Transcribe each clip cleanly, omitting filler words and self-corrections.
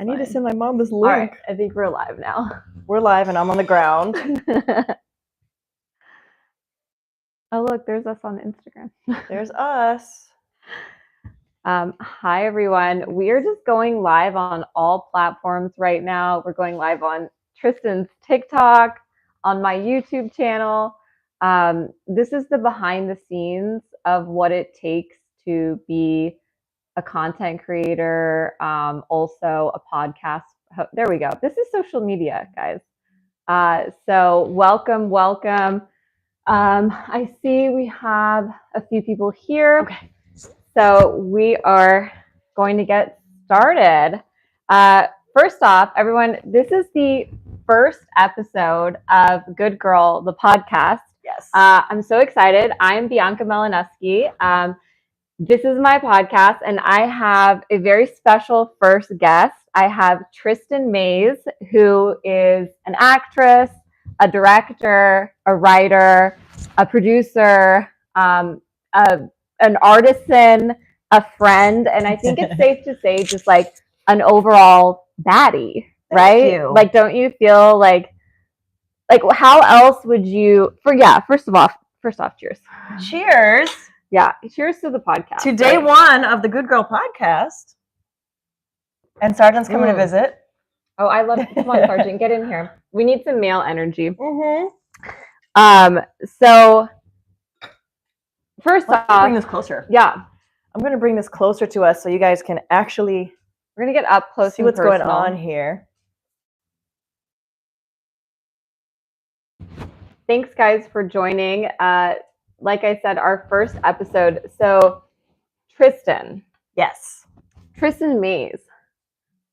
I need to send my mom this link. All right, I think we're live now. We're live and I'm on the ground. Oh, look, there's us on Instagram. There's us. Hi, everyone. We are just going live on all platforms right now. We're going live on Tristan's TikTok, on my YouTube channel. This is the behind the scenes of what it takes to be a content creator, also a podcast. There we go. This is social media, guys. So welcome. I see we have a few people here. Okay. So we are going to get started. First off, everyone, this is the first episode of Good Girl, the podcast. Yes. I'm so excited. I'm Bianca Melineski. This is my podcast, and I have a very special first guest. I have Tristin Mays, who is an actress, a director, a writer, a producer, an artisan, a friend, and I think it's safe to say just like an overall baddie, right? Thank you. Like, don't you feel like how else would you? First off, cheers. Cheers. Yeah, cheers to the podcast. To day one of the Good Girl podcast. And Sergeant's coming to visit. Oh, I love it. Come on, Sergeant, get in here. We need some male energy. Mm-hmm. So first off, bring this closer. Yeah. I'm going to bring this closer to us so you guys can actually We're going to get up close see and what's going personal. on here. Thanks, guys, for joining. Like I said, our first episode. So, Tristin. Yes. Tristin Mays.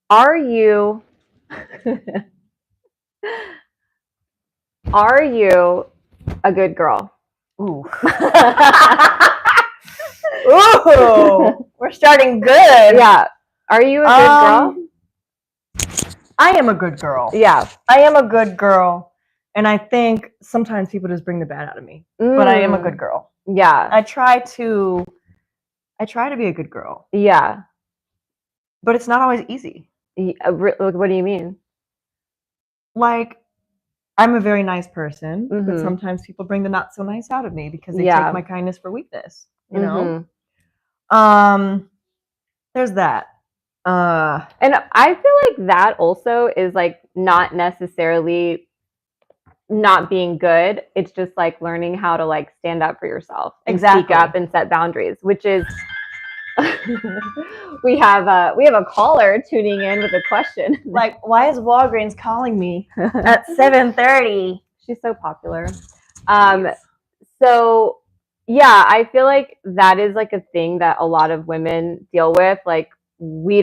Are you a good girl? Ooh. Ooh. We're starting good. Yeah. Are you a good girl? I am a good girl. Yeah. I am a good girl. And I think sometimes people just bring the bad out of me. But I am a good girl. Yeah. I try to be a good girl. Yeah. But it's not always easy. What do you mean? Like, I'm a very nice person, but Mhm. sometimes people bring the not so nice out of me because they Yeah. take my kindness for weakness, you know? Mhm. There's that. And I feel like that also is like not necessarily not being good. It's just like learning how to like stand up for yourself and Exactly. speak up and set boundaries, which is we have a caller tuning in with a question. Like, why is Walgreens calling me at 7:30? She's so popular. So yeah, I feel like that is like a thing that a lot of women deal with. Like, we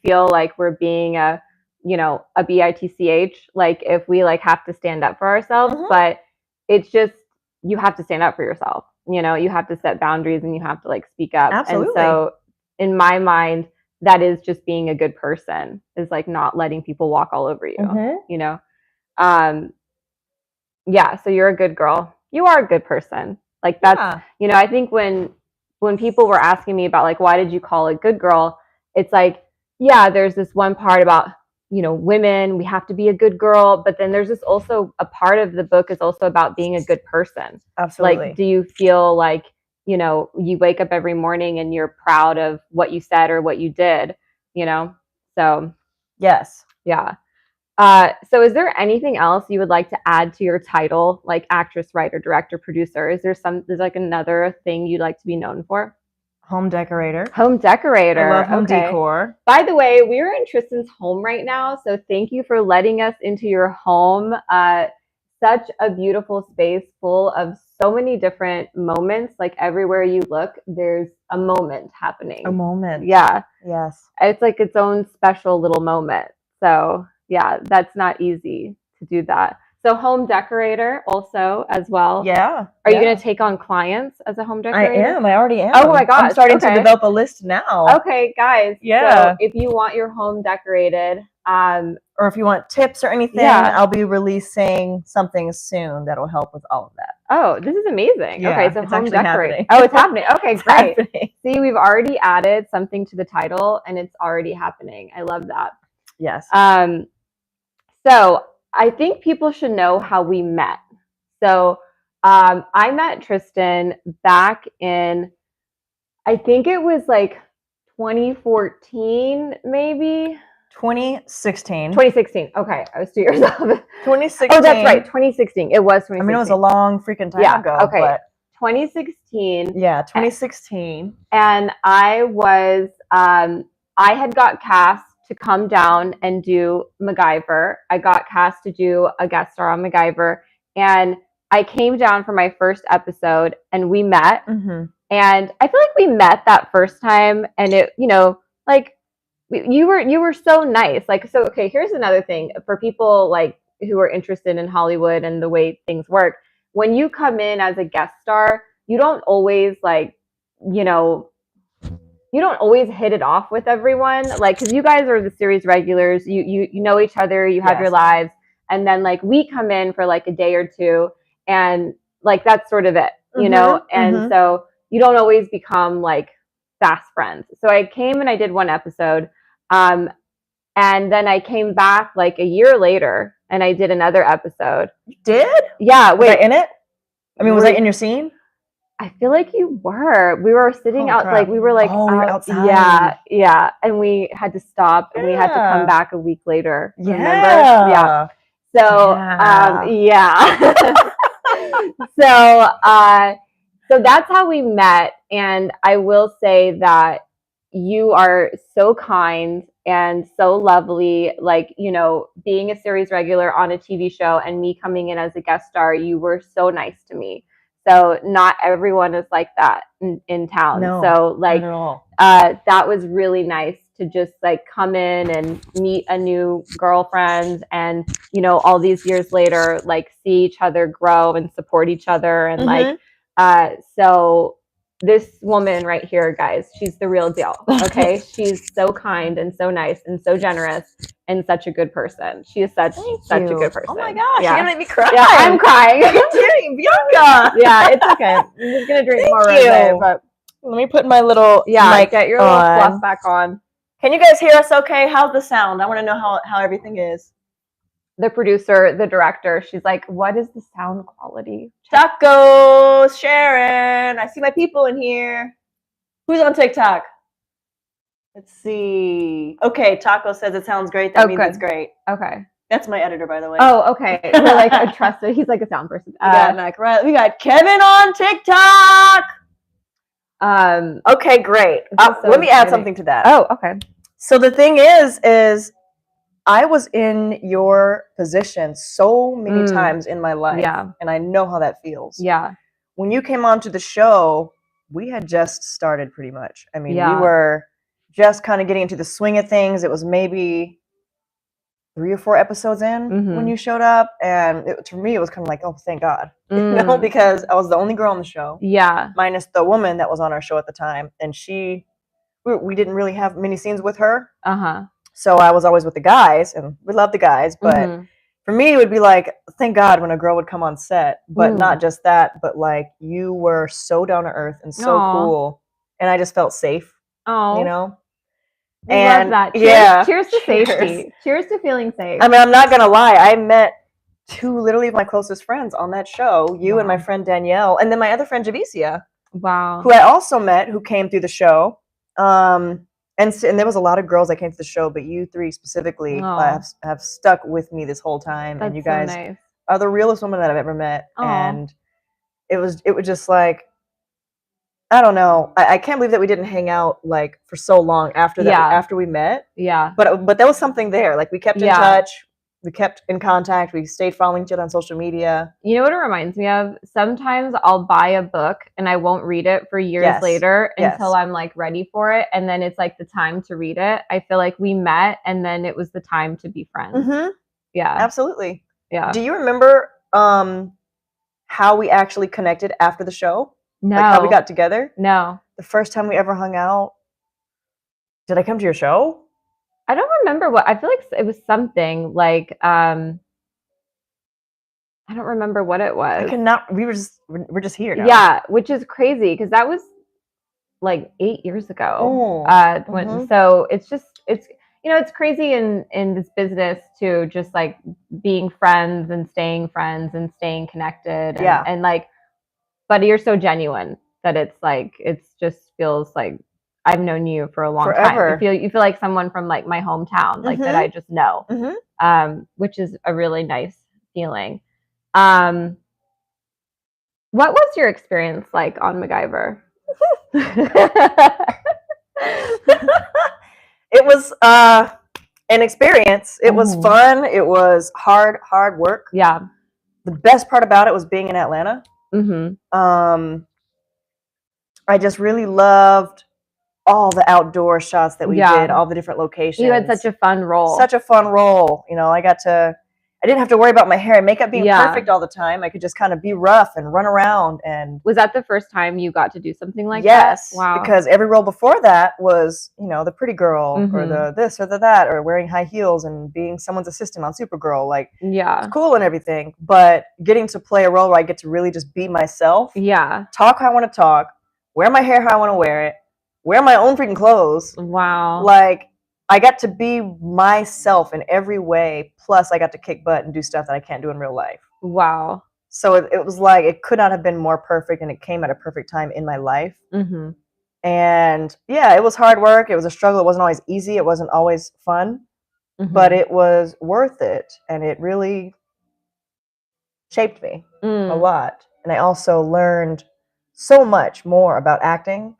feel like we're being a bitch, like if we like have to stand up for ourselves, but it's just, you have to stand up for yourself. You know, you have to set boundaries and you have to like speak up. Absolutely. And so in my mind, that is just being a good person, is like not letting people walk all over you, you know? Yeah. So you're a good girl. You are a good person. Like that's, I think when people were asking me about like, why did you call it Good Girl? It's like, yeah, there's this one part about, women, we have to be a good girl. But then there's this also a part of the book is also about being a good person. Absolutely. Like, do you feel like, you wake up every morning and you're proud of what you said or what you did, So, yes. Yeah. So is there anything else you would like to add to your title, like actress, writer, director, producer? There's like another thing you'd like to be known for? Home decorator. Home decorator. I love home decor. By the way, we are in Tristan's home right now, so thank you for letting us into your home. Such a beautiful space full of so many different moments. Like everywhere you look, there's a moment happening. A moment. Yeah. Yes. It's like its own special little moment. So yeah, that's not easy to do that. So home decorator also as well. Yeah. Are you going to take on clients as a home decorator? I am. I already am. Oh my gosh. I'm starting to develop a list now. Okay, guys. Yeah. So if you want your home decorated, or if you want tips or anything, I'll be releasing something soon that'll help with all of that. Oh, this is amazing. Yeah, okay, so it's home actually decorating. happening. Oh, it's happening. Okay, It's great. happening. See, we've already added something to the title and it's already happening. I love that. Yes. So I think people should know how we met. So I met Tristin back in, I think it was like 2014, maybe 2016. 2016. Okay, I was 2 years off. 2016. Oh, that's right. 2016. It was 2016. I mean, it was a long freaking time ago. Okay. But 2016. Yeah, 2016. And I was, I had got cast to come down and do MacGyver. I got cast to do a guest star on MacGyver. And I came down for my first episode and we met. Mm-hmm. And I feel like we met that first time and it, like you were so nice. Like, so, okay, here's another thing for people like who are interested in Hollywood and the way things work. When you come in as a guest star, you don't always like, you don't always hit it off with everyone. Like, cause you guys are the series regulars, you know each other, you have your lives. And then like we come in for like a day or two and like, that's sort of it, you know? And so you don't always become like fast friends. So I came and I did one episode. And then I came back like a year later and I did another episode. You did? Yeah. Wait. Was I in it? I mean, was I in your scene? I feel like you were. We were sitting out, crap. like we were like, we were outside. Yeah. And we had to stop and we had to come back a week later. Yeah. Remember? Yeah. So, so that's how we met. And I will say that you are so kind and so lovely. Like, being a series regular on a TV show and me coming in as a guest star, you were so nice to me. So not everyone is like that in town. No, so like, not at all. That was really nice to just like come in and meet a new girlfriend and, all these years later, like see each other grow and support each other. And so this woman right here, guys, she's the real deal. Okay. She's so kind and so nice and so generous and such a good person. She is such a good person. Oh my gosh, yeah. You're gonna make me cry. Yeah, I'm crying. You're tearing, Bianca. Yeah, it's okay. I'm just gonna drink more rosé, but let me put my little mic get your little fluff back on. Can you guys hear us okay? How's the sound? I want to know how everything is. The producer, the director, she's like, what is the sound quality? Tacos, Sharon. I see my people in here. Who's on TikTok? Let's see. Okay, Taco says it sounds great. That means it's great. Okay. That's my editor, by the way. Oh, okay. We're like a trusted. He's like a sound person. We got Kevin on TikTok. Okay, great. Let me add something to that. Oh, okay. So the thing is I was in your position so many times in my life. Yeah. And I know how that feels. Yeah. When you came onto the show, we had just started pretty much. I mean, we were just kind of getting into the swing of things. It was maybe 3 or 4 episodes in when you showed up. And to me, it was kind of like, oh, thank God. Because I was the only girl on the show. Yeah. Minus the woman that was on our show at the time. And we didn't really have many scenes with her. So I was always with the guys, and we love the guys. But for me, it would be like, thank God when a girl would come on set. But not just that, but like you were so down to earth and so cool. And I just felt safe, Oh, I love that. Cheers, cheers to safety. Cheers to feeling safe. I mean, I'm not going to lie. I met 2 literally of my closest friends on that show, you and my friend Danielle, and then my other friend Javicia. Wow. Who I also met, who came through the show. And there was a lot of girls that came to the show, but you 3 specifically have stuck with me this whole time. That's and you guys so nice. are the realest women that I've ever met. And it was just like, I don't know. I can't believe that we didn't hang out like for so long after that. After we met. Yeah. But there was something there. Like we kept in touch. We kept in contact. We stayed following each other on social media. You know what it reminds me of? Sometimes I'll buy a book and I won't read it for years later until I'm like ready for it. And then it's like the time to read it. I feel like we met and then it was the time to be friends. Yeah. Absolutely. Yeah. Do you remember how we actually connected after the show? No. Like how we got together? No. The first time we ever hung out? Did I come to your show? I don't remember what. I feel like it was something like I don't remember what it was. I cannot. We're just here now. Yeah, which is crazy because that was like 8 years ago. So it's it's crazy in this business too, just like being friends and staying connected. And like, but you're so genuine that it's like, it's just feels like I've known you for a long time. You feel like someone from like my hometown, like that I just know, which is a really nice feeling. What was your experience like on MacGyver? It was an experience. It was fun. It was hard work. Yeah. The best part about it was being in Atlanta. I just really loved all the outdoor shots that we did, all the different locations. You had such a fun role. Such a fun role. You know, I didn't have to worry about my hair and makeup being perfect all the time. I could just kind of be rough and run around. And was that the first time you got to do something like that? Yes. Wow. Because every role before that was, you know, the pretty girl or the this or the that, or wearing high heels and being someone's assistant on Supergirl. Like, it's cool and everything. But getting to play a role where I get to really just be myself. Yeah. Talk how I want to talk. Wear my hair how I want to wear it. Wear my own freaking clothes. Wow. Like, I got to be myself in every way. Plus, I got to kick butt and do stuff that I can't do in real life. Wow. So it was like, it could not have been more perfect, and it came at a perfect time in my life. And yeah, it was hard work. It was a struggle. It wasn't always easy. It wasn't always fun, but it was worth it. And it really shaped me a lot. And I also learned so much more about acting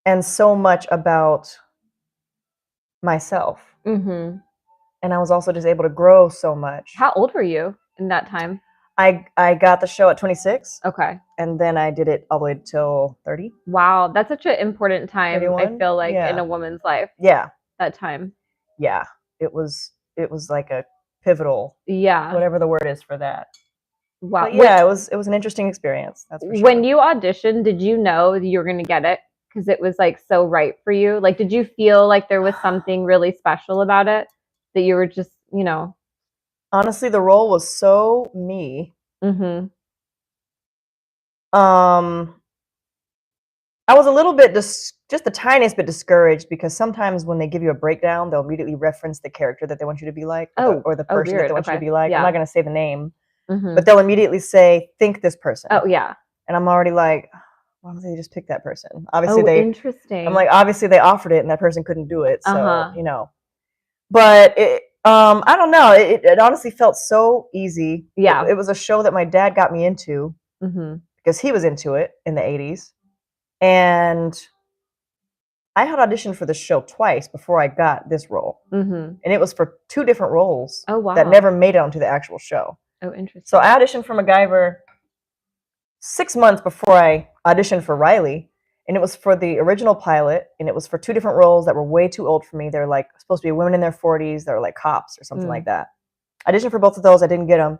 and so much about myself. And I was also just able to grow so much. How old were you in that time? I got the show at 26. Okay. And then I did it all the way till 30. Wow. That's such an important time, 31? I feel like, in a woman's life. Yeah. That time. Yeah. It was like a pivotal, whatever the word is for that. Wow. But yeah, it was an interesting experience. That's for sure. When you auditioned, did you know that you were going to get it? Because it was like so right for you. Like, did you feel like there was something really special about it that you were just, you know? Honestly, the role was so me. I was a little bit just the tiniest bit discouraged, because sometimes when they give you a breakdown, they'll immediately reference the character that they want you to be like, or the person that they want you to be like. I'm not going to say the name, but they'll immediately say, think this person. Oh, yeah. And I'm already like, why don't they just pick that person? Obviously, interesting. I'm like, obviously they offered it and that person couldn't do it. So, you know, but I don't know. It honestly felt so easy. Yeah. It was a show that my dad got me into because he was into it in the 80s. And I had auditioned for the show twice before I got this role. And it was for 2 different roles that never made it onto the actual show. Oh, interesting. So I auditioned for MacGyver 6 months before I auditioned for Riley. And it was for the original pilot. And it was for 2 different roles that were way too old for me. They're like supposed to be women in their 40s. They're like cops or something like that. I auditioned for both of those. I didn't get them.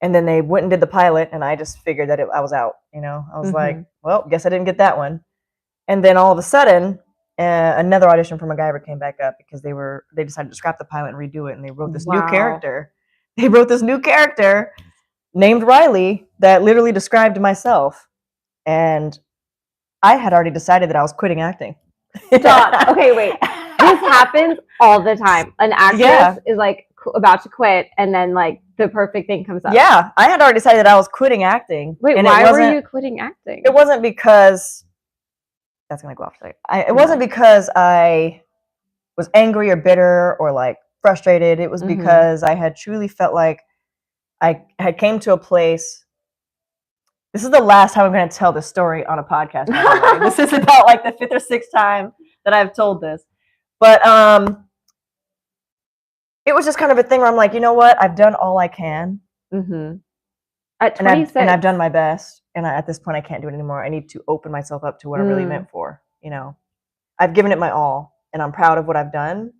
And then they went and did the pilot, and I just figured that I was out, you know? I was like, well, guess I didn't get that one. And then all of a sudden, another audition for MacGyver came back up because they decided to scrap the pilot and redo it, and they wrote this new character. They wrote this new character named Riley that literally described myself. And I had already decided that I was quitting acting. Stop. Okay, wait. This happens all the time. An actress is like about to quit, and then like the perfect thing comes up. Yeah, I had already decided that I was quitting acting. Wait, and why were you quitting acting? It wasn't because that's gonna go off today. It wasn't because I was angry or bitter or like frustrated. It was because I had truly felt like I had came to a place. This is the last time I'm going to tell this story on a podcast, by the way. This is about like the 5th or 6th time that I've told this. But it was just kind of a thing where I'm like, you know what? I've done all I can. At 26. And I've done my best. And at this point, I can't do it anymore. I need to open myself up to what I'm really meant for. You know, I've given it my all, and I'm proud of what I've done.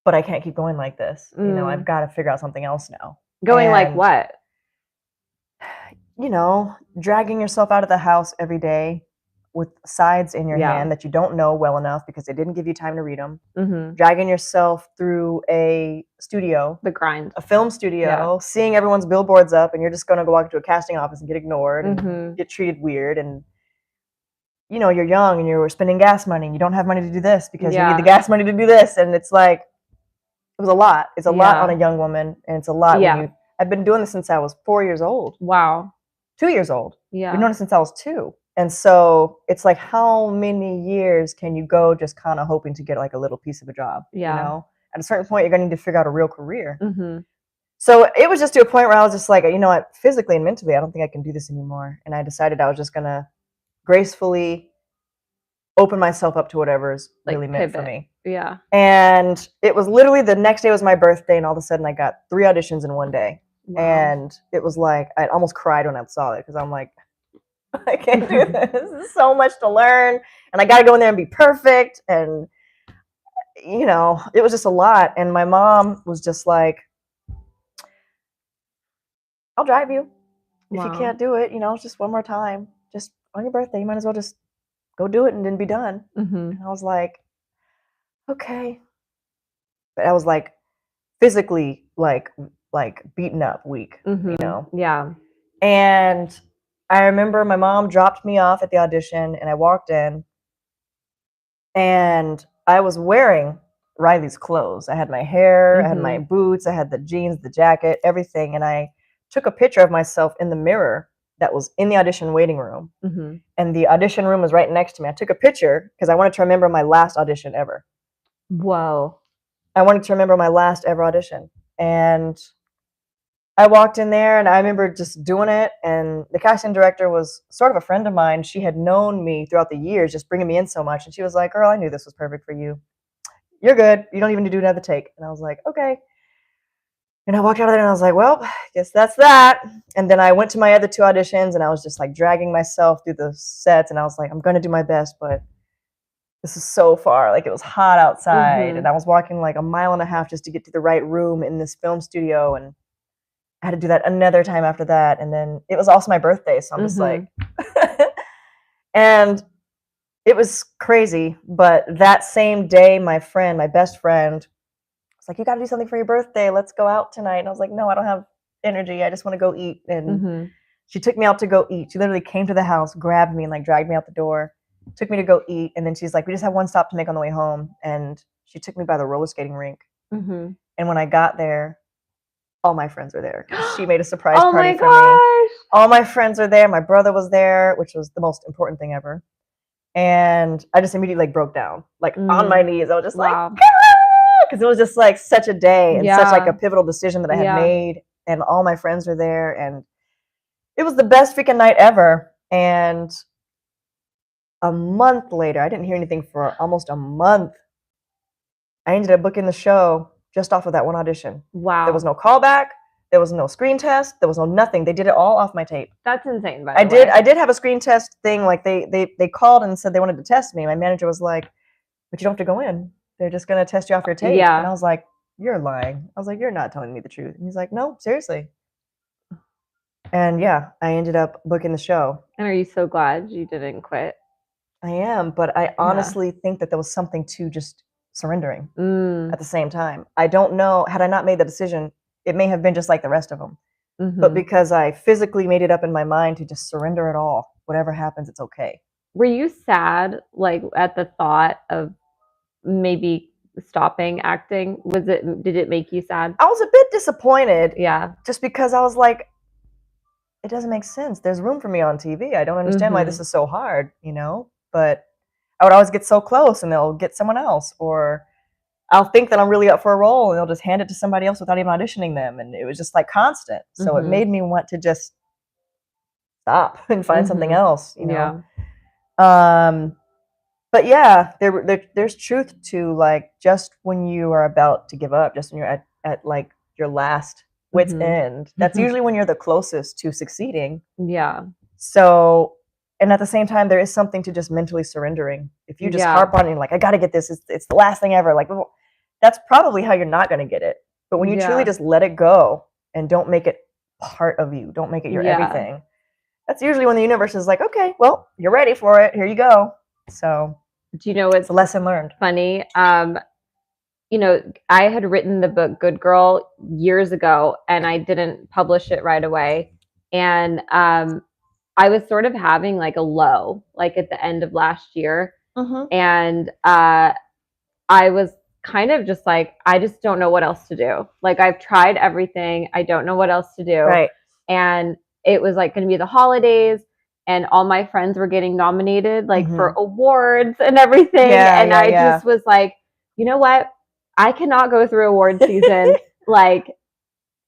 But I can't keep going like this. You know, I've got to figure out something else now. Going like what? You know, dragging yourself out of the house every day with sides in your hand that you don't know well enough because they didn't give you time to read them. Dragging yourself through a studio, the grind, a film studio, seeing everyone's billboards up, and you're just going to go walk into a casting office and get ignored and get treated weird. And you know, you're young and you're spending gas money and you don't have money to do this because you need the gas money to do this. And it's like, it was a lot. It's a lot on a young woman. And it's a lot when I've been doing this since I was 4 years old. Wow. 2 years old. Yeah. I've been doing it since I was 2. And so it's like, how many years can you go just kind of hoping to get like a little piece of a job? Yeah. You know, at a certain point, you're going to need to figure out a real career. Mm-hmm. So it was just to a point where I was just like, you know what, physically and mentally, I don't think I can do this anymore. And I decided I was just going to gracefully open myself up to whatever's like really meant for me. Yeah. And it was literally the next day was my birthday, and all of a sudden I got 3 auditions in one day. Wow. And it was like, I almost cried when I saw it because I'm like, I can't do this. This is so much to learn. And I got to go in there and be perfect. And, you know, it was just a lot. And my mom was just like, I'll drive you. If you can't do it, you know, just one more time. Just on your birthday, you might as well just go do it and then be done. Mm-hmm. And I was like, okay. But I was like physically like beaten up, weak, you know? Yeah. And I remember my mom dropped me off at the audition and I walked in and I was wearing Riley's clothes. I had my hair, I had my boots, I had the jeans, the jacket, everything. And I took a picture of myself in the mirror that was in the audition waiting room. Mm-hmm. And the audition room was right next to me. I took a picture because I wanted to remember my last audition ever. Whoa. I wanted to remember my last ever audition. And I walked in there and I remember just doing it. And the casting director was sort of a friend of mine. She had known me throughout the years, just bringing me in so much. And she was like, girl, I knew this was perfect for you. You're good. You don't even need to do another take. And I was like, okay. And I walked out of there and I was like, well, I guess that's that. And then I went to my other 2 auditions and I was just like dragging myself through the sets. And I was like, I'm going to do my best, but this is so far. Like, it was hot outside. And I was walking like 1.5 miles just to get to the right room in this film studio. And I had to do that another time after that. And then it was also my birthday. So I'm just like, and it was crazy. But that same day, my best friend, like, you got to do something for your birthday. Let's go out tonight. And I was like, no, I don't have energy. I just want to go eat. And she took me out to go eat. She literally came to the house, grabbed me, and like dragged me out the door, took me to go eat. And then she's like, we just have one stop to make on the way home. And she took me by the roller skating rink. And when I got there, all my friends were there. She made a surprise party for me. All my friends were there. My brother was there, which was the most important thing ever. And I just immediately like broke down, like on my knees. I was just like, because it was just like such a day and such like a pivotal decision that I had made, and all my friends were there, and it was the best freaking night ever. And a month later, I didn't hear anything for almost a month. I ended up booking the show just off of that one audition. Wow. There was no callback. There was no screen test. There was no nothing. They did it all off my tape. That's insane, by the way. I did have a screen test thing. Like they called and said they wanted to test me. My manager was like, but you don't have to go in. They're just going to test you off your tape. Yeah. And I was like, you're lying. I was like, you're not telling me the truth. And he's like, no, seriously. And yeah, I ended up booking the show. And are you so glad you didn't quit? I am, but I honestly think that there was something to just surrendering at the same time. I don't know. Had I not made the decision, it may have been just like the rest of them. But because I physically made it up in my mind to just surrender it all, whatever happens, it's okay. Were you sad, like, at the thought of maybe stopping acting? Did it make you sad? I was a bit disappointed. Yeah. Just because I was like, it doesn't make sense. There's room for me on TV. I don't understand why this is so hard, you know? But I would always get so close and they'll get someone else, or I'll think that I'm really up for a role and they'll just hand it to somebody else without even auditioning them. And it was just like constant. So it made me want to just stop and find something else, you know? Yeah. But yeah, there's truth to, like, just when you are about to give up, just when you're at like your last wit's end, that's usually when you're the closest to succeeding. Yeah. So, and at the same time, there is something to just mentally surrendering. If you just harp on it, like, I got to get this, it's the last thing ever. Like, well, that's probably how you're not going to get it. But when you truly just let it go and don't make it part of you, don't make it your everything, that's usually when the universe is like, okay, well, you're ready for it. Here you go. So, do you know what's a lesson learned? Funny. You know, I had written the book Good Girl years ago and I didn't publish it right away. And I was sort of having like a low, like at the end of last year. And I was kind of just like, I just don't know what else to do. Like I've tried everything. I don't know what else to do. Right. And it was like going to be the holidays and all my friends were getting nominated like for awards and everything. And I just was like, you know what? I cannot go through award season. Like,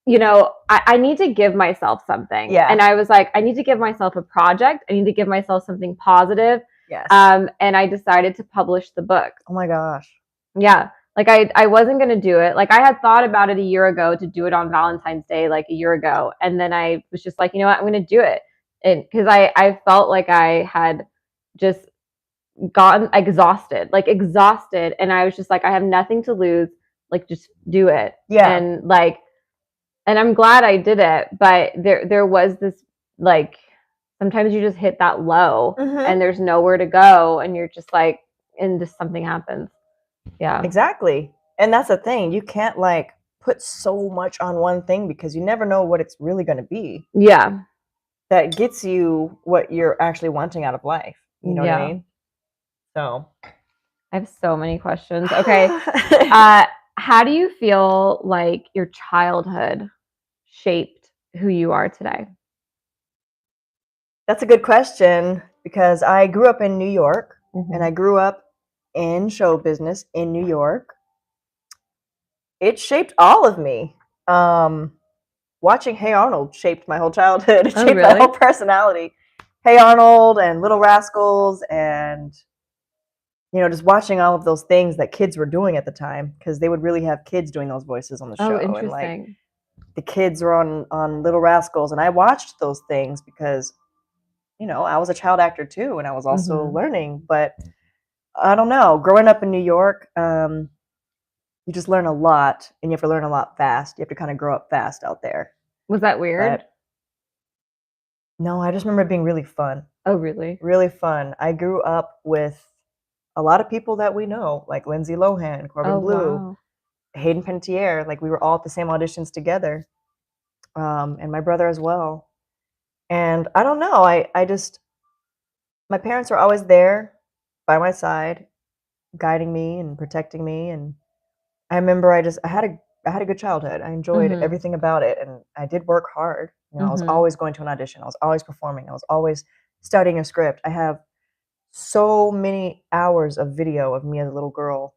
you know, I need to give myself something. Yeah. And I was like, I need to give myself a project. I need to give myself something positive. Yes. And I decided to publish the book. Oh my gosh. Yeah. Like I wasn't going to do it. Like I had thought about it a year ago to do it on Valentine's Day, like a year ago. And then I was just like, you know what, I'm going to do it. And cause I felt like I had just gotten exhausted. And I was just like, I have nothing to lose. Like just do it. Yeah. And I'm glad I did it. But there was this like, sometimes you just hit that low and there's nowhere to go. And you're just like, and just something happens. Yeah. Exactly. And that's the thing. You can't like put so much on one thing because you never know what it's really going to be. Yeah. That gets you what you're actually wanting out of life. You know what I mean? So I have so many questions. Okay. How do you feel like your childhood shaped who you are today? That's a good question because I grew up in New York and I grew up in show business in New York. It shaped all of me. Watching Hey Arnold shaped my whole childhood. It shaped my whole personality. Hey Arnold and Little Rascals and, you know, just watching all of those things that kids were doing at the time because they would really have kids doing those voices on the show. Oh, interesting. And like the kids were on Little Rascals and I watched those things because, you know, I was a child actor too and I was also learning. But I don't know, growing up in New York, you just learn a lot and you have to learn a lot fast. You have to kind of grow up fast out there. Was that weird? But no, I just remember it being really fun. Oh, really? Really fun. I grew up with a lot of people that we know, like Lindsay Lohan, Corbin Bleu, Hayden Panettiere. Like we were all at the same auditions together, and my brother as well. And I don't know. I just my parents were always there by my side, guiding me and protecting me. And I remember I had a good childhood. I enjoyed everything about it, and I did work hard. You know, I was always going to an audition. I was always performing. I was always studying a script. I have so many hours of video of me as a little girl,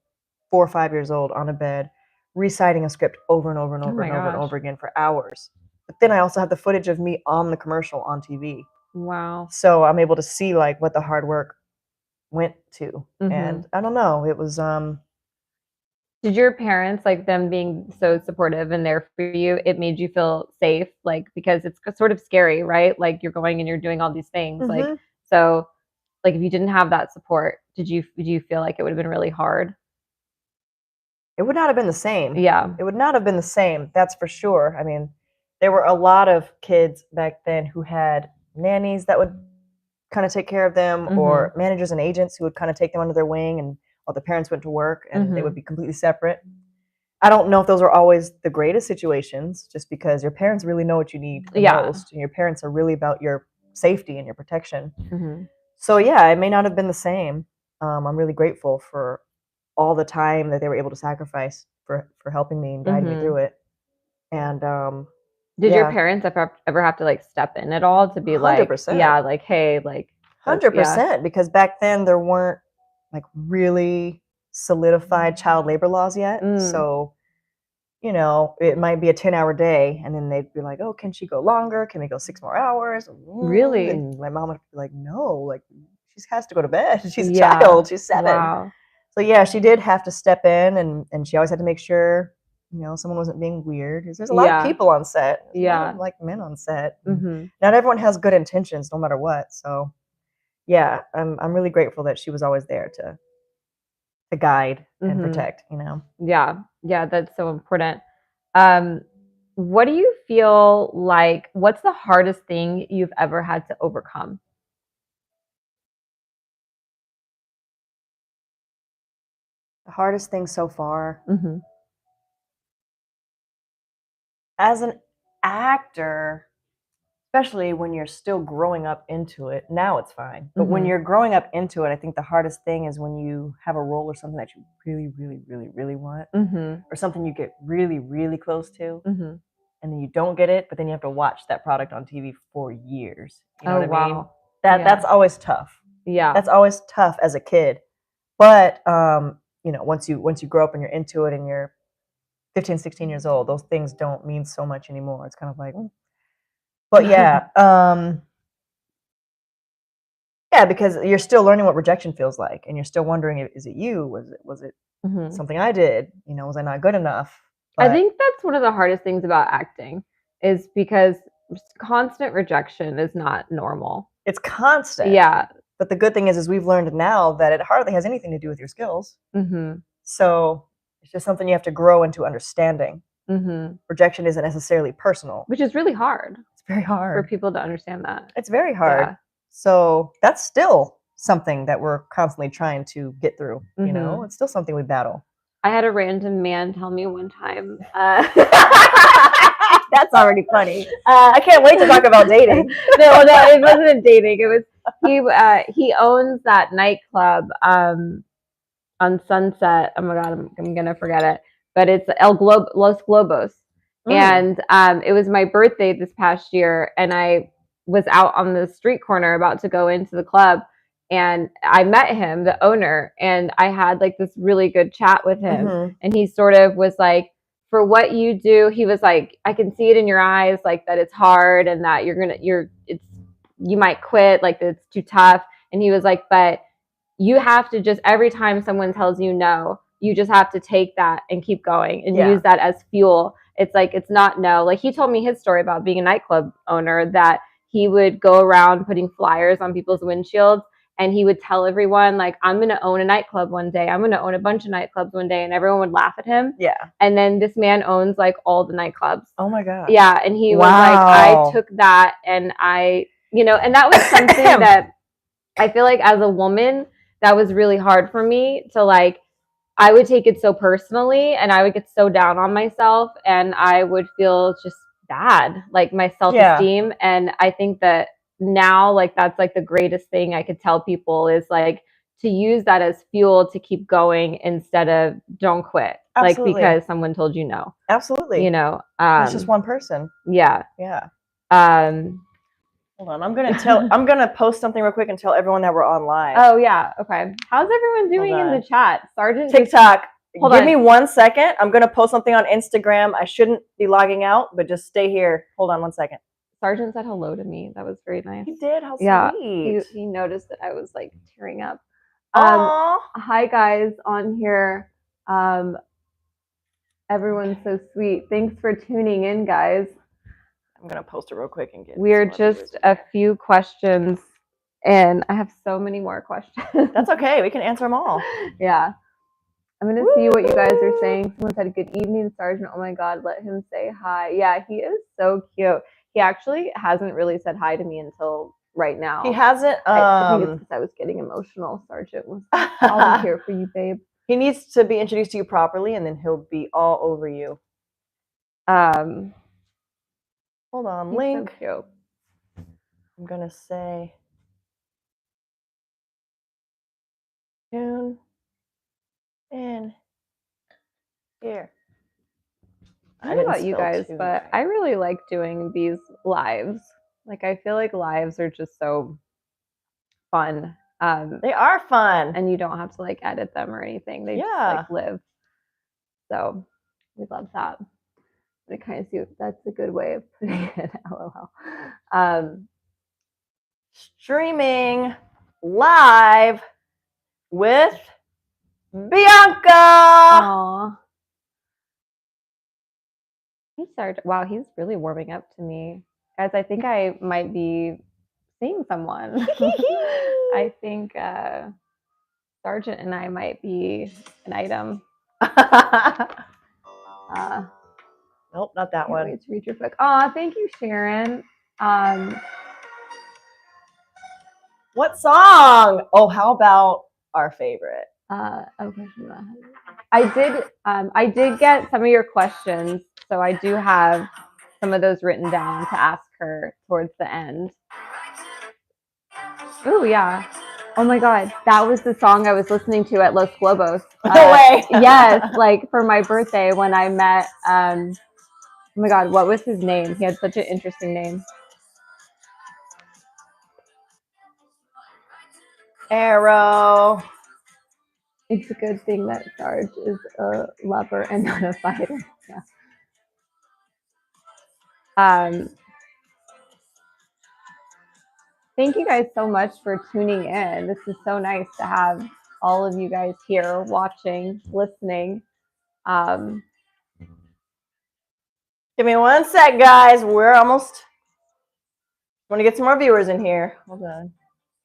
4 or 5 years old, on a bed, reciting a script over and over and over and over and over again for hours. But then I also have the footage of me on the commercial on TV. Wow. So I'm able to see like what the hard work went to. And I don't know, it was Did your parents, like them being so supportive and there for you, it made you feel safe? Like, because it's sort of scary, right? Like you're going and you're doing all these things. Like, so like if you didn't have that support, did you feel like it would have been really hard? It would not have been the same. Yeah. It would not have been the same, that's for sure. I mean, there were a lot of kids back then who had nannies that would kind of take care of them or managers and agents who would kind of take them under their wing and while the parents went to work and they would be completely separate. I don't know if those are always the greatest situations just because your parents really know what you need the most and your parents are really about your safety and your protection. So yeah, it may not have been the same. I'm really grateful for all the time that they were able to sacrifice for helping me and guiding me through it. And did your parents ever have to like step in at all to be 100%. like, yeah, like, hey, like 100%, because back then there weren't like really solidified child labor laws yet. So, you know, it might be a 10-hour day and then they'd be like, oh, can she go longer? Can we go 6 more hours? Really? And my mom would be like, no, like she has to go to bed. She's a child. She's 7. Wow. So yeah, she did have to step in and she always had to make sure, you know, someone wasn't being weird. Because there's a lot of people on set. There's a lot of, like men on set. Not everyone has good intentions, no matter what. So yeah, I'm really grateful that she was always there to guide and protect, you know. Yeah, that's so important. What do you feel like, what's the hardest thing you've ever had to overcome? The hardest thing so far. As an actor, especially when you're still growing up into it. Now it's fine. But when you're growing up into it, I think the hardest thing is when you have a role or something that you really, really, really, really want, or something you get really, really close to, and then you don't get it, but then you have to watch that product on TV for years. You know what I mean? That's always tough. Yeah. That's always tough as a kid. But once you grow up and you're into it and you're 15, 16 years old, those things don't mean so much anymore. It's kind of like, but yeah, yeah, because you're still learning what rejection feels like, and you're still wondering, is it you? Was it something I did? Was I not good enough? But I think that's one of the hardest things about acting, is because constant rejection is not normal. It's constant. Yeah. But the good thing is we've learned now that it hardly has anything to do with your skills. So it's just something you have to grow into understanding. Rejection isn't necessarily personal, which is really hard. It's very hard for people to understand that. It's very hard. Yeah. So that's still something that we're constantly trying to get through. It's still something we battle. I had a random man tell me one time. That's already funny. I can't wait to talk about dating. No, it wasn't dating. It was he owns that nightclub on Sunset. Oh my god, I'm gonna forget it. But it's Los Globos. And it was my birthday this past year, and I was out on the street corner about to go into the club, and I met him, the owner, and I had like this really good chat with him. And he sort of was like, for what you do, he was like, I can see it in your eyes, like that it's hard and that you might quit, like that it's too tough. And he was like, but you have to just, every time someone tells you no, you just have to take that and keep going and use that as fuel. It's like, it's not no. Like he told me his story about being a nightclub owner, that he would go around putting flyers on people's windshields, and he would tell everyone, like, I'm going to own a nightclub one day. I'm going to own a bunch of nightclubs one day. And everyone would laugh at him. Yeah. And then this man owns like all the nightclubs. Oh my God. Yeah. And he was like, I took that and and that was something that I feel like as a woman, that was really hard for me to like, I would take it so personally, and I would get so down on myself, and I would feel just bad, like my self-esteem. Yeah. And I think that now, like, that's like the greatest thing I could tell people is like to use that as fuel to keep going instead of don't quit. Absolutely. Like because someone told you no. Absolutely. It's just one person. Yeah. Yeah. Hold on, I'm gonna post something real quick and tell everyone that we're on live. Oh yeah, okay. How's everyone doing in the chat? Sergeant TikTok. Give me 1 second. I'm gonna post something on Instagram. I shouldn't be logging out, but just stay here. Hold on 1 second. Sergeant said hello to me. That was very nice. He did. How sweet. He noticed that I was like tearing up. Hi guys on here. Everyone's so sweet. Thanks for tuning in, guys. I'm gonna post it real quick and get. We're just a few questions, and I have so many more questions. That's okay. We can answer them all. Yeah. I'm gonna see what you guys are saying. Someone said, "Good evening, Sergeant." Oh my God, let him say hi. Yeah, he is so cute. He actually hasn't really said hi to me until right now. He hasn't. I think it's because I was getting emotional. Sergeant was, "I'll be here for you, babe." He needs to be introduced to you properly, and then he'll be all over you. Hold on, link. So cute. I'm gonna say tune in here. I don't know about you guys, but I really like doing these lives. Like I feel like lives are just so fun. They are fun, and you don't have to like edit them or anything. They just like live. So we love that. I kind of see that's a good way of putting it. LOL. Streaming live with Bianca. Aww. He started. Wow, he's really warming up to me, guys. I think I might be seeing someone. I think Sergeant and I might be an item. Nope, not that one. Wait to read your book. Aw, thank you, Sharon. What song? Oh, how about our favorite? Okay. I did get some of your questions, so I do have some of those written down to ask her towards the end. Oh, yeah. Oh my God. That was the song I was listening to at Los Globos. No way. Yes. Like for my birthday when I met, oh my God, what was his name? He had such an interesting name. Arrow. It's a good thing that Sarge is a lover and not a fighter. Yeah. Thank you guys so much for tuning in. This is so nice to have all of you guys here watching, listening. Give me 1 sec, guys. We're almost. Want to get some more viewers in here. Hold on.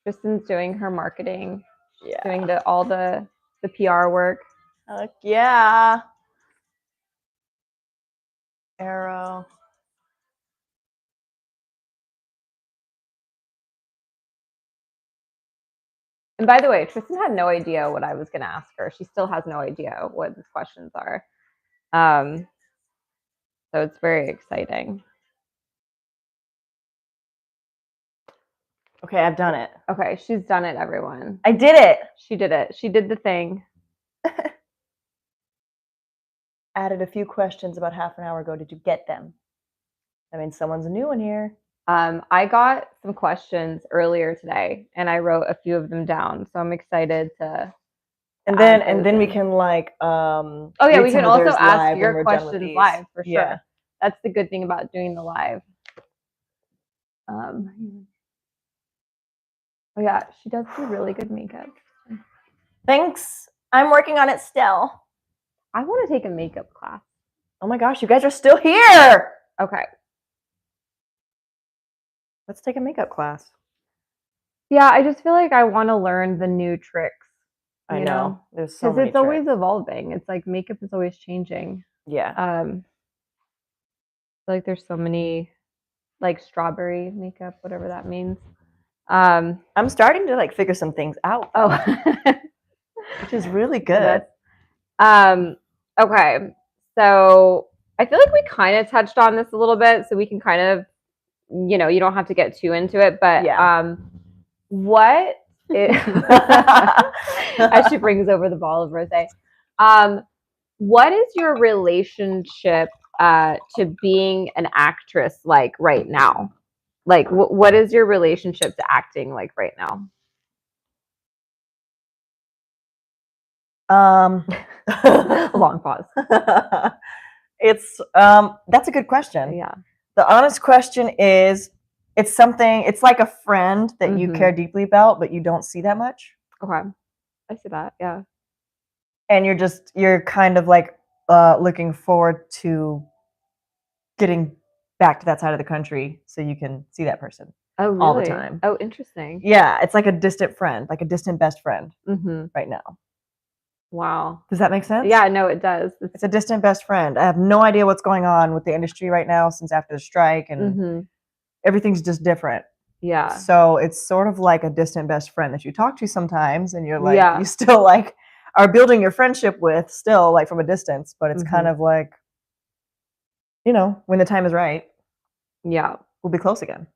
Tristan's doing her marketing. Yeah. Doing all the PR work. Yeah. Arrow. And by the way, Tristin had no idea what I was going to ask her. She still has no idea what the questions are. So it's very exciting. Okay, I've done it. Okay, she's done it, everyone. I did it. She did it. She did the thing. Added a few questions about half an hour ago. Did you get them? I mean, someone's new in here. I got some questions earlier today, and I wrote a few of them down. So I'm excited to. And then we can like. Oh yeah, we can also ask your questions live for sure. Yeah. That's the good thing about doing the live. Oh yeah, she does do really good makeup. Thanks. I'm working on it still. I want to take a makeup class. Oh my gosh, you guys are still here. Okay. Let's take a makeup class. Yeah, I just feel like I want to learn the new tricks. I know. There's so many because it's always evolving. It's like makeup is always changing. Yeah. I feel like there's so many, like strawberry makeup, whatever that means. I'm starting to like figure some things out. Oh, which is really good. Okay, so I feel like we kind of touched on this a little bit, so we can kind of, you don't have to get too into it, but yeah. What is, as she brings over the ball of rosé, what is your relationship to being an actress like right now? Like, what is your relationship to acting like right now? Long pause. It's that's a good question. Yeah. The honest question is, it's like a friend that you care deeply about, but you don't see that much. Okay. I see that. Yeah. And you're kind of like looking forward to getting back to that side of the country so you can see that person. Oh, really? All the time. Oh, interesting. Yeah, it's like a distant friend, like a distant best friend right now. Wow. Does that make sense? Yeah, no, it does. It's a distant best friend. I have no idea what's going on with the industry right now since after the strike, and everything's just different. Yeah. So it's sort of like a distant best friend that you talk to sometimes, and you're like, you still like are building your friendship with still like from a distance, but it's kind of like, when the time is right. Yeah. We'll be close again.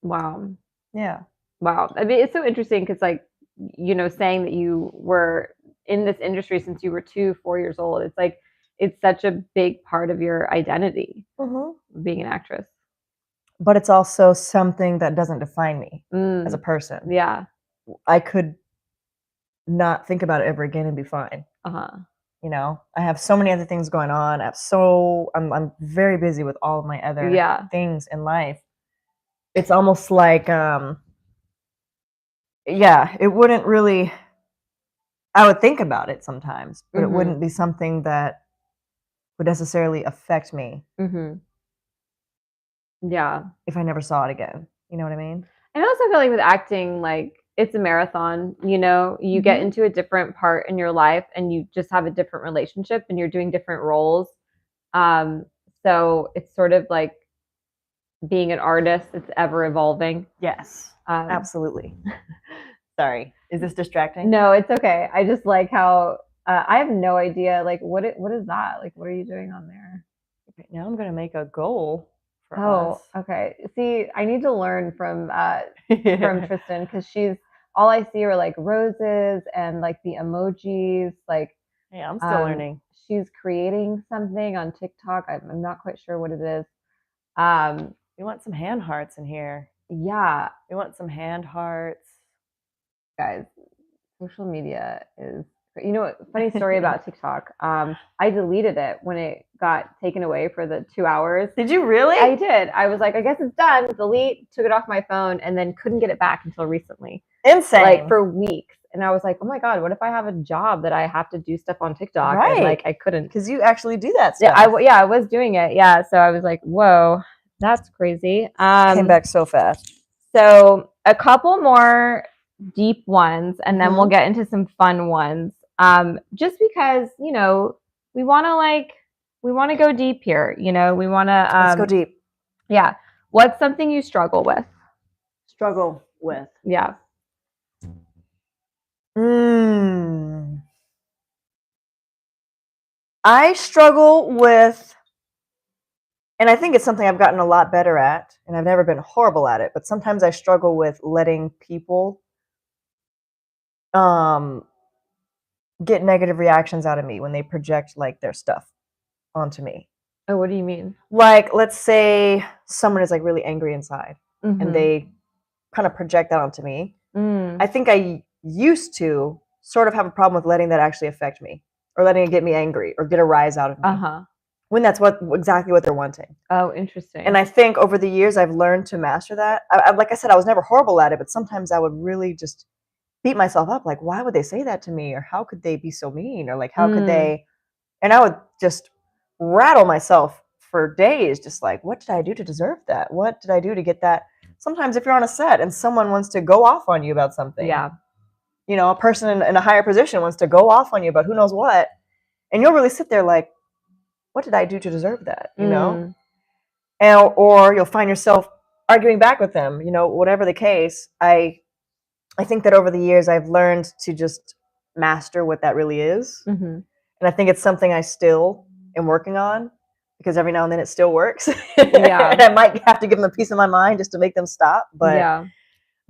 Wow. Yeah. Wow. I mean, it's so interesting because like, saying that you were in this industry since you were 4 years old, it's like, it's such a big part of your identity, being an actress. But it's also something that doesn't define me as a person. Yeah. I could not think about it ever again and be fine. I have so many other things going on. I'm very busy with all of my other things in life. It's almost like, it wouldn't really, I would think about it sometimes, but it wouldn't be something that would necessarily affect me. Yeah. If I never saw it again. You know what I mean? And I also feel like with acting, like it's a marathon, you get into a different part in your life and you just have a different relationship and you're doing different roles. So it's sort of like being an artist, it's ever evolving. Yes, absolutely. Sorry, is this distracting? No, it's okay. I just like how I have no idea. Like, what is that? Like, what are you doing on there? Okay, now I'm going to make a goal for us. Okay. See, I need to learn from Tristin, because all I see are like roses and like the emojis. Like, yeah, I'm still learning. She's creating something on TikTok. I'm not quite sure what it is. We want some hand hearts in here. Yeah, we want some hand hearts, guys. Social media is, funny story about TikTok. I deleted it when it got taken away for the 2 hours. Did you really? I did. I was like, I guess it's done. Delete, took it off my phone, and then couldn't get it back until recently. Insane. Like for weeks. And I was like, oh my God, what if I have a job that I have to do stuff on TikTok? Right. And like I couldn't. Because you actually do that stuff. I was doing it. Yeah. So I was like, whoa, that's crazy. Came back so fast. So a couple more deep ones, and then we'll get into some fun ones. Just because, we want to go deep here. We want to let's go deep. Yeah. What's something you struggle with? Yeah. I struggle with, and I think it's something I've gotten a lot better at, and I've never been horrible at it, but sometimes I struggle with letting people get negative reactions out of me when they project like their stuff onto me. Oh, what do you mean? Like, let's say someone is like really angry inside and they kind of project that onto me. I think I used to sort of have a problem with letting that actually affect me, or letting it get me angry or get a rise out of me. When that's exactly what they're wanting. Oh, interesting. And I think over the years I've learned to master that. Like I said, I was never horrible at it, but sometimes I would really just beat myself up. Like, why would they say that to me? Or how could they be so mean? Or like, how could they? And I would just rattle myself for days, just like, what did I do to deserve that? What did I do to get that? Sometimes if you're on a set and someone wants to go off on you about something, yeah, a person in a higher position wants to go off on you about who knows what, and you'll really sit there like, what did I do to deserve that? And, or you'll find yourself arguing back with them, whatever the case. I think that over the years I've learned to just master what that really is. And I think it's something I still am working on, because every now and then it still works. Yeah. And I might have to give them a piece of my mind just to make them stop. But yeah.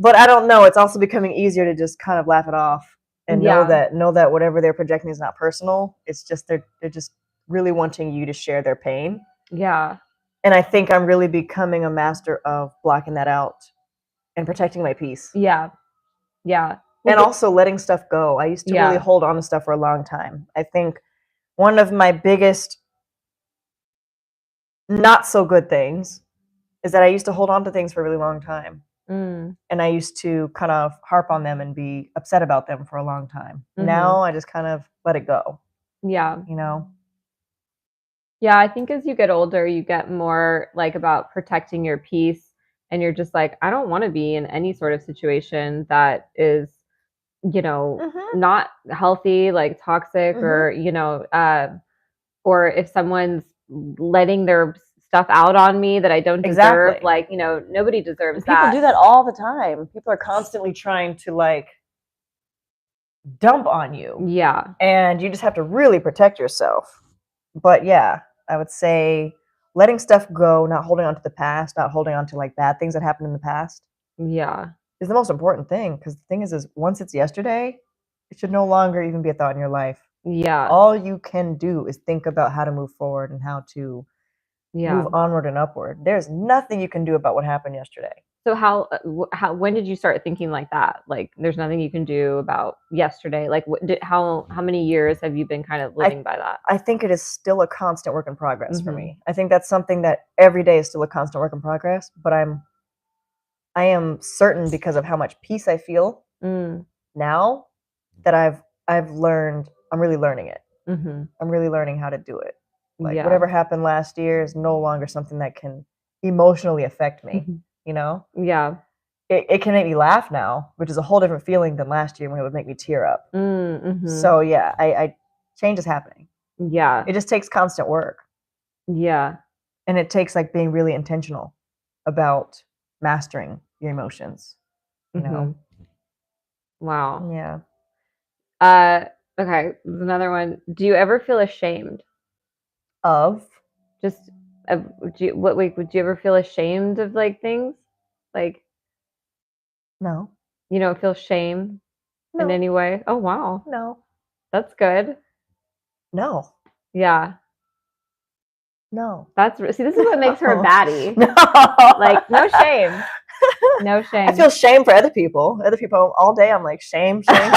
But I don't know. It's also becoming easier to just kind of laugh it off and know that whatever they're projecting is not personal. It's just they're just really wanting you to share their pain. Yeah. And I think I'm really becoming a master of blocking that out and protecting my peace. Yeah. Yeah. And also letting stuff go. I used to really hold on to stuff for a long time. I think one of my biggest not so good things is that I used to hold on to things for a really long time. And I used to kind of harp on them and be upset about them for a long time. Now I just kind of let it go. Yeah. Yeah, I think as you get older, you get more like about protecting your peace, and you're just like, I don't want to be in any sort of situation that is, not healthy, like toxic, or, or if someone's letting their stuff out on me that I don't deserve. Exactly. Like, nobody deserves that. People do that all the time. People are constantly trying to like dump on you. Yeah. And you just have to really protect yourself. But yeah, I would say letting stuff go, not holding on to the past, not holding on to like bad things that happened in the past. Yeah. Is the most important thing, because the thing is once it's yesterday, it should no longer even be a thought in your life. Yeah. All you can do is think about how to move forward and how to move onward and upward. There's nothing you can do about what happened yesterday. So when did you start thinking like that? Like, there's nothing you can do about yesterday. Like, how many years have you been kind of living by that? I think it is still a constant work in progress for me. I think that's something that every day is still a constant work in progress. But I am certain, because of how much peace I feel now, that I've learned. I'm really learning it. I'm really learning how to do it. Like whatever happened last year is no longer something that can emotionally affect me. Yeah. It can make me laugh now, which is a whole different feeling than last year when it would make me tear up. So yeah, I change is happening. Yeah. It just takes constant work. Yeah. And it takes like being really intentional about mastering your emotions. Wow. Yeah. Okay. Another one. Do you ever feel ashamed of just would you ever feel ashamed of like things? Like, No. you don't feel shame in any way? Oh, wow. No. That's good. No. Yeah. No. See, this is what makes her a baddie. No. Like, no shame. No shame. I feel shame for other people. Other people all day, I'm like, shame, shame,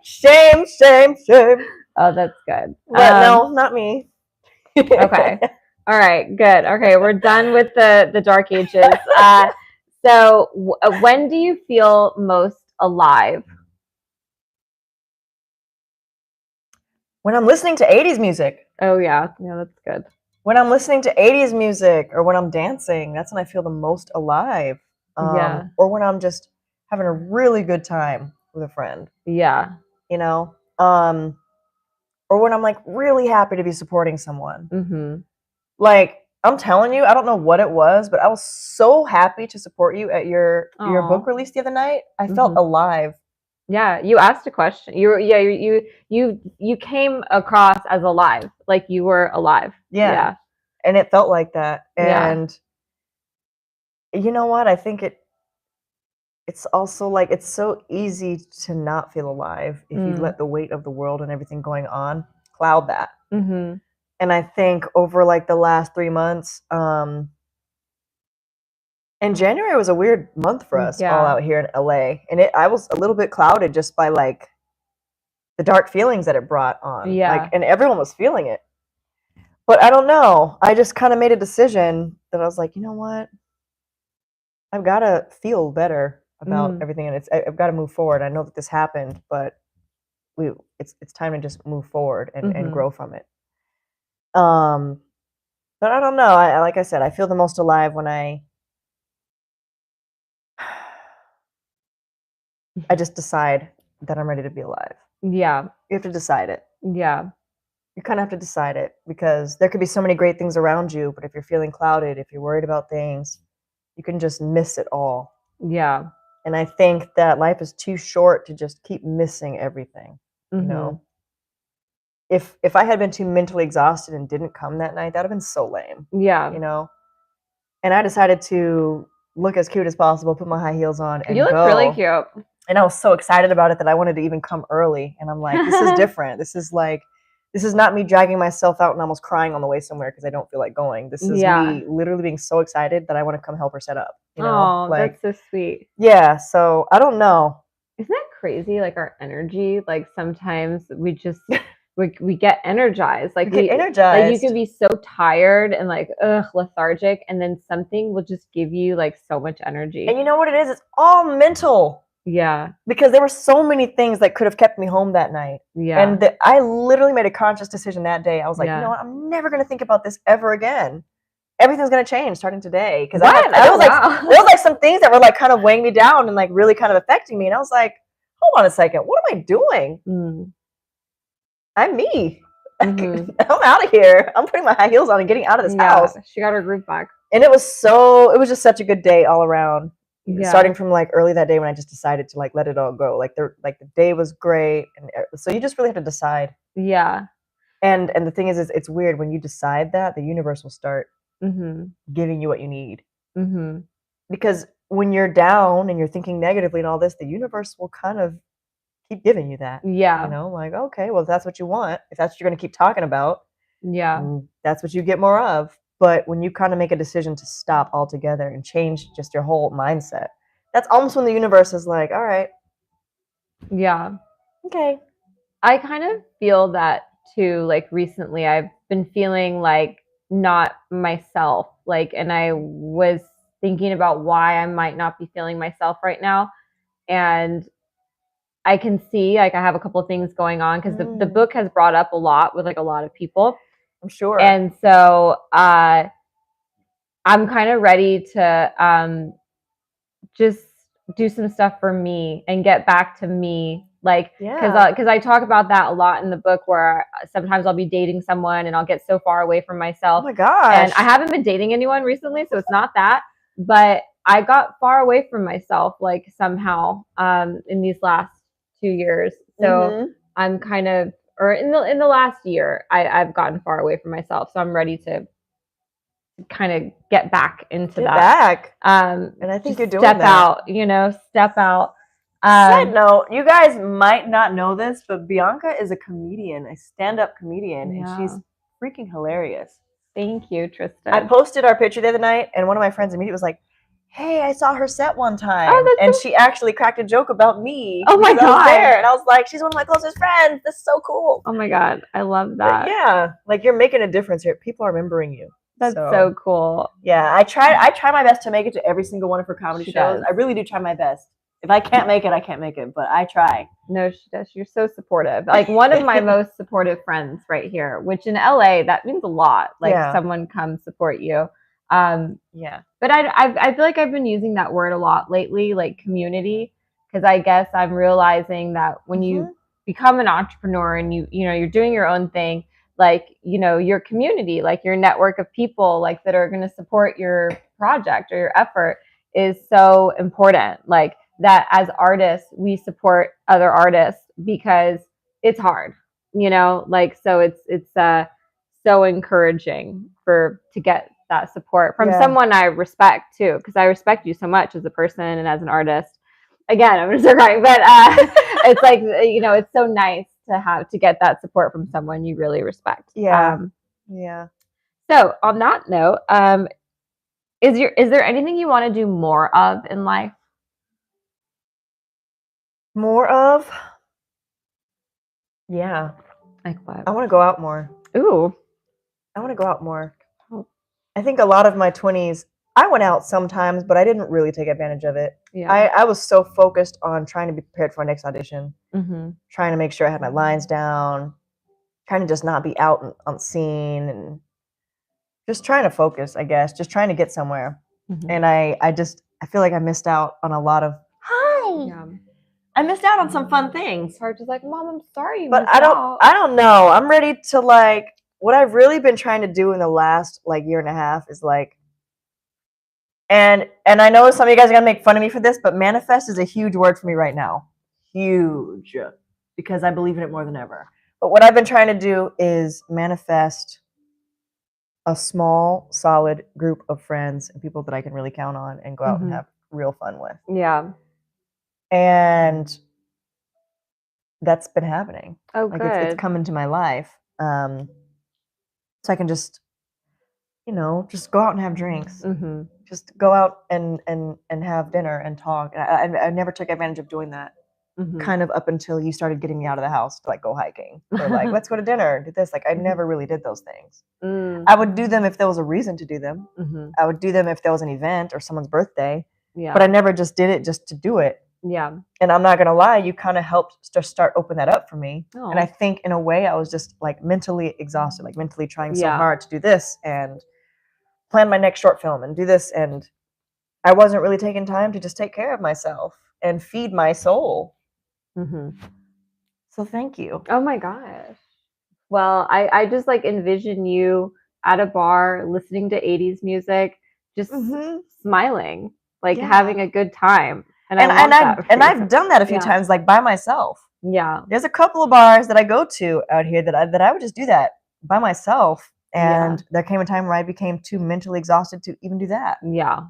shame. Shame. Oh, that's good. But no, not me. Okay. All right, good. Okay, we're done with the dark ages. So when do you feel most alive? When I'm listening to 80s music. Oh, yeah. Yeah, that's good. When I'm listening to 80s music or when I'm dancing, that's when I feel the most alive. Yeah. Or when I'm just having a really good time with a friend. Yeah. You know? Or when I'm like really happy to be supporting someone. Mm-hmm. Like, I'm telling you, I don't know what it was, but I was so happy to support you at your book release the other night. I felt alive. Yeah, you asked a question. You came across as alive, like you were alive. Yeah. And it felt like that. And you know what? I think it's also like it's so easy to not feel alive if you let the weight of the world and everything going on cloud that. Mm-hmm. And I think over like the last 3 months, and January was a weird month for us all out here in LA. And I was a little bit clouded just by like the dark feelings that it brought on. Yeah. Like, and everyone was feeling it. But I don't know. I just kind of made a decision that I was like, you know what? I've got to feel better about everything, and I've got to move forward. I know that this happened, but it's time to just move forward and grow from it. But I don't know. Like I said, I feel the most alive when I just decide that I'm ready to be alive. Yeah. You have to decide it. Yeah. You kind of have to decide it because there could be so many great things around you, but if you're feeling clouded, if you're worried about things, you can just miss it all. Yeah. And I think that life is too short to just keep missing everything. You know, if I had been too mentally exhausted and didn't come that night, that would have been so lame. Yeah. You know, and I decided to look as cute as possible, put my high heels on, and you look really cute. And I was so excited about it that I wanted to even come early. And I'm like, this is different. This is not me dragging myself out and almost crying on the way somewhere because I don't feel like going. This is me literally being so excited that I want to come help her set up. You know? Oh, like, that's so sweet. Yeah. So I don't know. Isn't that crazy? Like our energy, like sometimes we just we get energized. Like we get energized. Like you can be so tired and like lethargic, and then something will just give you like so much energy. And you know what it is? It's all mental. Yeah. Because there were so many things that could have kept me home that night. Yeah. And I literally made a conscious decision that day. I was like, you know what? I'm never going to think about this ever again. Everything's going to change starting today. Because there was like some things that were like kind of weighing me down and like really kind of affecting me. And I was like, hold on a second. What am I doing? I'm me. I'm out of here. I'm putting my high heels on and getting out of this house. She got her groove back. And it was just such a good day all around. Yeah. Starting from like early that day when I just decided to like let it all go. Like the day was great, and so you just really have to decide. Yeah. And the thing is it's weird when you decide that the universe will start giving you what you need. Because when you're down and you're thinking negatively and all this, the universe will kind of keep giving you that. Yeah. You know, like, okay, well, if that's what you want, if that's what you're going to keep talking about, that's what you get more of. But when you kind of make a decision to stop altogether and change just your whole mindset, that's almost when the universe is like, all right. Yeah. Okay. I kind of feel that too. Like recently I've been feeling like not myself. Like, and I was thinking about why I might not be feeling myself right now. And I can see like I have a couple of things going on because the book has brought up a lot with like a lot of people. I'm sure. And so I'm kind of ready to just do some stuff for me and get back to me. Like, because I talk about that a lot in the book where sometimes I'll be dating someone and I'll get so far away from myself. Oh my gosh. And I haven't been dating anyone recently, so it's not that. But I got far away from myself, like somehow in these last 2 years. So I'm kind of, or in the last year, I've gotten far away from myself. So I'm ready to kind of get back into Get that. back. And I think you're doing step that. out, step out. Side note, you guys might not know this, but Bianca is a comedian, a stand-up comedian, and she's freaking hilarious. Thank you, Tristin. I posted our picture the other night, and one of my friends immediately was like, hey, I saw her set one time. And she actually cracked a joke about me. Oh my God. I was there, and I was like, she's one of my closest friends. This is so cool. Oh my God. I love that. But yeah. Like, you're making a difference here. People are remembering you. That's so cool. Yeah. I try my best to make it to every single one of her comedy shows. I really do try my best. If I can't make it, I can't make it. But I try. No, she does. You're so supportive. Like, one of my most supportive friends right here, which in LA, that means a lot. Like, someone come support you. But I feel like I've been using that word a lot lately, like community, because I guess I'm realizing that when you become an entrepreneur and you're doing your own thing, like, your community, like your network of people, like that are going to support your project or your effort is so important. Like, that as artists, we support other artists because it's hard, like, so it's so encouraging to get that support from someone I respect too, because I respect you so much as a person and as an artist. Again, I'm just crying, but it's like, it's so nice to get that support from someone you really respect. Yeah. So on that note, is there anything you want to do more of in life? More of? Yeah. Like what? I want to go out more. Ooh. I want to go out more. I think a lot of my 20s, I went out sometimes, but I didn't really take advantage of it. Yeah. I was so focused on trying to be prepared for my next audition, trying to make sure I had my lines down, trying to just not be out on scene, and just trying to focus, I guess, just trying to get somewhere. And I feel like I missed out on a lot of, I missed out on some fun things. It's hard to like, Mom, I'm sorry you but missed out. I don't know. I'm ready to like, what I've really been trying to do in the last like year and a half is like, and I know some of you guys are gonna make fun of me for this, but manifest is a huge word for me right now. Huge. Because I believe in it more than ever. But what I've been trying to do is manifest a small, solid group of friends and people that I can really count on and go out and have real fun with. Yeah. And that's been happening. Oh, like good. It's come into my life. So I can just, just go out and have drinks. Just go out and have dinner and talk. And I never took advantage of doing that. Kind of up until you started getting me out of the house to like go hiking or like let's go to dinner, do this. Like I never really did those things. I would do them if there was a reason to do them. I would do them if there was an event or someone's birthday. Yeah. But I never just did it just to do it. Yeah. And I'm not gonna lie, you kind of helped just start open that up for me. Oh. And I think in a way I was just like mentally exhausted, like mentally trying so hard to do this and plan my next short film and do this, and I wasn't really taking time to just take care of myself and feed my soul. So thank you. Oh my gosh. Well, I just like envision you at a bar listening to 80s music, just smiling, like having a good time. And I've done that a few times, like by myself. Yeah. There's a couple of bars that I go to out here that I would just do that by myself. And there came a time where I became too mentally exhausted to even do that. Yeah.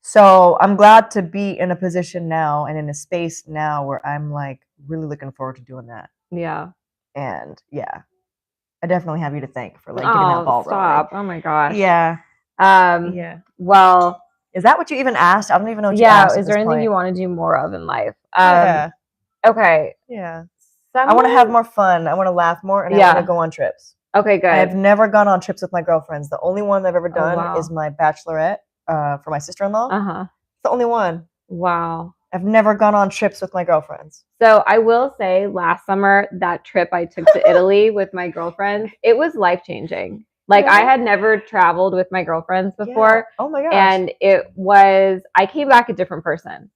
So I'm glad to be in a position now and in a space now where I'm like really looking forward to doing that. Yeah. And I definitely have you to thank for like getting that ball rolling. Oh my gosh. Yeah. Well, is that what you even asked? I don't even know what you asked. Yeah. Is there anything you want to do more of in life? Okay. Yeah. I want to have more fun. I want to laugh more, and I want to go on trips. Okay, good. I've never gone on trips with my girlfriends. The only one I've ever done is my bachelorette for my sister-in-law. It's the only one. Wow. I've never gone on trips with my girlfriends. So I will say last summer, that trip I took to Italy with my girlfriends, it was life-changing. Like I had never traveled with my girlfriends before. Yeah. Oh my gosh. And I came back a different person.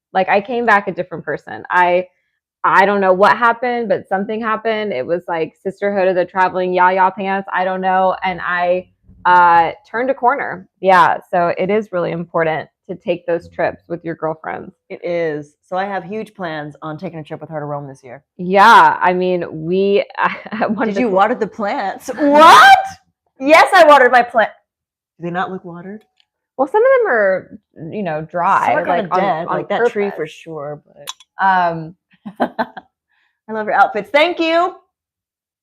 I don't know what happened, but something happened. It was like sisterhood of the traveling yaya pants. I don't know. And I turned a corner. Yeah. So it is really important to take those trips with your girlfriends. It is. So I have huge plans on taking a trip with her to Rome this year. Yeah. I mean, Did you water the plants? What? Yes, I watered my plant. Do they not look watered? Well, some of them are, dry. Some are kind of dead, like that tree for sure. But I love your outfits. Thank you.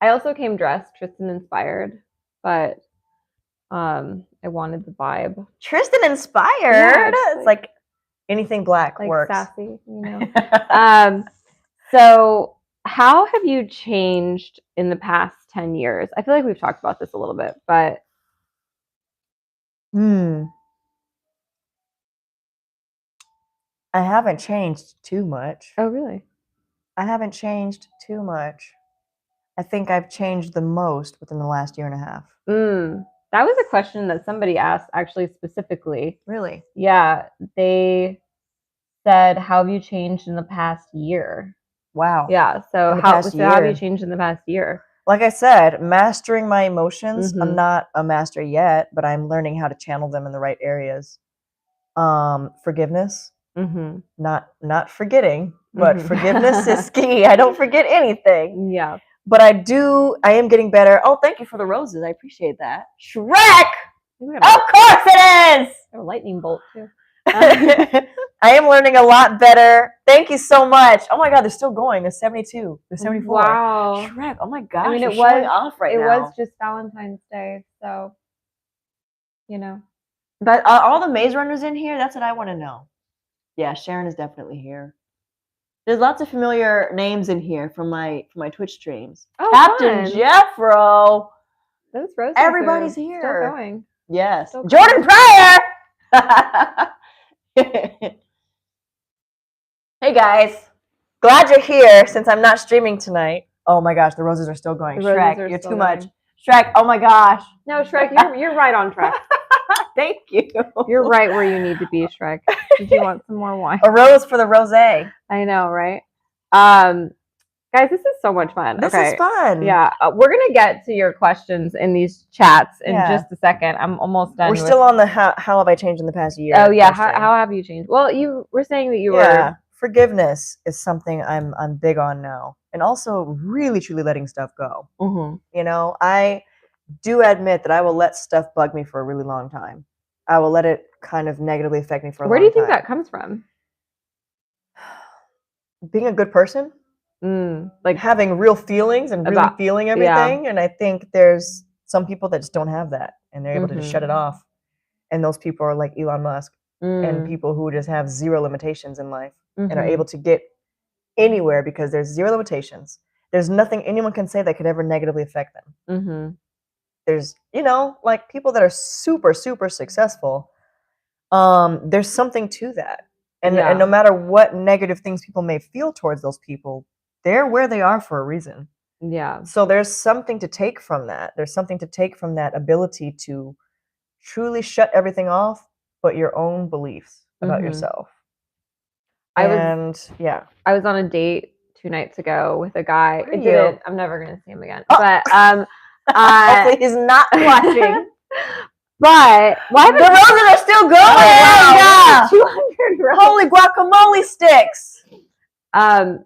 I also came dressed Tristin inspired, but I wanted the vibe. Tristin inspired. Yeah, it's like anything black works. Sassy, So how have you changed in the past 10 years? I feel like we've talked about this a little bit, but I haven't changed too much. Oh, really? I haven't changed too much. I think I've changed the most within the last year and a half. That was a question that somebody asked actually specifically. Really? Yeah. They said, how have you changed in the past year? Wow. Yeah. So how have you changed in the past year? Like I said, mastering my emotions. I'm not a master yet, but I'm learning how to channel them in the right areas. Forgiveness. Not forgetting, but forgiveness is key. I don't forget anything. Yeah. But I am getting better. Oh, thank you for the roses. I appreciate that. Shrek! Of course it is! A lightning bolt, too. I am learning a lot better. Thank you so much. Oh my God, they're still going. They're 72. They're 74. Wow. Shrek, oh my gosh, I mean, it was it was just Valentine's Day, so, But are all the maze runners in here? That's what I want to know. Yeah, Sharon is definitely here. There's lots of familiar names in here from my Twitch streams. Oh, Captain Jeffro. Those roses. Everybody's here. Still going. Yes. Still Jordan Pryor. Hey guys. Glad you're here since I'm not streaming tonight. Oh my gosh, the roses are still going. Shrek, you're too much. Shrek, oh my gosh. No, Shrek, you're right on track. Thank you. You're right where you need to be, Shrek. Did you want some more wine? A rose for the rosé. I know, right? Guys, this is so much fun. This is fun. Yeah, we're gonna get to your questions in these chats in just a second. I'm almost done. We're still on the how have I changed in the past year? Oh yeah, how have you changed? Well, you were saying that you were. Forgiveness is something I'm big on now, and also really truly letting stuff go. I do admit that I will let stuff bug me for a really long time. I will let it kind of negatively affect me for a long time. Where do you think that comes from? Being a good person, like having real feelings and really feeling everything. Yeah. And I think there's some people that just don't have that, and they're able to just shut it off. And those people are like Elon Musk and people who just have zero limitations in life and are able to get anywhere because there's zero limitations. There's nothing anyone can say that could ever negatively affect them. There's, like people that are super, super successful. There's something to that. And no matter what negative things people may feel towards those people, they're where they are for a reason. Yeah. So there's something to take from that. There's something to take from that ability to truly shut everything off, but your own beliefs about yourself. I was on a date 2 nights ago with a guy. I'm never gonna see him again. Oh. But hopefully he's not watching. But why the roses are still going? Oh, 200 roses. Holy guacamole sticks. I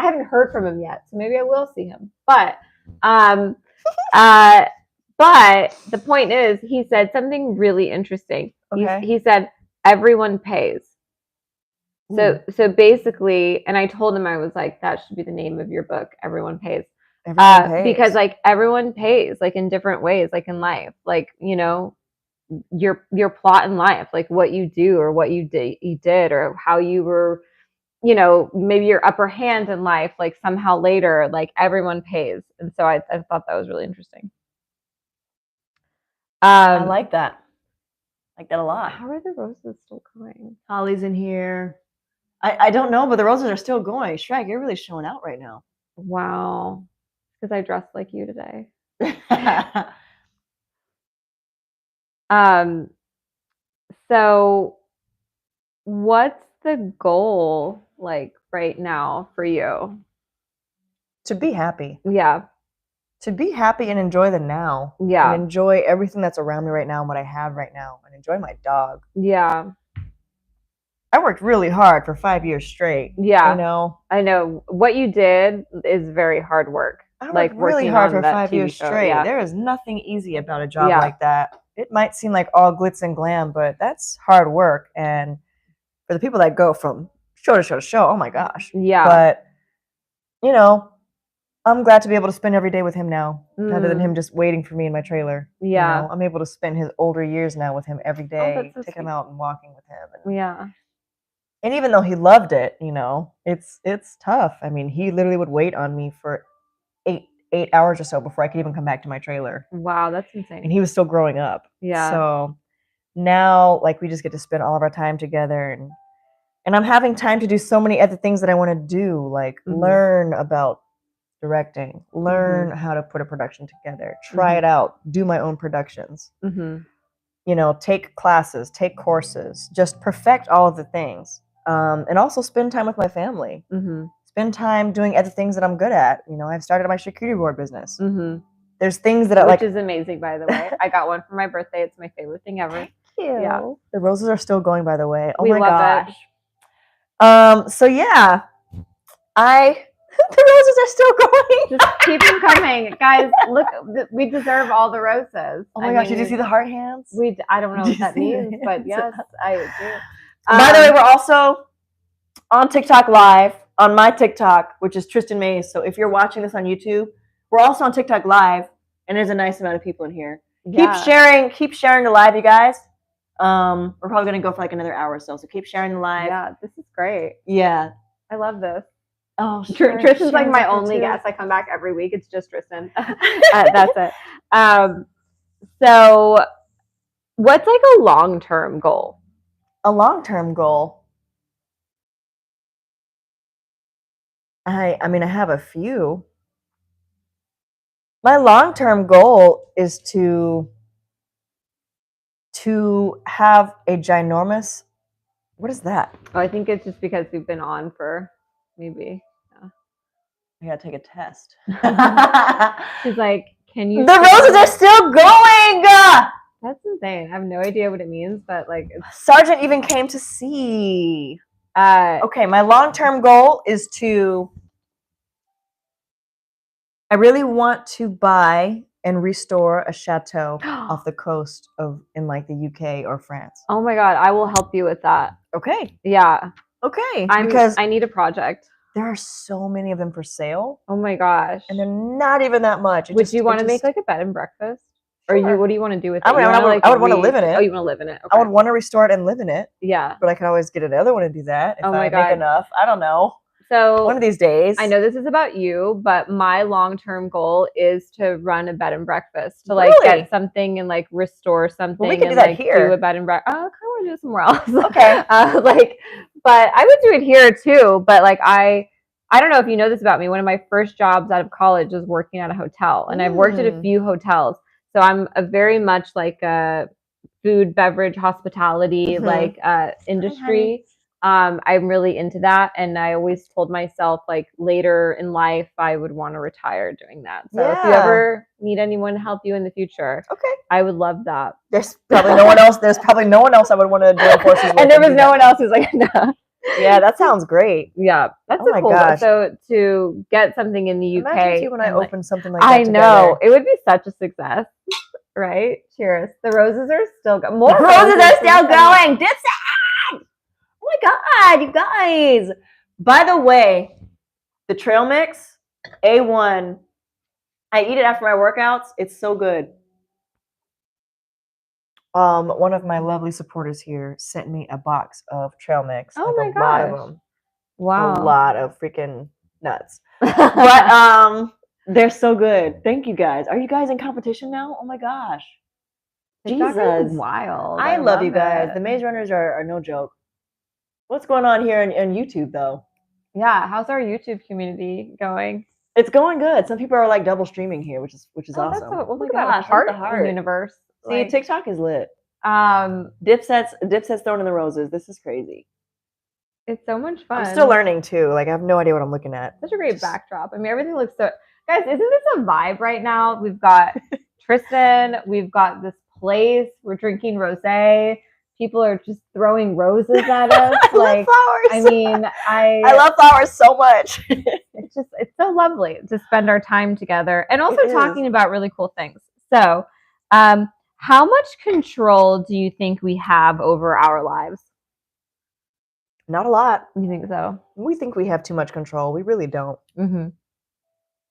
haven't heard from him yet, so maybe I will see him. But but the point is, he said something really interesting. Okay. He said everyone pays. So basically, and I told him, I was like, that should be the name of your book, Everyone Pays. Everyone pays. Because like everyone pays, like in different ways, like in life, like your plot in life, like what you do or what you did or how you were, maybe your upper hand in life, like somehow later, like everyone pays. And so I thought that was really interesting. I like that. I like that a lot. How are the roses still going? Holly's in here. I don't know, but the roses are still going. Shrek, you're really showing out right now. Wow. Because I dressed like you today. So what's the goal like right now for you? To be happy. Yeah. To be happy and enjoy the now. Yeah. And enjoy everything that's around me right now and what I have right now. And enjoy my dog. Yeah. I worked really hard for 5 years straight. Yeah. I know. What you did is very hard work. I worked really hard for 5 years straight. Yeah. There is nothing easy about a job like that. it might seem like all glitz and glam, but that's hard work. And for the people that go from show to show to show, oh my gosh. Yeah. But, you know, I'm glad to be able to spend every day with him now, rather than him just waiting for me in my trailer. Yeah. You know, I'm able to spend his older years now with him every day, taking him out and walking with him. And, yeah. And even though he loved it, you know, it's tough. I mean, he literally would wait on me for 8 hours or so before I could even come back to my trailer. Wow, that's insane. And he was still growing up. Yeah. So now, like, we just get to spend all of our time together, and I'm having time to do so many other things that I want to do, like learn about directing, learn how to put a production together, try it out, do my own productions. You know, take classes, take courses, just perfect all of the things. And also spend time with my family. Spend time doing other things that I'm good at. You know, I've started my charcuterie board business. There's things that I like. Which is amazing, by the way. I got one for my birthday. It's my favorite thing ever. Thank you. Yeah. The roses are still going, by the way. Oh we my love gosh. It. So yeah, the roses are still going. Just keep them coming, guys. Look, we deserve all the roses. Oh my gosh, did you see the heart hands? I don't know what that means, but yes, I do. By the way, we're also on TikTok Live, on my TikTok, which is Tristin Mays. So if you're watching this on YouTube, we're also on TikTok Live, and there's a nice amount of people in here. Yeah. Keep sharing the live, you guys. We're probably gonna go for like another hour or so keep sharing the live. Yeah, this is great. Yeah, I love this. Oh, Tristan's like my only guest. I come back every week. It's just Tristin. That's it. So what's like a long-term goal? A long-term goal? I mean, I have a few. My long-term goal is to have a ginormous, what is that? Oh, I think it's just because we've been on for maybe. I gotta take a test. She's like, can you? The roses are still going! That's insane. I have no idea what it means, but like. Sergeant even came to see. Okay, my long-term goal is to. I really want to buy and restore a chateau off the coast in like the UK or France. Oh my God, I will help you with that. Okay. Yeah. Okay. Because I need a project. There are so many of them for sale. Oh my gosh. And they're not even that much. Would you want to make like a bed and breakfast? Sure. Or what do you want to do with it? I would want to live in it. Oh, you want to live in it? Okay. I would want to restore it and live in it. Yeah. But I could always get another one and do that if I make enough. I don't know. So one of these days. I know this is about you, but my long-term goal is to run a bed and breakfast, to like get something and like restore something. Well, we can do and that like here. Do a bed and breakfast. Oh, I kind of want to do it somewhere else. Okay. But I would do it here too. But like I don't know if you know this about me. One of my first jobs out of college was working at a hotel, and I've worked at a few hotels. So I'm a very much like a food, beverage, hospitality industry. I'm really into that, and I always told myself like later in life I would want to retire doing that. So if you ever need anyone to help you in the future, I would love that. There's probably no one else. There's probably no one else I would want to join forces with. And there was no one else who's like, no. Yeah, that sounds great. Yeah, that's a cool. Gosh. So to get something in the UK, imagine too when I open something like that. I know it would be such a success, right? Cheers. The roses are still going. More roses are still going. Dipset. Oh my God, you guys. By the way, the trail mix, A1. I eat it after my workouts. It's so good. One of my lovely supporters here sent me a box of trail mix. Oh my gosh. A lot of them. Wow. A lot of freaking nuts. But they're so good. Thank you guys. Are you guys in competition now? Oh my gosh. Jesus. Wild. I love you guys. The Maze Runners are no joke. What's going on here on YouTube though? Yeah, how's our YouTube community going? It's going good. Some people are like double streaming here, which is awesome. Oh my gosh, heart universe. See, TikTok is lit. Dipset's throwing in the roses. This is crazy. It's so much fun. I'm still learning too. Like I have no idea what I'm looking at. Such a great backdrop. I mean, everything looks so. Guys, isn't this a vibe right now? We've got Tristin. We've got this place. We're drinking rosé. People are just throwing roses at us. I love flowers. I mean, I love flowers so much. it's so lovely to spend our time together and also talking about really cool things. So, How much control do you think we have over our lives? Not a lot. You think so? We think we have too much control. We really don't. Mm-hmm.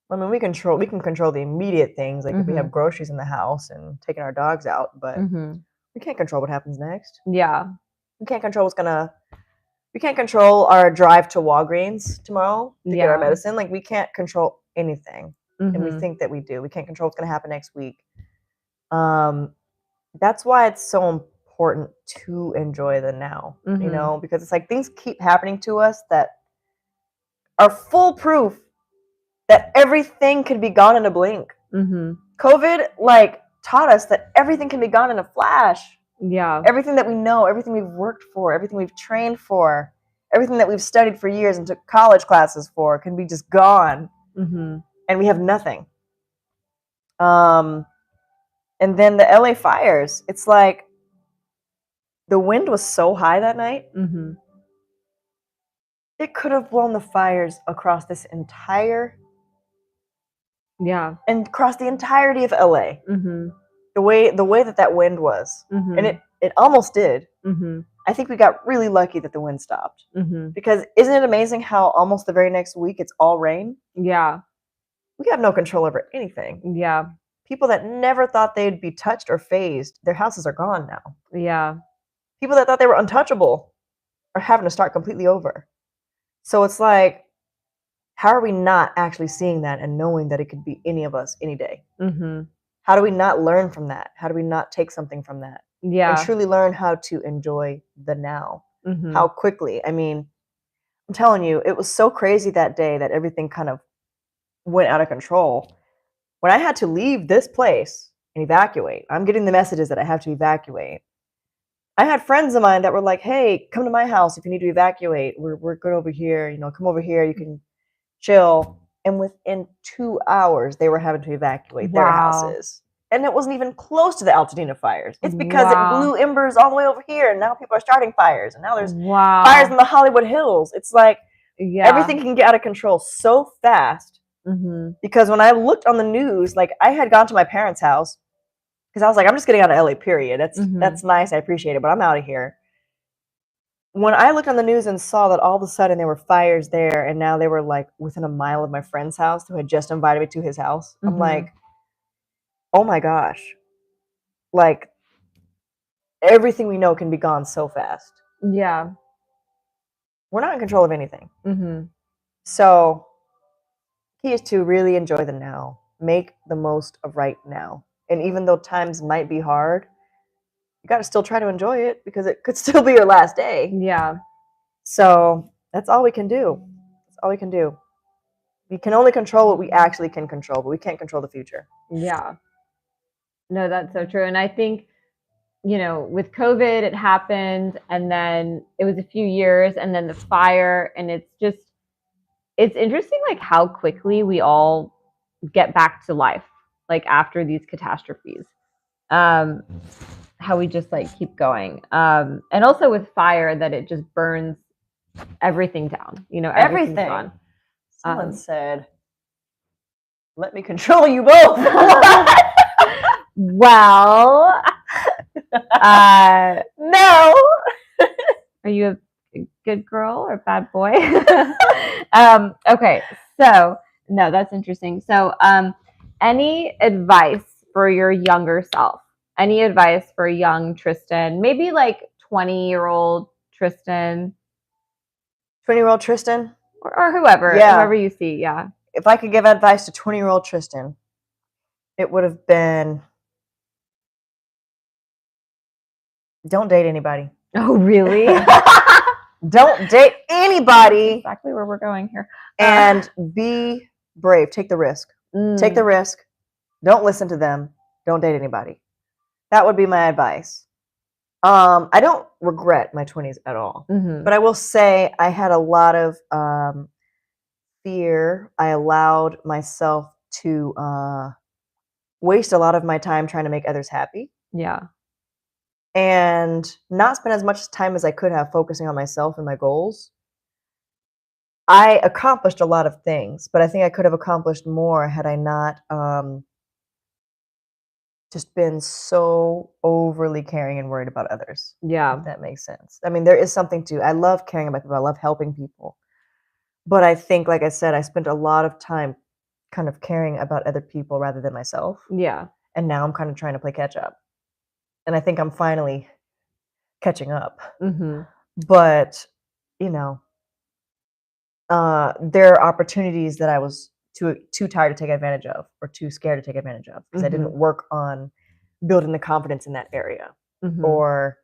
I mean, we can control the immediate things, like if we have groceries in the house and taking our dogs out, but we can't control what happens next. Yeah. We can't control we can't control our drive to Walgreens tomorrow to get our medicine. Like, we can't control anything. And we think that we do. We can't control what's going to happen next week. That's why it's so important to enjoy the now, you know, because it's like things keep happening to us that are full proof that everything can be gone in a blink. COVID, like, taught us that everything can be gone in a flash. Yeah. Everything that we know, everything we've worked for, everything we've trained for, everything that we've studied for years and took college classes for can be just gone. And we have nothing. And then the LA fires, it's like the wind was so high that night. It could have blown the fires across this entire and across the entirety of LA. The way that wind was. And it almost did. I think we got really lucky that the wind stopped. Because isn't it amazing how almost the very next week it's all rain? Yeah. We have no control over anything. Yeah. People that never thought they'd be touched or phased, their houses are gone now. Yeah. People that thought they were untouchable are having to start completely over. So it's like, how are we not actually seeing that and knowing that it could be any of us any day? How do we not learn from that? How do we not take something from that? Yeah. And truly learn how to enjoy the now? How quickly? I mean, I'm telling you, it was so crazy that day that everything kind of went out of control. When I had to leave this place and evacuate, I'm getting the messages that I have to evacuate. I had friends of mine that were like, hey, come to my house if you need to evacuate. We're good over here. You know, come over here. You can chill. And within 2 hours, they were having to evacuate their houses. And it wasn't even close to the Altadena fires. It's because it blew embers all the way over here. And now people are starting fires. And now there's fires in the Hollywood Hills. It's like everything can get out of control so fast. Because when I looked on the news, like, I had gone to my parents' house because I was like, I'm just getting out of LA, period. That's nice. I appreciate it, but I'm out of here. When I looked on the news and saw that all of a sudden there were fires there, and now they were like within a mile of my friend's house who had just invited me to his house, I'm like, oh my gosh. Like, everything we know can be gone so fast. Yeah. We're not in control of anything. So, key is to really enjoy the now. Make the most of right now. And even though times might be hard, you got to still try to enjoy it because it could still be your last day. Yeah. So that's all we can do. That's all we can do. We can only control what we actually can control, but we can't control the future. Yeah. No, that's so true. And I think, you know, with COVID, it happened, and then it was a few years, and then the fire, and it's interesting, like, how quickly we all get back to life, like, after these catastrophes. How we just, like, keep going. And also with fire, that it just burns everything down. You know, everything's gone. Someone said, let me control you both. Well, no. Are you a good girl or bad boy? Okay, so no, that's interesting. So, any advice for your younger self? Any advice for young Tristin? Maybe like 20-year-old Tristin. 20-year-old Tristin? Or whoever. Yeah. Whoever you see, yeah. If I could give advice to 20-year-old Tristin, it would have been, don't date anybody. Oh, really? Don't date anybody. That's exactly where we're going here. And be brave. Take the risk. Take the risk. Don't listen to them. Don't date anybody. That would be my advice. I don't regret my 20s at all. But I will say I had a lot of fear. I allowed myself to waste a lot of my time trying to make others happy. Yeah. And not spend as much time as I could have focusing on myself and my goals. I accomplished a lot of things, but I think I could have accomplished more had I not just been so overly caring and worried about others. Yeah. If that makes sense. I mean, there is something to, I love caring about people. I love helping people. But I think, like I said, I spent a lot of time kind of caring about other people rather than myself. Yeah. And now I'm kind of trying to play catch up. And I think I'm finally catching up. Mm-hmm. But, you know, there are opportunities that I was too tired to take advantage of or too scared to take advantage of because I didn't work on building the confidence in that area or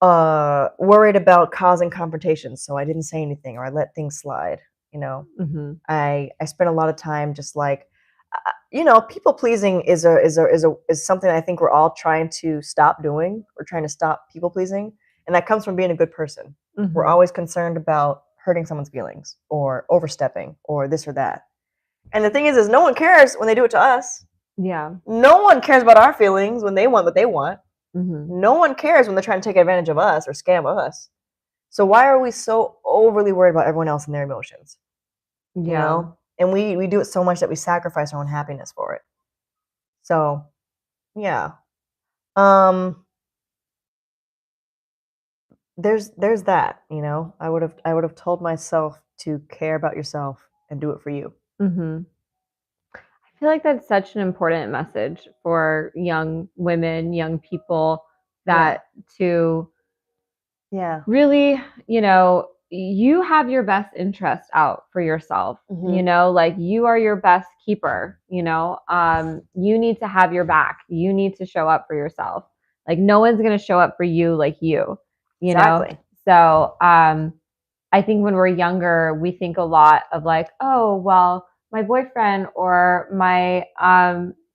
worried about causing confrontations. So I didn't say anything or I let things slide, you know. I spent a lot of time just like, you know, people pleasing is something I think we're all trying to stop doing. We're trying to stop people pleasing. And that comes from being a good person. We're always concerned about hurting someone's feelings or overstepping or this or that. And the thing is no one cares when they do it to us. Yeah. No one cares about our feelings when they want what they want. No one cares when they're trying to take advantage of us or scam us. So why are we so overly worried about everyone else and their emotions? Yeah. You know? And we do it so much that we sacrifice our own happiness for it. So, yeah. There's that, you know. I would have told myself to care about yourself and do it for you. I feel like that's such an important message for young women, young people, that to really, you know, you have your best interest out for yourself. You know, like you are your best keeper, you know. You need to have your back. You need to show up for yourself. Like no one's going to show up for you like you know. So I think when we're younger, we think a lot of like, oh, well, my boyfriend or my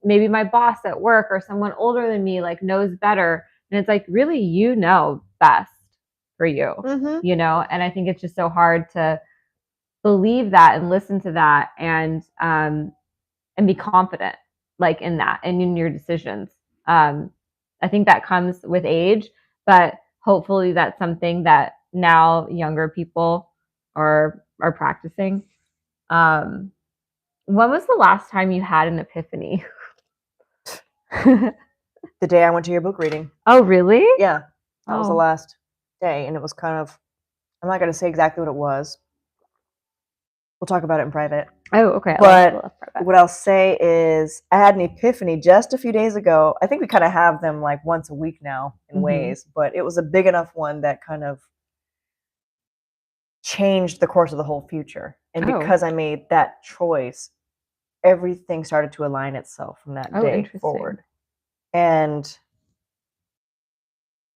maybe my boss at work or someone older than me like knows better. And it's like, really, you know best for you, you know? And I think it's just so hard to believe that and listen to that and be confident like in that and in your decisions. I think that comes with age, but hopefully that's something that now younger people are practicing. When was the last time you had an epiphany? The day I went to your book reading. Oh, really? Yeah. That was the last day. And it was kind of, I'm not going to say exactly what it was. We'll talk about it in private. Oh, okay. But what I'll say is I had an epiphany just a few days ago. I think we kind of have them like once a week now in ways, but it was a big enough one that kind of changed the course of the whole future. And because I made that choice, everything started to align itself from that day forward. And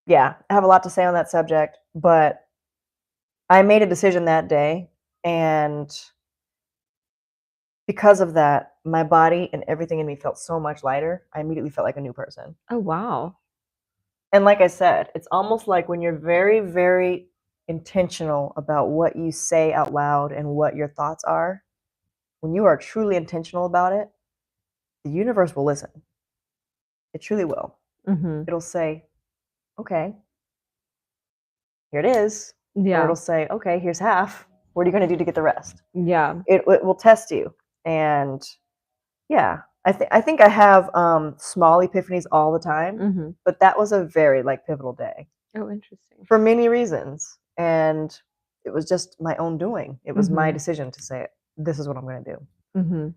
yeah, I have a lot to say on that subject, but I made a decision that day, and because of that, my body and everything in me felt so much lighter. I immediately felt like a new person. Oh, wow. And like I said, it's almost like when you're very, very intentional about what you say out loud and what your thoughts are, when you are truly intentional about it, the universe will listen. It truly will. It'll say, okay, here it is. Yeah. Or it'll say, okay, here's half. What are you going to do to get the rest? Yeah. It will test you. And yeah, I think I have small epiphanies all the time, but that was a very like pivotal day. Oh, interesting. For many reasons. And it was just my own doing. It was my decision to say, this is what I'm going to do.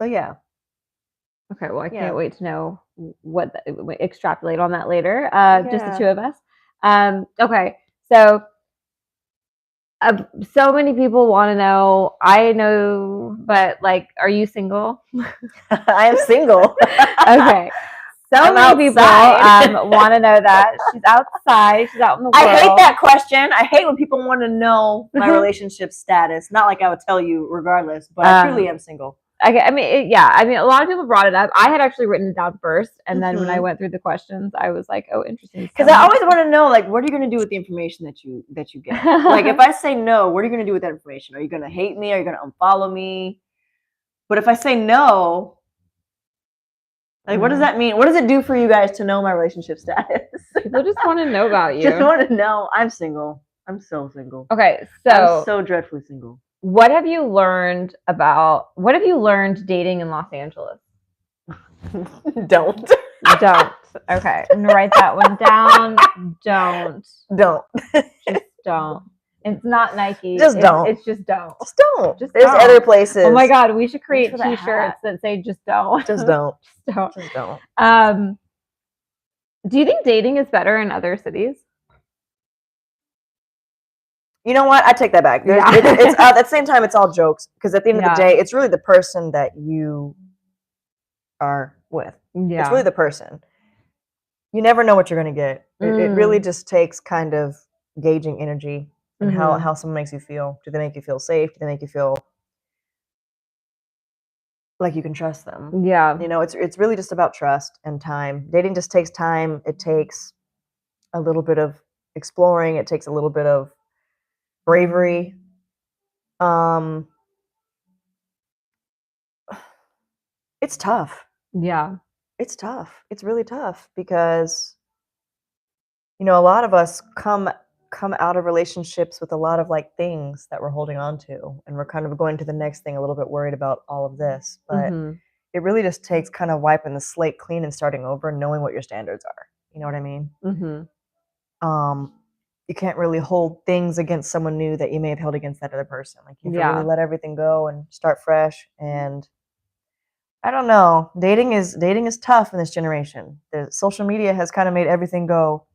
So yeah. Okay, well, I can't wait to know what extrapolate on that later. Just the two of us. Okay, so so many people want to know. I know, but like, are you single? I am single. Okay. So many people want to know that. She's outside. She's out in the world. I hate that question. I hate when people want to know my relationship status. Not like I would tell you regardless, but I truly am single. I mean, a lot of people brought it up. I had actually written it down first, and then when I went through the questions, I was like, "Oh, interesting." Because I always want to know, like, what are you going to do with the information that you get? Like, if I say no, what are you going to do with that information? Are you going to hate me? Are you going to unfollow me? But if I say no, like, what does that mean? What does it do for you guys to know my relationship status? People just want to know about you. Just want to know. I'm single. I'm so single. Okay, I'm so dreadfully single. What have you learned dating in Los Angeles? Don't. Don't. Okay, I'm gonna write that one down. Don't. Just don't. It's not Nike. Just don't. It's just don't. Just don't. There's other places. Oh my God, we should create T-shirts that say "Just don't." Just don't. Just don't. Just don't. Do you think dating is better in other cities? You know what? I take that back. It's at the same time, it's all jokes because at the end of the day, it's really the person that you are with. Yeah. It's really the person. You never know what you're going to get. It really just takes kind of gauging energy and how someone makes you feel. Do they make you feel safe? Do they make you feel like you can trust them? Yeah. You know, it's really just about trust and time. Dating just takes time. It takes a little bit of exploring. It takes a little bit of bravery. It's tough. Yeah. It's tough. It's really tough because, you know, a lot of us come out of relationships with a lot of like things that we're holding on to, and we're kind of going to the next thing a little bit worried about all of this. But it really just takes kind of wiping the slate clean and starting over and knowing what your standards are. You know what I mean? You can't really hold things against someone new that you may have held against that other person. Like you have to really let everything go and start fresh. And I don't know. Dating is tough in this generation. The social media has kind of made everything go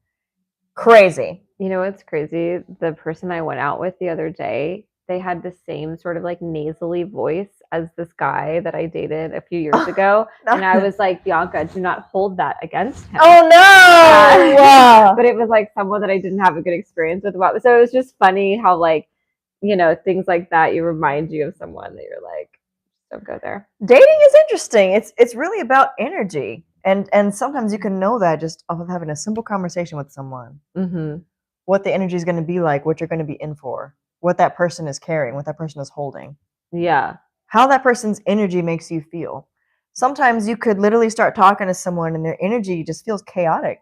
crazy. You know what's crazy? The person I went out with the other day, they had the same sort of like nasally voice as this guy that I dated a few years ago. And I was like, Bianca, do not hold that against him. Oh no! But it was like someone that I didn't have a good experience with. So it was just funny how like, you know, things like that, you remind you of someone that you're like, don't go there. Dating is interesting. It's really about energy. And sometimes you can know that just off of having a simple conversation with someone. What the energy is going to be like, what you're going to be in for, what that person is carrying, what that person is holding. Yeah. How that person's energy makes you feel. Sometimes you could literally start talking to someone and their energy just feels chaotic.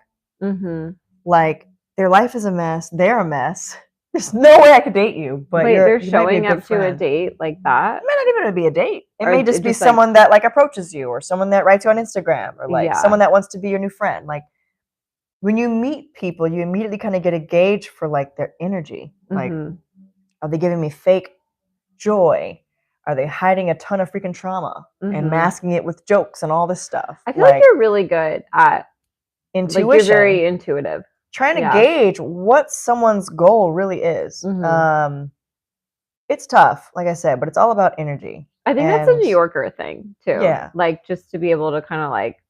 Like their life is a mess. They're a mess. There's no way I could date you. But they're showing up to a date like that? It may not even be a date. It may just be someone that like approaches you, or someone that writes you on Instagram, or like someone that wants to be your new friend. Like when you meet people, you immediately kind of get a gauge for like their energy. Like, are they giving me fake joy? Are they hiding a ton of freaking trauma and masking it with jokes and all this stuff? I feel like you're really good at intuition. Like you're very intuitive. Trying to gauge what someone's goal really is. It's tough, like I said, but it's all about energy. I think that's a New Yorker thing too. Yeah. Like just to be able to kind of like,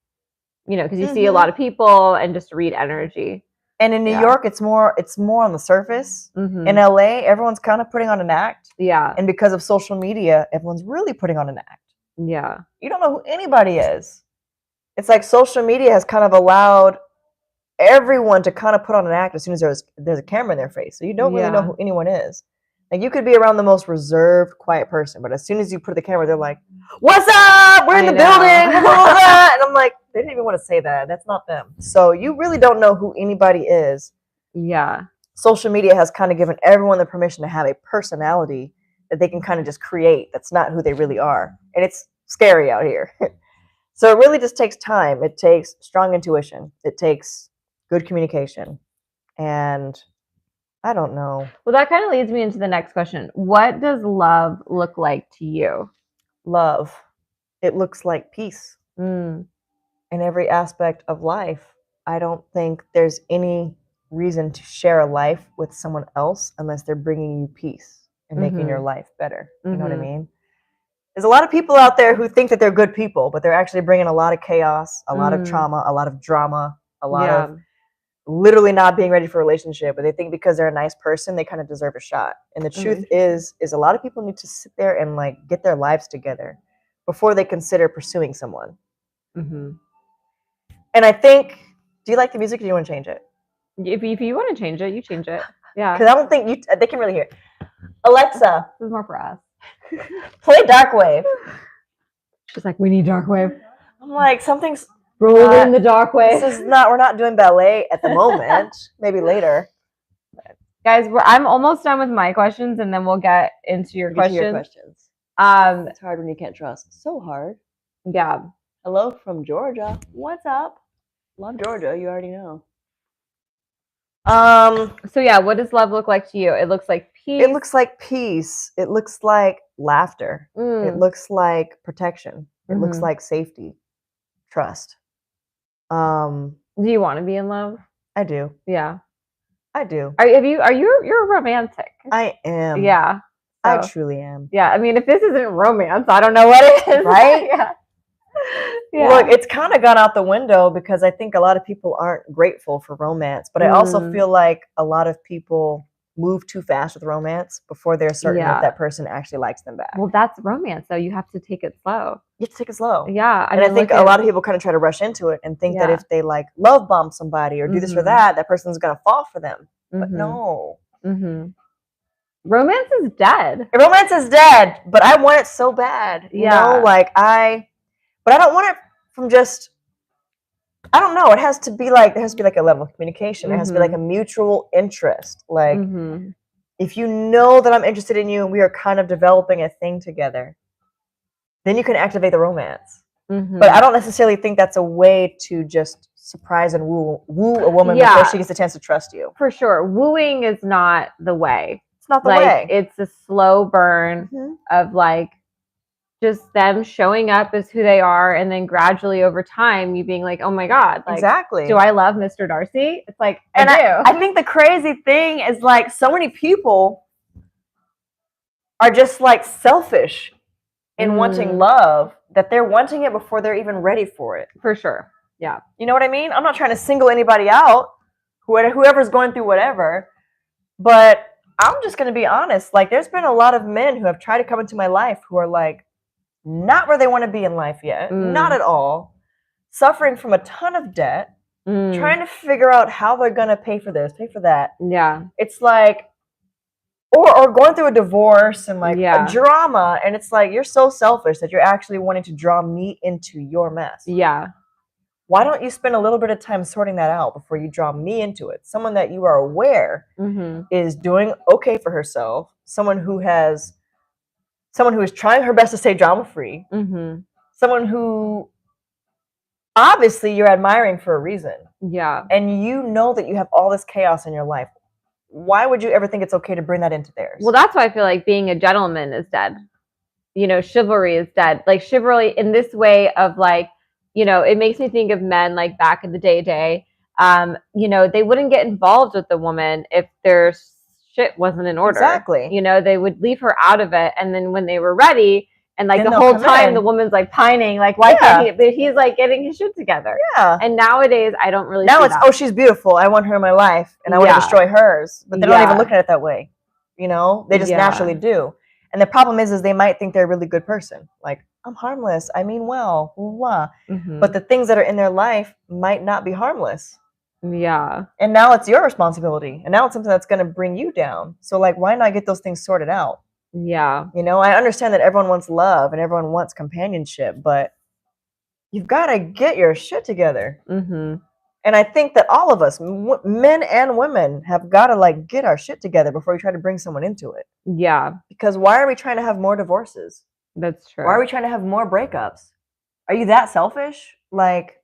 you know, because you see a lot of people and just read energy. And in New York, it's more on the surface. In LA, everyone's kind of putting on an act. Yeah. And because of social media, everyone's really putting on an act. Yeah. You don't know who anybody is. It's like social media has kind of allowed everyone to kind of put on an act as soon as there's a camera in their face. So you don't really know who anyone is. Like you could be around the most reserved, quiet person, but as soon as you put the camera, they're like, "What's up? We're in the building." And I'm like, they didn't even want to say that. That's not them. So you really don't know who anybody is. Yeah. Social media has kind of given everyone the permission to have a personality that they can kind of just create. That's not who they really are, and it's scary out here. So it really just takes time. It takes strong intuition. It takes good communication, and I don't know. Well, that kind of leads me into the next question. What does love look like to you? Love. It looks like peace in every aspect of life. I don't think there's any reason to share a life with someone else unless they're bringing you peace and making your life better. You know what I mean? There's a lot of people out there who think that they're good people, but they're actually bringing a lot of chaos, a lot of trauma, a lot of drama, a lot of literally not being ready for a relationship, but they think because they're a nice person, they kind of deserve a shot. And the truth is a lot of people need to sit there and like get their lives together before they consider pursuing someone. And I think, do you like the music or do you want to change it? If you want to change it, you change it. Yeah. Because I don't think they can really hear it. Alexa. This is more for us. Play Dark Wave. She's like, we need Dark Wave. I'm like, something's rolling the dark way. We're not doing ballet at the moment. Maybe later. Guys, I'm almost done with my questions and then we'll get into your questions. It's hard when you can't trust. So hard. Yeah. Hello from Georgia. What's up? Love Georgia, you already know. So yeah, what does love look like to you? It looks like peace. It looks like peace. It looks like laughter. It looks like protection. It looks like safety, trust. Do you want to be in love? I do. Yeah. I do. You're a romantic. I am. Yeah. So, I truly am. Yeah. I mean, if this isn't romance, I don't know what it is. Right? Yeah. Look, it's kind of gone out the window because I think a lot of people aren't grateful for romance, but I also feel like a lot of people move too fast with romance before they're certain that person actually likes them back. Well, that's romance, though. You have to take it slow. You have to take it slow. Yeah. I think a lot of people kind of try to rush into it and think that if they like love bomb somebody or do this or that person's going to fall for them. But no. Romance is dead. Romance is dead, but I want it so bad. You know, like but I don't want it from just, I don't know. It has to be like, there has to be like a level of communication. It has to be like a mutual interest. Like, if you know that I'm interested in you and we are kind of developing a thing together, then you can activate the romance. But I don't necessarily think that's a way to just surprise and woo a woman before she gets a chance to trust you. For sure. Wooing is not the way. It's not the way. It's a slow burn of like just them showing up as who they are, and then gradually over time you being like, oh my God, like, exactly. Do I love Mr. Darcy? It's like, I do. I think the crazy thing is like so many people are just like selfish in wanting love that they're wanting it before they're even ready for it. For sure. Yeah. You know what I mean? I'm not trying to single anybody out, whoever's going through whatever, but I'm just going to be honest. Like, there's been a lot of men who have tried to come into my life who are like, not where they want to be in life yet, not at all, suffering from a ton of debt, trying to figure out how they're going to pay for this, pay for that. Yeah. It's like, or going through a divorce and like a drama, and it's like, you're so selfish that you're actually wanting to draw me into your mess. Yeah. Why don't you spend a little bit of time sorting that out before you draw me into it? Someone that you are aware is doing okay for herself, someone who is trying her best to stay drama-free, someone who obviously you're admiring for a reason. Yeah. And you know that you have all this chaos in your life. Why would you ever think it's okay to bring that into theirs? Well, that's why I feel like being a gentleman is dead. You know, chivalry is dead. Like, chivalry in this way of like, you know, it makes me think of men like back in the day. You know, they wouldn't get involved with the woman if their shit wasn't in order. Exactly. You know, they would leave her out of it, and then when they were ready, and like the whole time the woman's like pining, like, why can't he? But he's like getting his shit together. Yeah. And nowadays, I don't really. Now see it's that. Oh, she's beautiful. I want her in my life, and I want to destroy hers. But they're not even looking at it that way. You know, they just naturally do. And the problem is they might think they're a really good person. Like, I'm harmless. I mean well. Blah. But the things that are in their life might not be harmless. Yeah. And now it's your responsibility. And now it's something that's going to bring you down. So, like, why not get those things sorted out? Yeah. You know, I understand that everyone wants love and everyone wants companionship, but you've got to get your shit together. And I think that all of us, men and women, have got to like get our shit together before we try to bring someone into it. Yeah. Because why are we trying to have more divorces? That's true. Why are we trying to have more breakups? Are you that selfish? Like,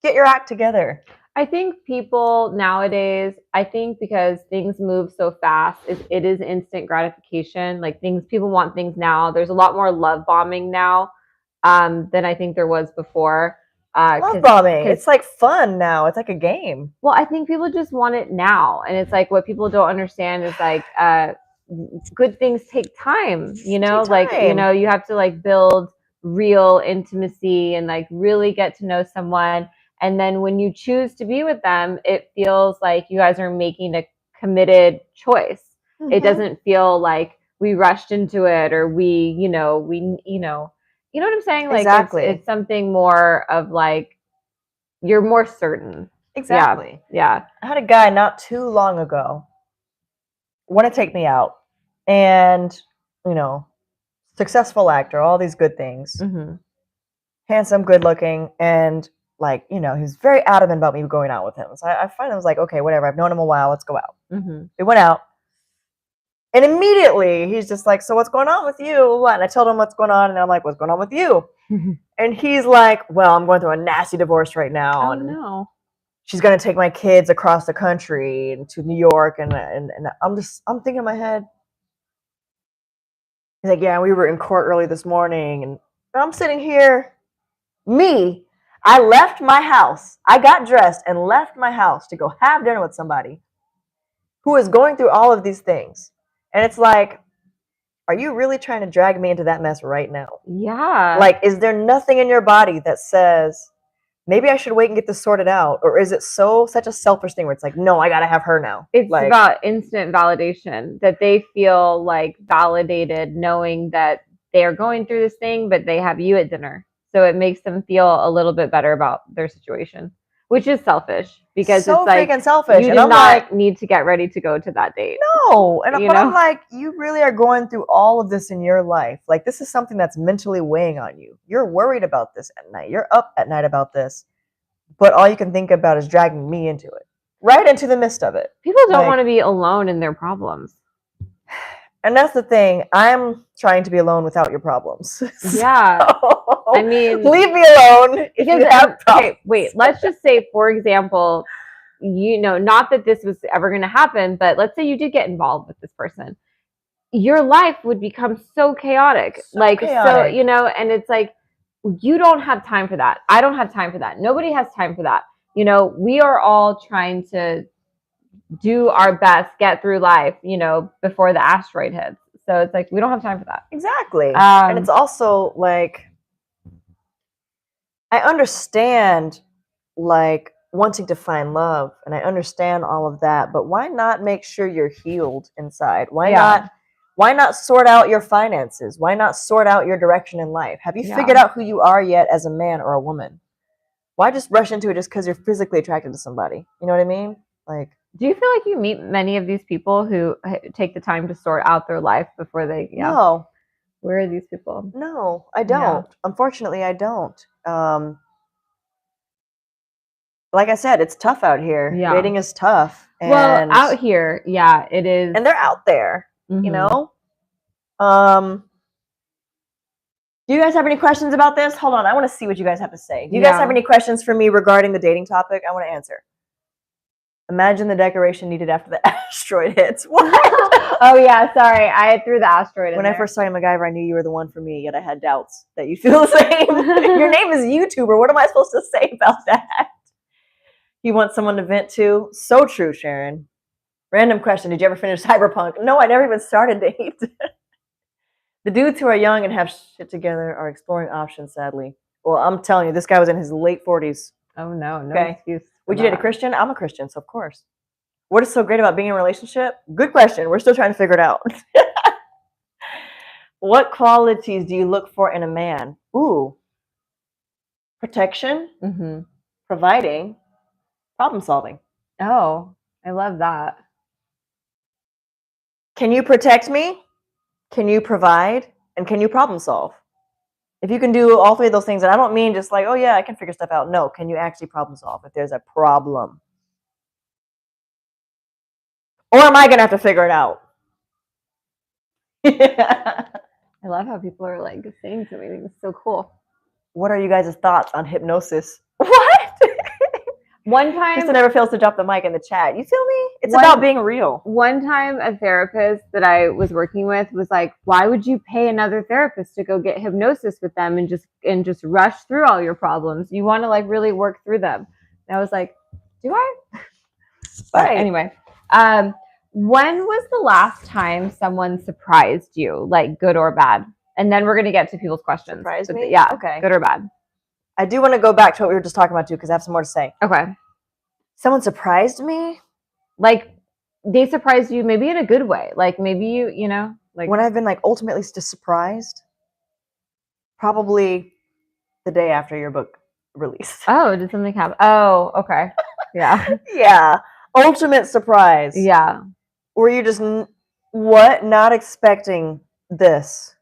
get your act together. I think people nowadays, because things move so fast, it is instant gratification. Like, people want things now. There's a lot more love bombing now than I think there was before. Love bombing. It's like fun now. It's like a game. Well, I think people just want it now. And it's like, what people don't understand is like, good things take time, you know, like, you know, you have to like build real intimacy and like really get to know someone. And then when you choose to be with them, it feels like you guys are making a committed choice. It doesn't feel like we rushed into it, or you know what I'm saying? Like, exactly. It's something more of like, you're more certain. Exactly. Yeah. I had a guy not too long ago want to take me out, and, you know, successful actor, all these good things, handsome, good looking, and like, you know, he was very adamant about me going out with him. So I finally was like, okay, whatever. I've known him a while. Let's go out. We went out. And immediately he's just like, so what's going on with you? And I told him what's going on. And I'm like, what's going on with you? And he's like, well, I'm going through a nasty divorce right now. Oh, no. She's going to take my kids across the country and to New York. And I'm thinking in my head, he's like, yeah, we were in court early this morning. And I'm sitting here, I left my house. I got dressed and left my house to go have dinner with somebody who is going through all of these things. And it's like, are you really trying to drag me into that mess right now? Yeah. Like, is there nothing in your body that says, maybe I should wait and get this sorted out? Or is it such a selfish thing where it's like, no, I got to have her now? It's like, about instant validation, that they feel like validated knowing that they're going through this thing, but they have you at dinner. So it makes them feel a little bit better about their situation, which is selfish because so it's like freaking selfish. You and do I'm not like, need to get ready to go to that date. No. But I'm like, you really are going through all of this in your life. Like, this is something that's mentally weighing on you. You're worried about this at night. You're up at night about this. But all you can think about is dragging me into it. Right into the midst of it. People don't want to be alone in their problems. And that's the thing. I'm trying to be alone without your problems. Yeah. So, I mean, leave me alone if you have problems. Okay, wait. Let's just say, for example, not that this was ever going to happen, but let's say you did get involved with this person. Your life would become so chaotic. So, and it's like, you don't have time for that. I don't have time for that. Nobody has time for that. We are all trying to do our best, get through life, before the asteroid hits. So it's like, we don't have time for that. Exactly. And it's also like, I understand like wanting to find love, and I understand all of that, but why not make sure you're healed inside? Why not sort out your finances? Why not sort out your direction in life? Have you figured out who you are yet as a man or a woman? Why just rush into it just because you're physically attracted to somebody? You know what I mean? Like, do you feel like you meet many of these people who take the time to sort out their life before they? Yeah. No. Where are these people? No, I don't. Yeah. Unfortunately, I don't. Like I said, it's tough out here. Yeah. Dating is tough. Well, out here, yeah, it is. And they're out there, you know? Do you guys have any questions about this? Hold on, I want to see what you guys have to say. Do you guys have any questions for me regarding the dating topic? I want to answer. Imagine the decoration needed after the asteroid hits. What? Oh, yeah, sorry. I threw the asteroid in When I first saw you, MacGyver, I knew you were the one for me, yet I had doubts that you feel the same. Your name is YouTuber. What am I supposed to say about that? You want someone to vent to? So true, Sharon. Random question. Did you ever finish Cyberpunk? No, I never even started to hate. The dudes who are young and have shit together are exploring options, sadly. Well, I'm telling you, this guy was in his late 40s. Oh, no excuse. Would you date a Christian? I'm a Christian, so of course. What is so great about being in a relationship? Good question. We're still trying to figure it out. What qualities do you look for in a man? Ooh. Protection, providing, problem solving. Oh, I love that. Can you protect me? Can you provide? And can you problem solve? If you can do all three of those things, and I don't mean just like, oh yeah, I can figure stuff out. No, can you actually problem solve if there's a problem? Or am I going to have to figure it out? I love how people are like saying something. It's so cool. What are you guys' thoughts on hypnosis? What? One time, Krista never fails to drop the mic in the chat. You feel me? It's about being real. One time, a therapist that I was working with was like, "Why would you pay another therapist to go get hypnosis with them and just rush through all your problems? You want to like really work through them." And I was like, "Do I?" But anyway, when was the last time someone surprised you, like good or bad? And then we're gonna get to people's questions. Surprised me? Yeah. Okay. Good or bad? I do want to go back to what we were just talking about too, because I have some more to say. Okay. Someone surprised me? Like they surprised you maybe in a good way. Like maybe you know, like when I've been like ultimately just surprised, probably the day after your book released. Oh, did something happen? Oh, okay. Yeah. Yeah. Ultimate surprise. Yeah. Where you just not expecting this.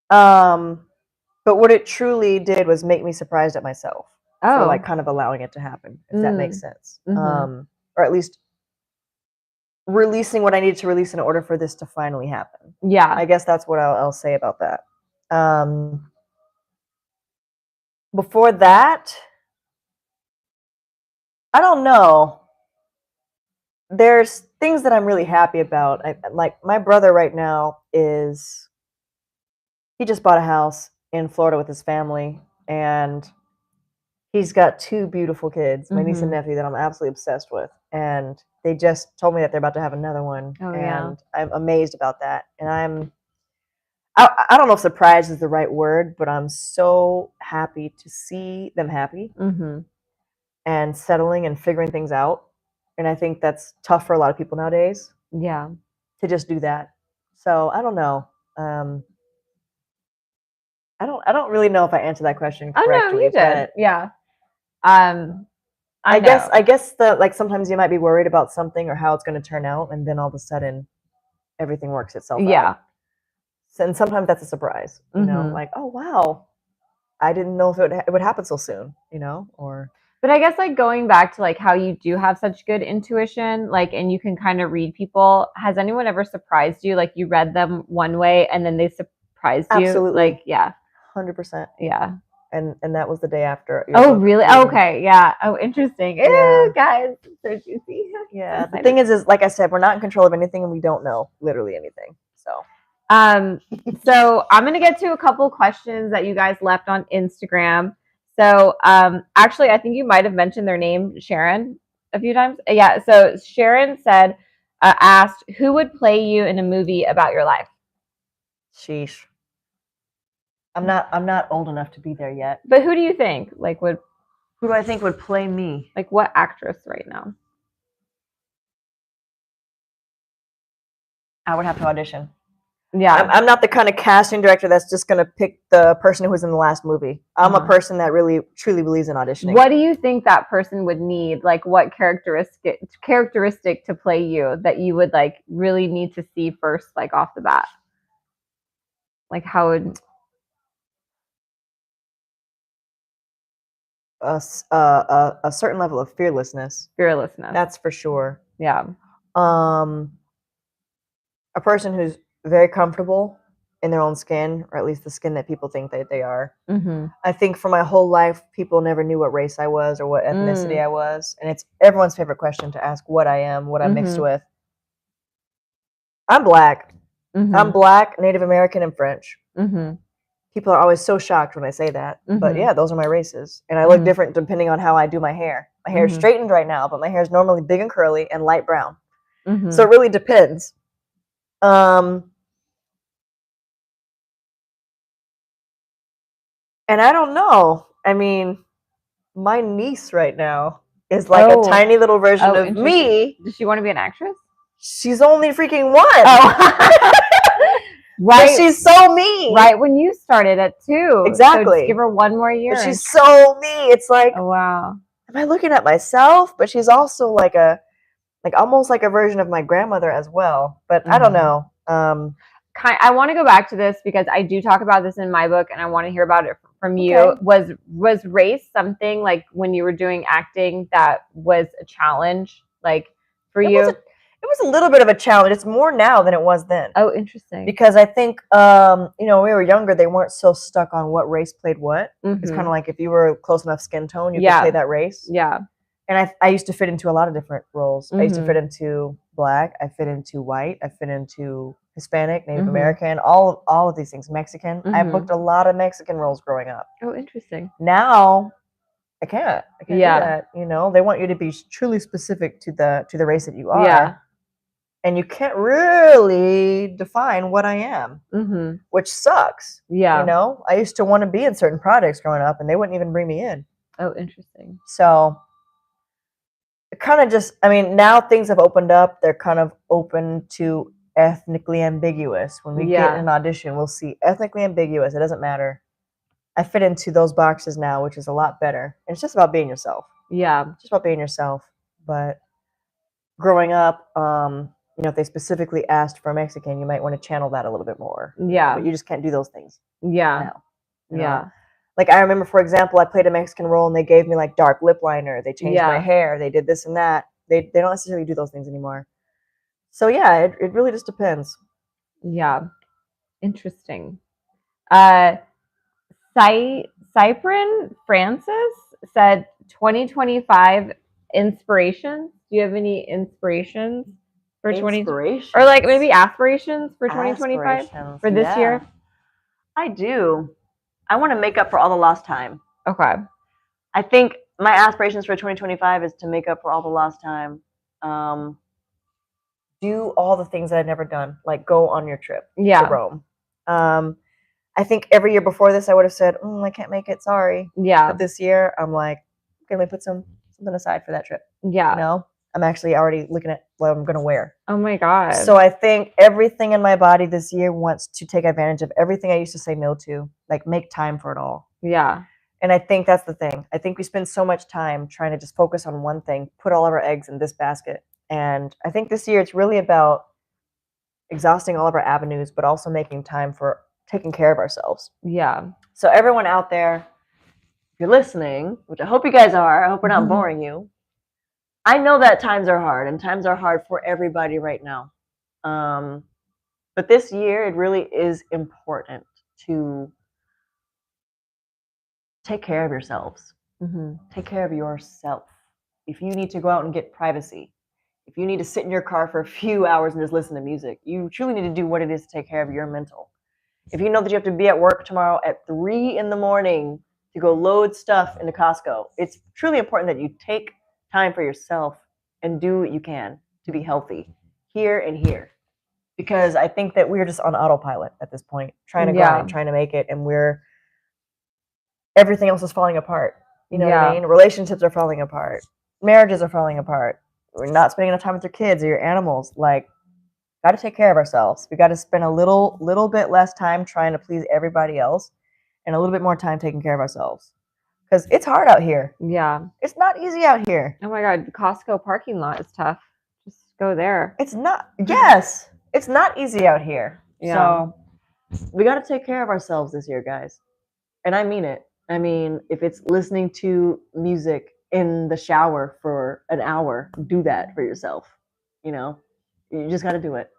But what it truly did was make me surprised at myself. For like kind of allowing it to happen, if that makes sense. Or at least releasing what I needed to release in order for this to finally happen. Yeah. I guess that's what I'll say about that. Before that, I don't know. There's things that I'm really happy about. Like my brother right now he just bought a house in Florida with his family, and he's got 2 beautiful kids, my niece and nephew, that I'm absolutely obsessed with. And they just told me that they're about to have another one. Oh, and yeah. I'm amazed about that. And I don't know if surprise is the right word, but I'm so happy to see them happy and settling and figuring things out. And I think that's tough for a lot of people nowadays. Yeah. To just do that. So I don't know. I don't really know if I answered that question correctly. Oh no, you did. Yeah. I guess like sometimes you might be worried about something or how it's going to turn out, and then all of a sudden everything works itself out. Yeah. And sometimes that's a surprise. You know, like, oh wow, I didn't know if it would happen so soon. You know, or. But I guess like going back to like how you do have such good intuition, like, and you can kind of read people. Has anyone ever surprised you? Like you read them one way and then they surprised you? Absolutely. Like, yeah. 100%. Yeah. And that was the day after. Oh, really? Okay. Yeah. Oh, interesting. Yeah. Ew, guys, so juicy. Yeah. The thing is like I said, we're not in control of anything, and we don't know literally anything. So. So I'm gonna get to a couple questions that you guys left on Instagram. So actually, I think you might have mentioned their name, Sharon, a few times. Yeah. So Sharon said, asked, who would play you in a movie about your life? Sheesh. I'm not old enough to be there yet. But who do you think who do I think would play me? Like what actress right now? I would have to audition. Yeah. I'm not the kind of casting director that's just going to pick the person who was in the last movie. I'm a person that really truly believes in auditioning. What do you think that person would need? Like what characteristic to play you that you would like really need to see first, like off the bat? Like how would a certain level of fearlessness. Fearlessness. That's for sure. Yeah. A person who's very comfortable in their own skin, or at least the skin that people think that they are. I think for my whole life, people never knew what race I was or what ethnicity I was. And it's everyone's favorite question to ask what I am, what I'm mixed with. I'm Black. I'm Black, Native American, and French. People are always so shocked when I say that. But yeah, those are my races. And I look different depending on how I do my hair. My hair is straightened right now, but my hair is normally big and curly and light brown. So it really depends. And I don't know. I mean, my niece right now is like a tiny little version of me. Does she want to be an actress? She's only freaking 1. Oh. Right. But she's so me. Right when you started at 2. Exactly. So just give her 1 more year. But she's so me. It's like, oh wow. Am I looking at myself? But she's also like almost like a version of my grandmother as well. But I don't know. I want to go back to this because I do talk about this in my book, and I want to hear about it from you. Was race something like when you were doing acting that was a challenge, like for you? It was a little bit of a challenge. It's more now than it was then. Oh, interesting. Because I think when we were younger, they weren't so stuck on what race played what. It's kind of like if you were close enough skin tone, you could play that race. Yeah. And I used to fit into a lot of different roles. I used to fit into Black. I fit into white. I fit into Hispanic, Native American, all of these things. Mexican. I booked a lot of Mexican roles growing up. Oh, interesting. Now, I can't do that. They want you to be truly specific to the race that you are. Yeah. And you can't really define what I am, which sucks. Yeah. I used to want to be in certain projects growing up, and they wouldn't even bring me in. Oh, interesting. So it kind of just, now things have opened up. They're kind of open to ethnically ambiguous. When we get an audition, we'll see ethnically ambiguous. It doesn't matter. I fit into those boxes now, which is a lot better. And it's just about being yourself. Yeah. Just about being yourself. But growing up, if they specifically asked for a Mexican, you might want to channel that a little bit more. Yeah. But you just can't do those things. Yeah. Now, yeah. Like I remember, for example, I played a Mexican role and they gave me like dark lip liner. They changed my hair. They did this and that. They don't necessarily do those things anymore. So yeah, it really just depends. Yeah. Interesting. Sai Cyprin Francis said 2025 inspirations. Do you have any inspirations for 2025? Or like maybe aspirations for 2025 for this year? I do. I want to make up for all the lost time. Okay. I think my aspirations for 2025 is to make up for all the lost time. Do all the things that I've never done, like go on your trip to Rome. I think every year before this, I would have said, I can't make it, sorry. Yeah. But this year, I'm like, okay, let me put something aside for that trip. Yeah. You know? I'm actually already looking at what I'm going to wear. Oh my God. So I think everything in my body this year wants to take advantage of everything I used to say no to, like make time for it all. Yeah. And I think that's the thing. I think we spend so much time trying to just focus on one thing, put all of our eggs in this basket. And I think this year it's really about exhausting all of our avenues, but also making time for taking care of ourselves. Yeah. So everyone out there, if you're listening, which I hope you guys are, I hope we're not boring you. I know that times are hard, and times are hard for everybody right now. But this year, it really is important to take care of yourselves. Take care of yourself. If you need to go out and get privacy, if you need to sit in your car for a few hours and just listen to music, you truly need to do what it is to take care of your mental. If you know that you have to be at work tomorrow at 3 a.m. to go load stuff into Costco, it's truly important that you take time for yourself and do what you can to be healthy here and here. Because I think that we're just on autopilot at this point, trying to grind, trying to make it, and everything else is falling apart. You know what I mean? Relationships are falling apart. Marriages are falling apart. We're not spending enough time with your kids or your animals. Like, got to take care of ourselves. We got to spend a little bit less time trying to please everybody else and a little bit more time taking care of ourselves. Because it's hard out here. Yeah. It's not easy out here. Oh my God, the Costco parking lot is tough. Just go there. It's not. Yes. It's not easy out here. Yeah. So we got to take care of ourselves this year, guys. And I mean it. I mean, if it's listening to music in the shower for an hour, do that for yourself. You know, you just got to do it.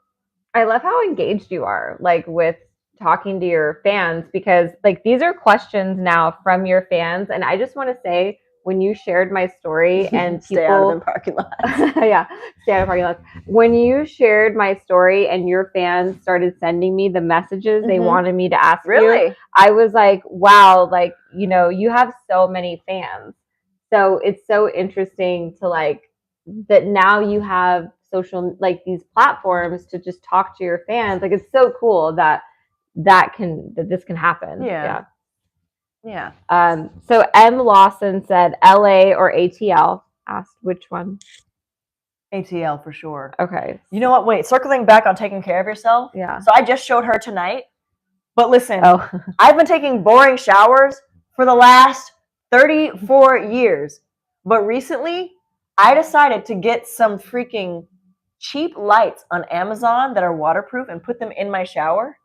I love how engaged you are, like with talking to your fans, because like these are questions now from your fans. And I just want to say, when you shared my story and stay out of the parking lot. Yeah, stay out of parking lots. When you shared my story and your fans started sending me the messages they wanted me to ask you, I was like, wow, like, you know, you have so many fans. So it's so interesting to like that now you have social, like these platforms to just talk to your fans. Like, it's so cool that this can happen. Yeah. So M. Lawson said LA or ATL. Asked which one. ATL for sure. Okay. You know what? Wait, circling back on taking care of yourself. Yeah. So I just showed her tonight. But listen, I've been taking boring showers for the last 34 years. But recently, I decided to get some freaking cheap lights on Amazon that are waterproof and put them in my shower.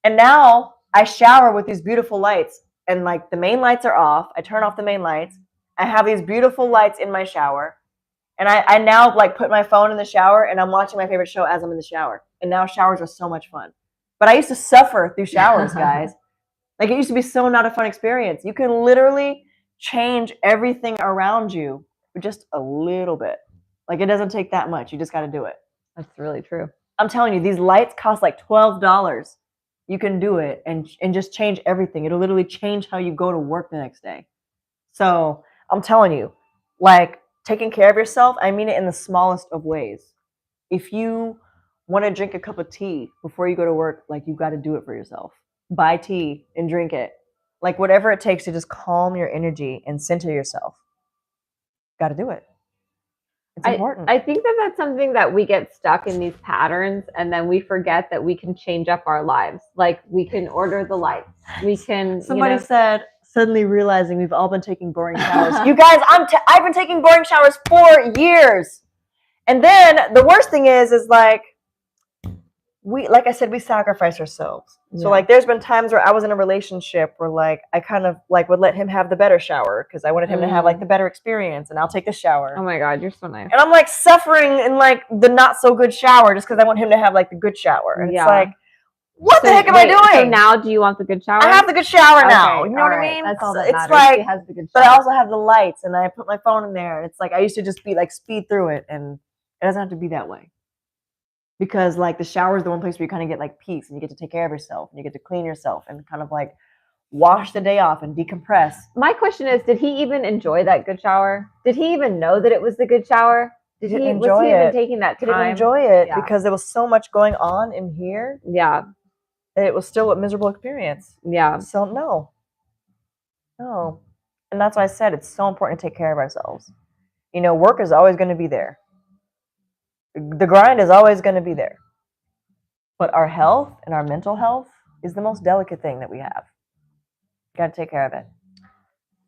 And now I shower with these beautiful lights. And like the main lights are off. I turn off the main lights. I have these beautiful lights in my shower. And I now like put my phone in the shower and I'm watching my favorite show as I'm in the shower. And now showers are so much fun. But I used to suffer through showers, guys. Like, it used to be so not a fun experience. You can literally change everything around you with just a little bit. Like, it doesn't take that much. You just got to do it. That's really true. I'm telling you, these lights cost like $12. You can do it and just change everything. It'll literally change how you go to work the next day. So I'm telling you, like, taking care of yourself, I mean it in the smallest of ways. If you want to drink a cup of tea before you go to work, like, you got to do it for yourself. Buy tea and drink it. Like, whatever it takes to just calm your energy and center yourself. Got to do it. It's important. I think that that's something that we get stuck in these patterns, and then we forget that we can change up our lives. Like, we can order the lights. We can. Somebody said, suddenly realizing we've all been taking boring showers. You guys, I've been taking boring showers for years. And then the worst thing is like, like I said, we sacrifice ourselves. So like, there's been times where I was in a relationship where like, I kind of like would let him have the better shower because I wanted him to have like the better experience, and I'll take the shower. Oh my God, you're so nice. And I'm like suffering in like the not so good shower just because I want him to have like the good shower. And it's like, what the heck am I doing? So now do you want the good shower? I have the good shower now. You know what I mean? That's all that it's matters. like, she has the good shower. But I also have the lights, and I put my phone in there. And it's like I used to just be like speed through it, and it doesn't have to be that way. Because like the shower is the one place where you kind of get like peace, and you get to take care of yourself, and you get to clean yourself, and kind of like wash the day off and decompress. My question is, did he even enjoy that good shower? Did he even know that it was the good shower? Was he even taking that time? He didn't enjoy it because there was so much going on in here. Yeah. It was still a miserable experience. Yeah. So no. And that's why I said it's so important to take care of ourselves. You know, work is always going to be there. The grind is always going to be there. But our health and our mental health is the most delicate thing that we have. Got to take care of it.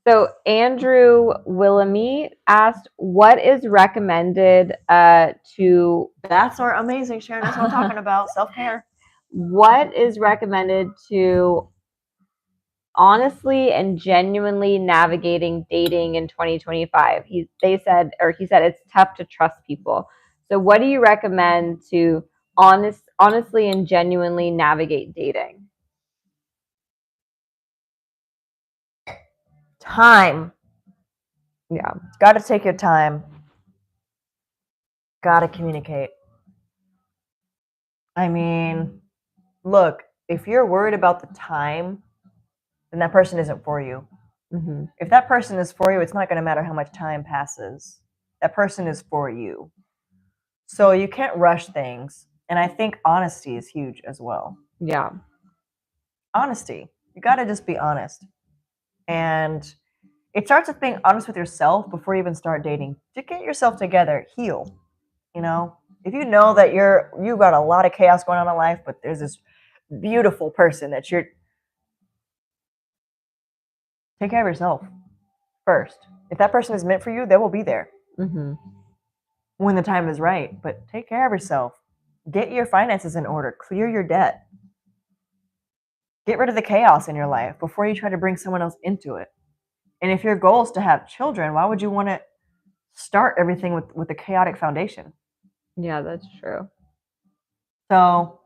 So Andrew Willamy asked, what is recommended to... That's our amazing, Sharon. That's what I'm talking about. Self-care. What is recommended to honestly and genuinely navigating dating in 2025? He said it's tough to trust people. So what do you recommend to honestly and genuinely navigate dating? Time. Yeah. Got to take your time. Got to communicate. I mean, look, if you're worried about the time, then that person isn't for you. Mm-hmm. If that person is for you, it's not going to matter how much time passes. That person is for you. So you can't rush things. And I think honesty is huge as well. Yeah. Honesty. You got to just be honest. And it starts with being honest with yourself before you even start dating. To get yourself together, heal. You know, if you know that you've got a lot of chaos going on in life, but there's this beautiful person that you're... Take care of yourself first. If that person is meant for you, they will be there. Mm-hmm. When the time is right. But take care of yourself. Get your finances in order. Clear your debt. Get rid of the chaos in your life before you try to bring someone else into it. And if your goal is to have children, why would you want to start everything with a chaotic foundation? Yeah, that's true. So,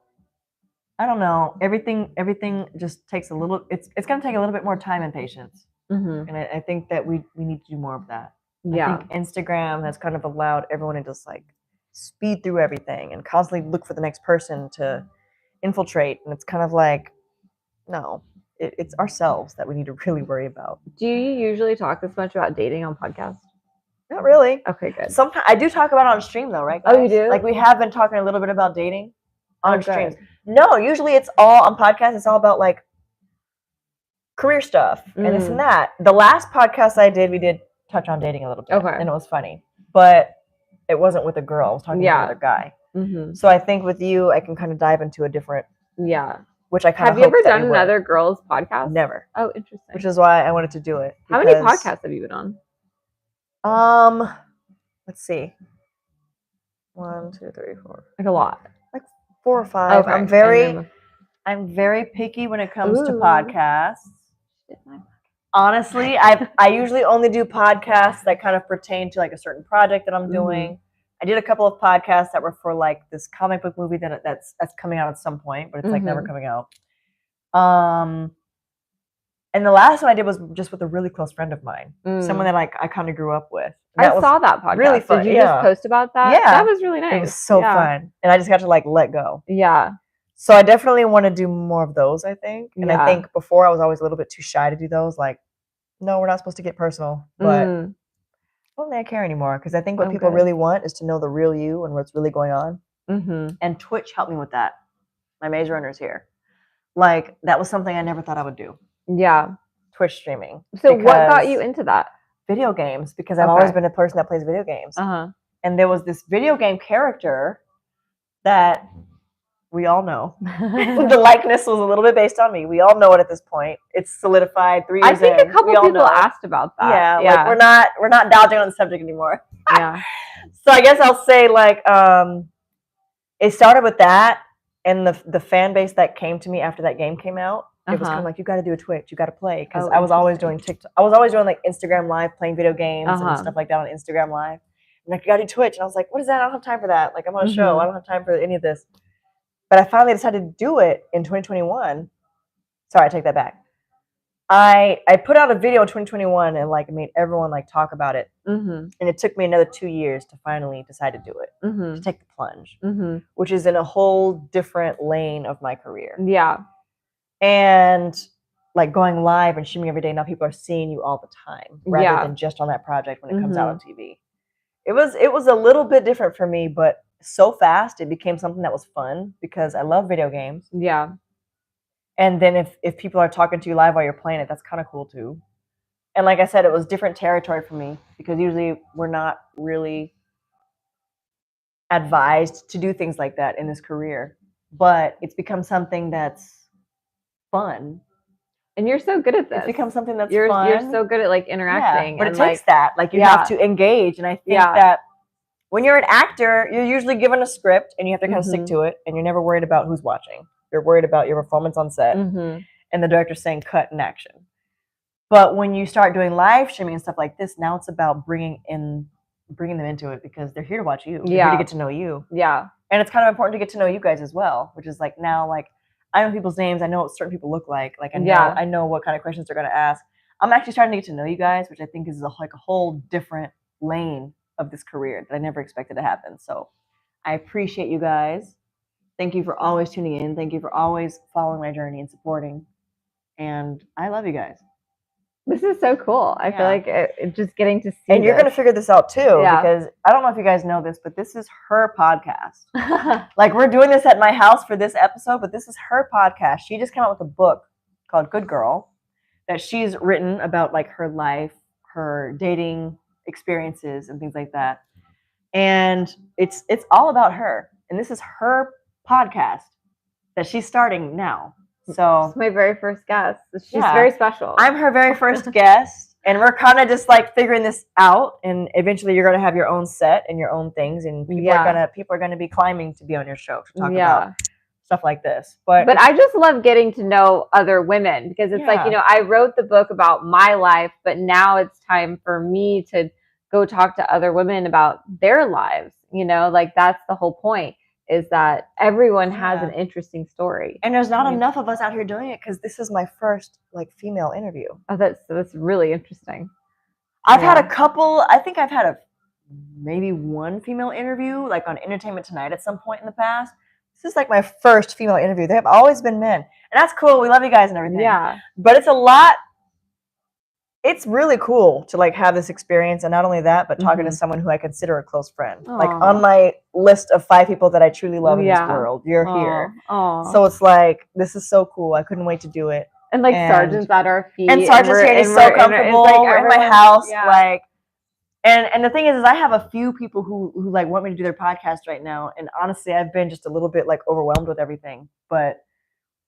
I don't know. Everything just takes a little... It's going to take a little bit more time and patience. Mm-hmm. And I think that we need to do more of that. Yeah. I think Instagram has kind of allowed everyone to just like speed through everything and constantly look for the next person to infiltrate. And it's kind of like, no, it's ourselves that we need to really worry about. Do you usually talk this much about dating on podcasts? Not really. Okay, good. Sometimes I do talk about it on stream though, right, guys? Oh, you do? Like we have been talking a little bit about dating on streams. Good. No, usually it's all on podcasts. It's all about like career stuff and this and that. The last podcast I did, we did touch on dating a little bit. Okay. And it was funny. But it wasn't with a girl. I was talking to another guy. Mm-hmm. So I think with you, I can kind of dive into a different... Yeah. Which I kind of Have you ever done another girl's podcast? Never. Oh, interesting. Which is why I wanted to do it. How many podcasts have you been on? Let's see. 1, 2, 3, 4. Like a lot. Like 4 or 5. Okay. I'm very picky when it comes to podcasts. Honestly, I usually only do podcasts that kind of pertain to like a certain project that I'm doing. Mm-hmm. I did a couple of podcasts that were for like this comic book movie that's coming out at some point, but it's like never coming out. And the last one I did was just with a really close friend of mine, someone that like I kind of grew up with. I saw that podcast. Really fun. Did you just post about that? Yeah, that was really nice. It was so fun, and I just got to like let go. Yeah. So I definitely want to do more of those. I think, and I think before I was always a little bit too shy to do those. Like, no, we're not supposed to get personal, but. I don't think I care anymore because I think what people really want is to know the real you and what's really going on. Mm-hmm. And Twitch helped me with that. My maze runner's here. Like, that was something I never thought I would do. Yeah. Twitch streaming. So what got you into that? Video games, because I've always been a person that plays video games. Uh-huh. And there was this video game character that we all know. The likeness was a little bit based on me. We all know it at this point. It's solidified 3 years in. I think a couple people asked about that. Yeah, like we're not dodging on the subject anymore. Yeah. So I guess I'll say like it started with that, and the fan base that came to me after that game came out. It was kind of like, you got to do a Twitch, you got to play, because I was always doing TikTok. I was always doing like Instagram Live, playing video games and stuff like that on Instagram Live. And like, you got to do Twitch, and I was like, what is that? I don't have time for that. Like, I'm on a show. I don't have time for any of this. But I finally decided to do it in 2021. Sorry, I take that back. I put out a video in 2021 and like made everyone like talk about it. And it took me another 2 years to finally decide to do it, to take the plunge, which is in a whole different lane of my career. Yeah. And like going live and streaming every day, now people are seeing you all the time rather than just on that project when it comes out on TV. It was a little bit different for me, but so fast it became something that was fun because I love video games. Yeah. And then if people are talking to you live while you're playing it, that's kind of cool too. And like I said, it was different territory for me because usually we're not really advised to do things like that in this career. But it's become something that's fun. And you're so good at this. It's become something that's fun. You're so good at like interacting. Yeah, but it takes that. Like you have to engage. And I think that when you're an actor, you're usually given a script and you have to kind of stick to it. And you're never worried about who's watching. You're worried about your performance on set and the director saying cut and action. But when you start doing live streaming and stuff like this, now it's about bringing them into it because they're here to watch you. They're here to get to know you. Yeah. And it's kind of important to get to know you guys as well, which is like now, like I know people's names. I know what certain people look like. Like I know what kind of questions they're going to ask. I'm actually starting to get to know you guys, which I think is like a whole different lane of this career that I never expected to happen. So I appreciate you guys. Thank you for always tuning in. Thank you for always following my journey and supporting. And I love you guys. This is so cool. I feel like just getting to see And you're going to figure this out too, because I don't know if you guys know this, but this is her podcast. Like we're doing this at my house for this episode, but this is her podcast. She just came out with a book called Good Girl that she's written about like her life, her dating experiences and things like that. And it's all about her. And this is her podcast that she's starting now. So it's my very first guest. She's very special. I'm her very first guest, and we're kind of just like figuring this out. And eventually, you're gonna have your own set and your own things, and people are gonna be climbing to be on your show to talk about stuff like this. But I just love getting to know other women because it's like, you know, I wrote the book about my life, but now it's time for me to go talk to other women about their lives. You know, like that's the whole point. Is that everyone has an interesting story. And there's not enough of us out here doing it because this is my first like female interview. Oh, that's really interesting. I've had a couple, I think I've had maybe one female interview like on Entertainment Tonight at some point in the past. This is like my first female interview. They have always been men. And that's cool. We love you guys and everything. Yeah. But it's really cool to like have this experience, and not only that, but talking to someone who I consider a close friend. Aww. Like on my list of 5 people that I truly love in this world, you're here. Aww. So it's like this is so cool. I couldn't wait to do it. And like Sergeant's at our feet, and Sergeant's here. He's so comfortable. We're in my house, like. And the thing is I have a few people who like want me to do their podcast right now, and honestly, I've been just a little bit like overwhelmed with everything, but.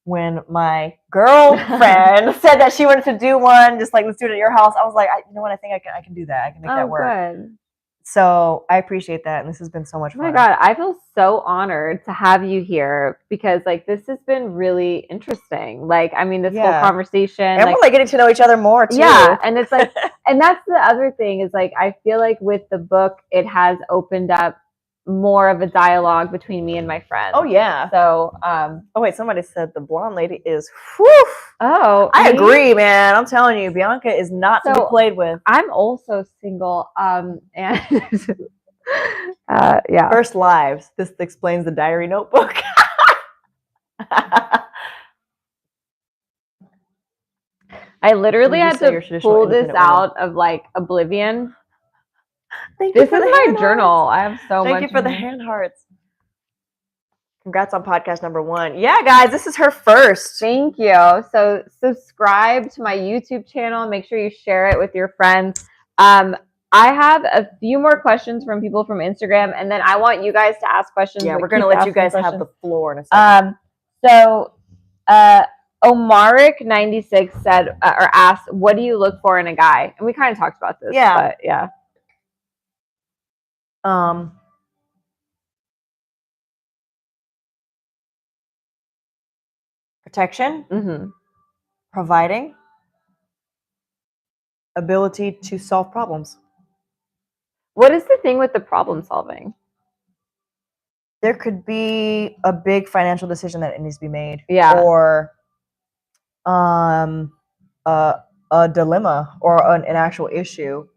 When my girlfriend said that she wanted to do one, just like let's do it at your house, I was like, you know what? I think I can do that. I can make that work. Good. So I appreciate that, and this has been so much fun. Oh my God, I feel so honored to have you here because like this has been really interesting. Like, I mean, this whole conversation, and we're like getting to know each other more too. Yeah, and it's like, and that's the other thing is like I feel like with the book, it has opened up more of a dialogue between me and my friends. Oh yeah. So oh wait, somebody said the blonde lady is whew. Oh, I agree, man. I'm telling you, Bianca is not to be played with. I'm also single. And First lives. This explains the diary notebook. I literally had to pull this out of like oblivion. This is my journal. I have so much. Thank you for the hand hearts. Congrats on podcast number 1. Yeah, guys, this is her first. Thank you. So subscribe to my YouTube channel. Make sure you share it with your friends. I have a few more questions from people from Instagram, and then I want you guys to ask questions. Yeah, we're going to let you guys have the floor in a second. So Omaric96 said or asked, what do you look for in a guy? And we kind of talked about this. Yeah. But yeah. Protection, providing, ability to solve problems. What is the thing with the problem solving? there could be a big financial decision that needs to be made. Yeah. Or a dilemma or an actual issue.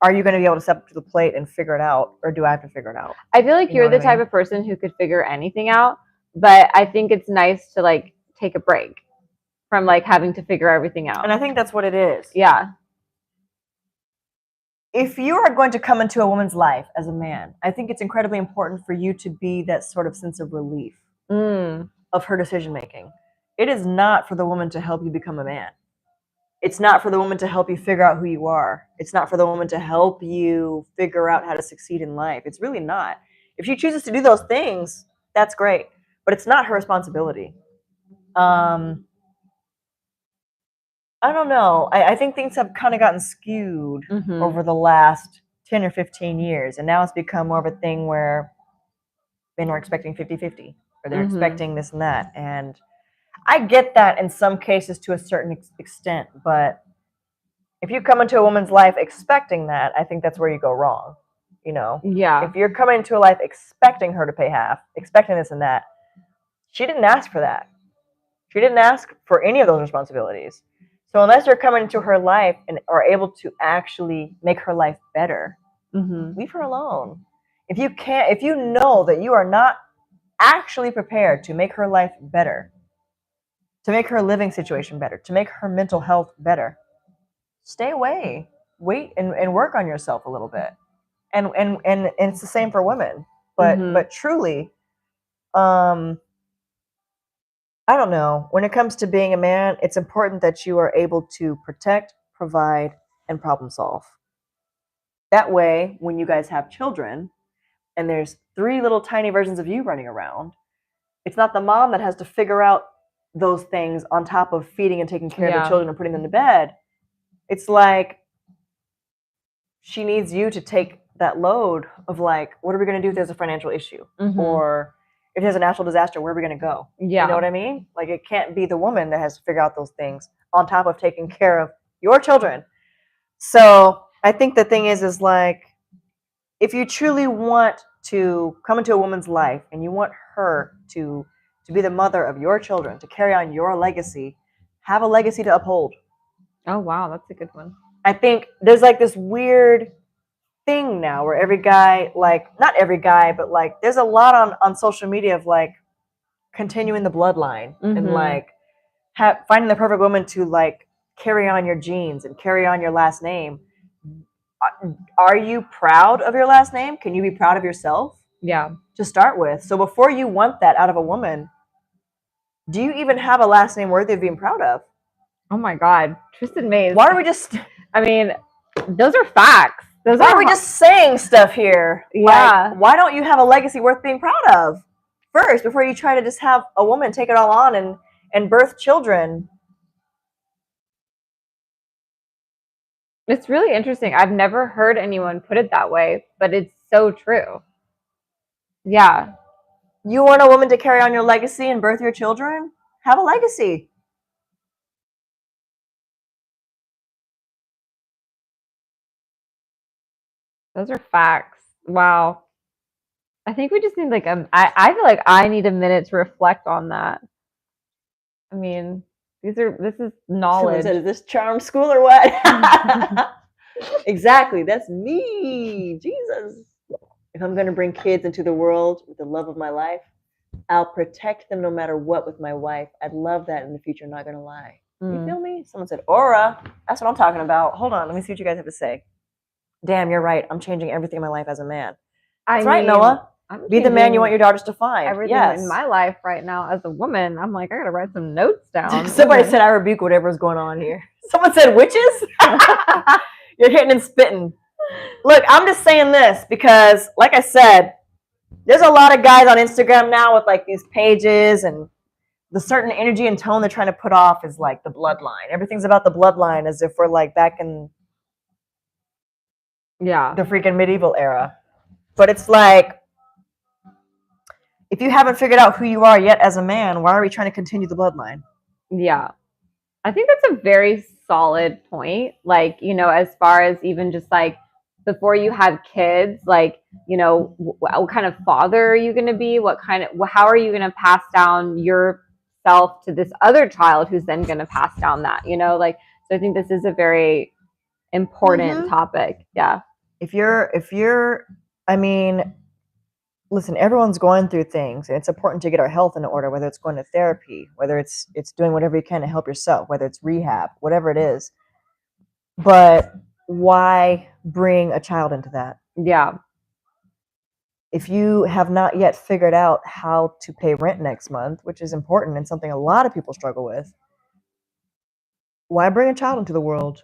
Are you going to be able to step up to the plate and figure it out, or do I have to figure it out? I feel like you're the type of person who could figure anything out, but I think it's nice to like take a break from like having to figure everything out. And I think that's what it is. Yeah. If you are going to come into a woman's life as a man, I think it's incredibly important for you to be that sort of sense of relief of her decision making. It is not for the woman to help you become a man. It's not for the woman to help you figure out who you are. It's not for the woman to help you figure out how to succeed in life. It's really not. If she chooses to do those things, that's great. But it's not her responsibility. I don't know. I think things have kind of gotten skewed over the last 10 or 15 years. And now it's become more of a thing where men are expecting 50-50. Or they're expecting this and that. And I get that in some cases to a certain extent, but if you come into a woman's life expecting that, I think that's where you go wrong, you know? Yeah. If you're coming into a life expecting her to pay half, expecting this and that, she didn't ask for that. She didn't ask for any of those responsibilities. So unless you're coming into her life and are able to actually make her life better, leave her alone. If you know that you are not actually prepared to make her life better, to make her living situation better, to make her mental health better, stay away. Wait and work on yourself a little bit. And it's the same for women. But truly, I don't know. When it comes to being a man, it's important that you are able to protect, provide, and problem solve. That way, when you guys have children, and there's 3 little tiny versions of you running around, it's not the mom that has to figure out those things on top of feeding and taking care of the children and putting them to bed. It's like she needs you to take that load of like, what are we going to do if there's a financial issue? Or if there's a natural disaster, where are we going to go? Yeah. You know what I mean? Like, it can't be the woman that has to figure out those things on top of taking care of your children. So I think the thing is like, if you truly want to come into a woman's life and you want her to be the mother of your children, to carry on your legacy, have a legacy to uphold. Oh, wow. That's a good one. I think there's like this weird thing now where every guy, like, not every guy, but like there's a lot on social media of like continuing the bloodline and like finding the perfect woman to like carry on your genes and carry on your last name. Are you proud of your last name? Can you be proud of yourself? Yeah. To start with. So before you want that out of a woman, do you even have a last name worthy of being proud of? Oh my God. Tristin Mays. Why are we just... I mean, those are facts. Why are we just saying stuff here? Yeah. Like, why don't you have a legacy worth being proud of first before you try to just have a woman take it all on and birth children? It's really interesting. I've never heard anyone put it that way, but it's so true. Yeah. You want a woman to carry on your legacy and birth your children? Have a legacy. Those are facts. Wow. I think we just need like I feel like I need a minute to reflect on that. I mean, this is knowledge. Is this charm school or what? Exactly. That's me. Jesus. If I'm going to bring kids into the world with the love of my life, I'll protect them no matter what with my wife. I'd love that in the future, not going to lie. You feel me? Someone said, aura. That's what I'm talking about. Hold on. Let me see what you guys have to say. Damn, you're right. I'm changing everything in my life as a man. That's right, Noah. Be the man you want your daughters to find. Everything in my life right now as a woman, I'm like, I got to write some notes down. Somebody said, I rebuke whatever's going on here. Someone said, witches? You're hitting and spitting. Look, I'm just saying this because, like I said, there's a lot of guys on Instagram now with like these pages, and the certain energy and tone they're trying to put off is like the bloodline. Everything's about the bloodline as if we're like back in the freaking medieval era. But it's like, if you haven't figured out who you are yet as a man, why are we trying to continue the bloodline? Yeah. I think that's a very solid point. Like, you know, as far as even just like before you have kids, like, you know, what kind of father are you going to be? How are you going to pass down yourself to this other child who's then going to pass down that, you know, like, so I think this is a very important topic. Yeah. If you're, I mean, listen, everyone's going through things, and it's important to get our health in order, whether it's going to therapy, whether it's doing whatever you can to help yourself, whether it's rehab, whatever it is. But why bring a child into that? Yeah. If you have not yet figured out how to pay rent next month, which is important and something a lot of people struggle with, why bring a child into the world?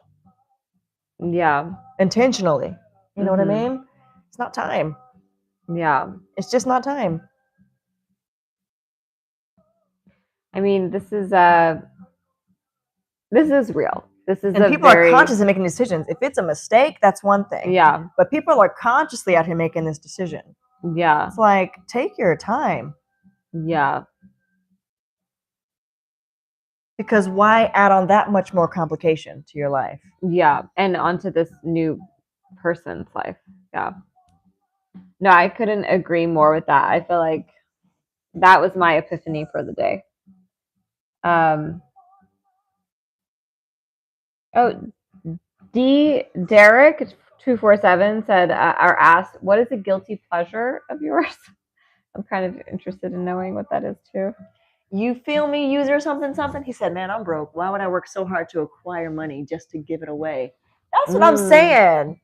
Yeah. Intentionally. You know what I mean? It's not time. Yeah. It's just not time. I mean, this is real. And people are conscious of making decisions. If it's a mistake, that's one thing. Yeah. But people are consciously out here making this decision. Yeah. It's like, take your time. Yeah. Because why add on that much more complication to your life? Yeah. And onto this new person's life. Yeah. No, I couldn't agree more with that. I feel like that was my epiphany for the day. Derek 247 said or asked, what is a guilty pleasure of yours? I'm kind of interested in knowing what that is too. You feel me, user something? He said, man, I'm broke. Why would I work so hard to acquire money just to give it away? That's what I'm saying.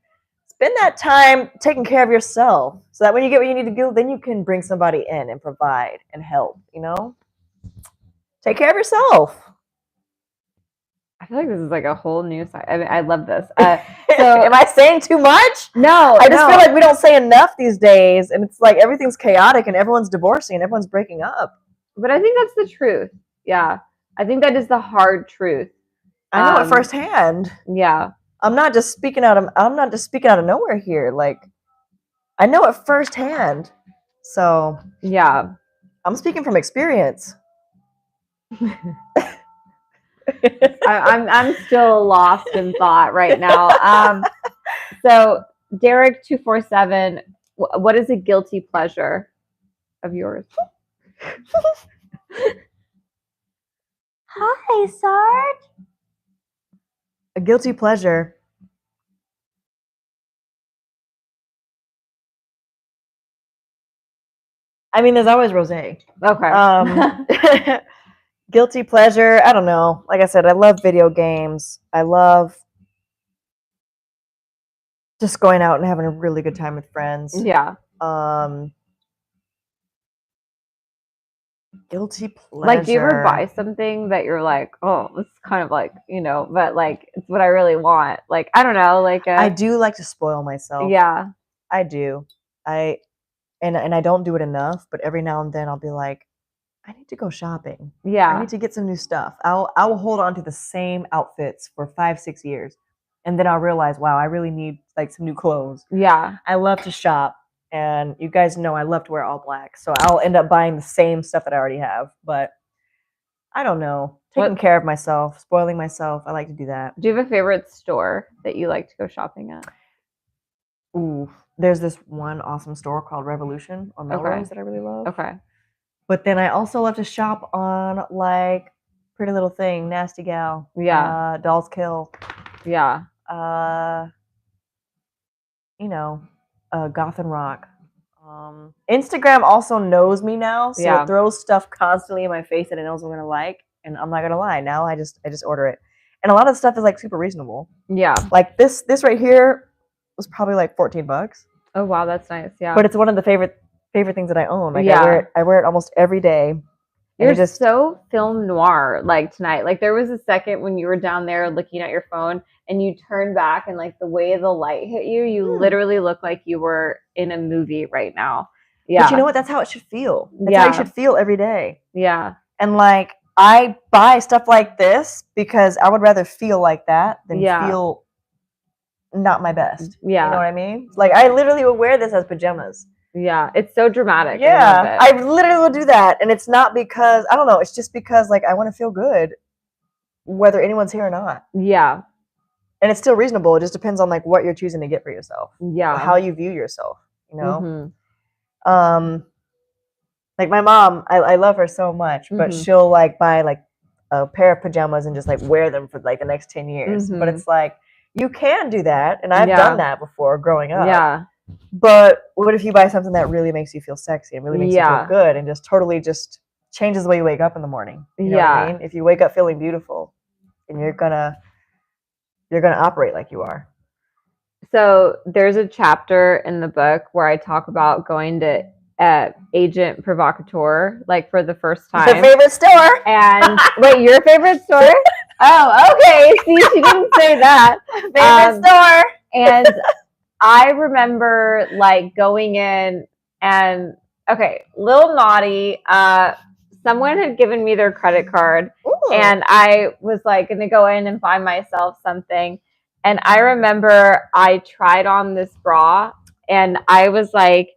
Spend that time taking care of yourself so that when you get what you need to do, then you can bring somebody in and provide and help, you know? Take care of yourself. I feel like this is like a whole new side. I mean, I love this. So, am I saying too much? No. I just feel like we don't say enough these days, and it's like everything's chaotic and everyone's divorcing and everyone's breaking up. But I think that's the truth. Yeah. I think that is the hard truth. I know it firsthand. Yeah. I'm not just speaking out of nowhere here. Like, I know it firsthand. So, yeah. I'm speaking from experience. I'm still lost in thought right now. So Derek 247, what is a guilty pleasure of yours? Hi, Sarge. A guilty pleasure. I mean, there's always rosé. Okay. Guilty pleasure, I don't know. Like I said, I love video games. I love just going out and having a really good time with friends. Yeah. Guilty pleasure. Like, do you ever buy something that you're like, oh, this is kind of like, you know, but like, it's what I really want. Like, I don't know. Like, I do like to spoil myself. Yeah. I do. And I don't do it enough, but every now and then I'll be like, I need to go shopping. Yeah. I need to get some new stuff. I will hold on to the same outfits for 5-6 years. And then I'll realize, wow, I really need like some new clothes. Yeah. I love to shop. And you guys know I love to wear all black. So I'll end up buying the same stuff that I already have. But I don't know. Taking care of myself, spoiling myself. I like to do that. Do you have a favorite store that you like to go shopping at? Ooh, there's this one awesome store called Revolution on Melrose that I really love. Okay. But then I also love to shop on like Pretty Little Thing, Nasty Gal. Yeah. Dolls Kill. Yeah. You know, Goth and Rock. Instagram also knows me now, so it throws stuff constantly in my face that it knows I'm gonna like, and I'm not gonna lie. Now I just order it, and a lot of the stuff is like super reasonable. Yeah. Like this right here was probably like $14. Oh wow, that's nice. Yeah. But it's one of the favorite things that I own. Like I wear it almost every day. You're just so film noir like tonight. Like there was a second when you were down there looking at your phone and you turned back and like the way the light hit you, you literally look like you were in a movie right now. Yeah. But you know what? That's how it should feel. That's how you should feel every day. Yeah. And like I buy stuff like this because I would rather feel like that than feel not my best. Yeah. You know what I mean? Like I literally would wear this as pajamas. Yeah, it's so dramatic. Yeah, I literally will do that, and it's not because I don't know. It's just because like I want to feel good, whether anyone's here or not. Yeah, And it's still reasonable. It just depends on like what you're choosing to get for yourself. Yeah. How you view yourself, you know? Like my mom, I love her so much, but she'll like buy like a pair of pajamas and just like wear them for like the next 10 years. But it's like, you can do that. And I've done that before growing up. Yeah. But what if you buy something that really makes you feel sexy and really makes you feel good and just totally just changes the way you wake up in the morning? You know what I mean? If you wake up feeling beautiful, and you're gonna operate like you are. So there's a chapter in the book where I talk about going to Agent Provocateur, like for the first time. Your favorite store. And wait, your favorite store? Oh, okay. See, she didn't say that. Favorite store. And I remember like going in and okay, little naughty. Someone had given me their credit card. Ooh. And I was like going to go in and buy myself something. And I remember I tried on this bra and I was like,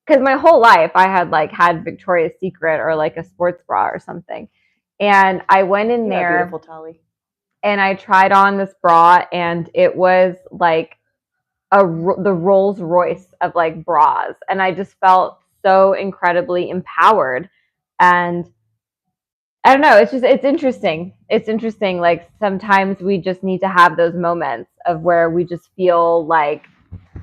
because my whole life I had like had Victoria's Secret or like a sports bra or something. And I went in there beautiful, Tali. And I tried on this bra and it was like the Rolls Royce of like bras. And I just felt so incredibly empowered. And I don't know, it's interesting. It's interesting. Like sometimes we just need to have those moments of where we just feel like,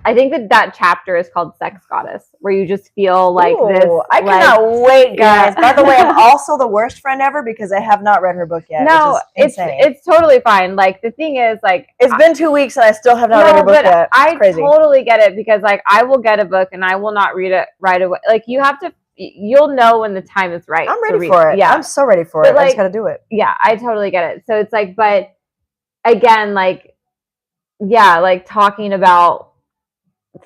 I think that chapter is called Sex Goddess, where you just feel like this. I cannot wait, guys. By the way, I'm also the worst friend ever because I have not read her book yet. No, it's totally fine. Like the thing is, like it's been 2 weeks and I still have not read her book yet. I totally get it because like I will get a book and I will not read it right away. Like you have to. You'll know when the time is right. I'm ready for it. Yeah, I'm so ready for it. Like, I just gotta do it. Yeah, I totally get it. So it's like, but again, like, yeah, like talking about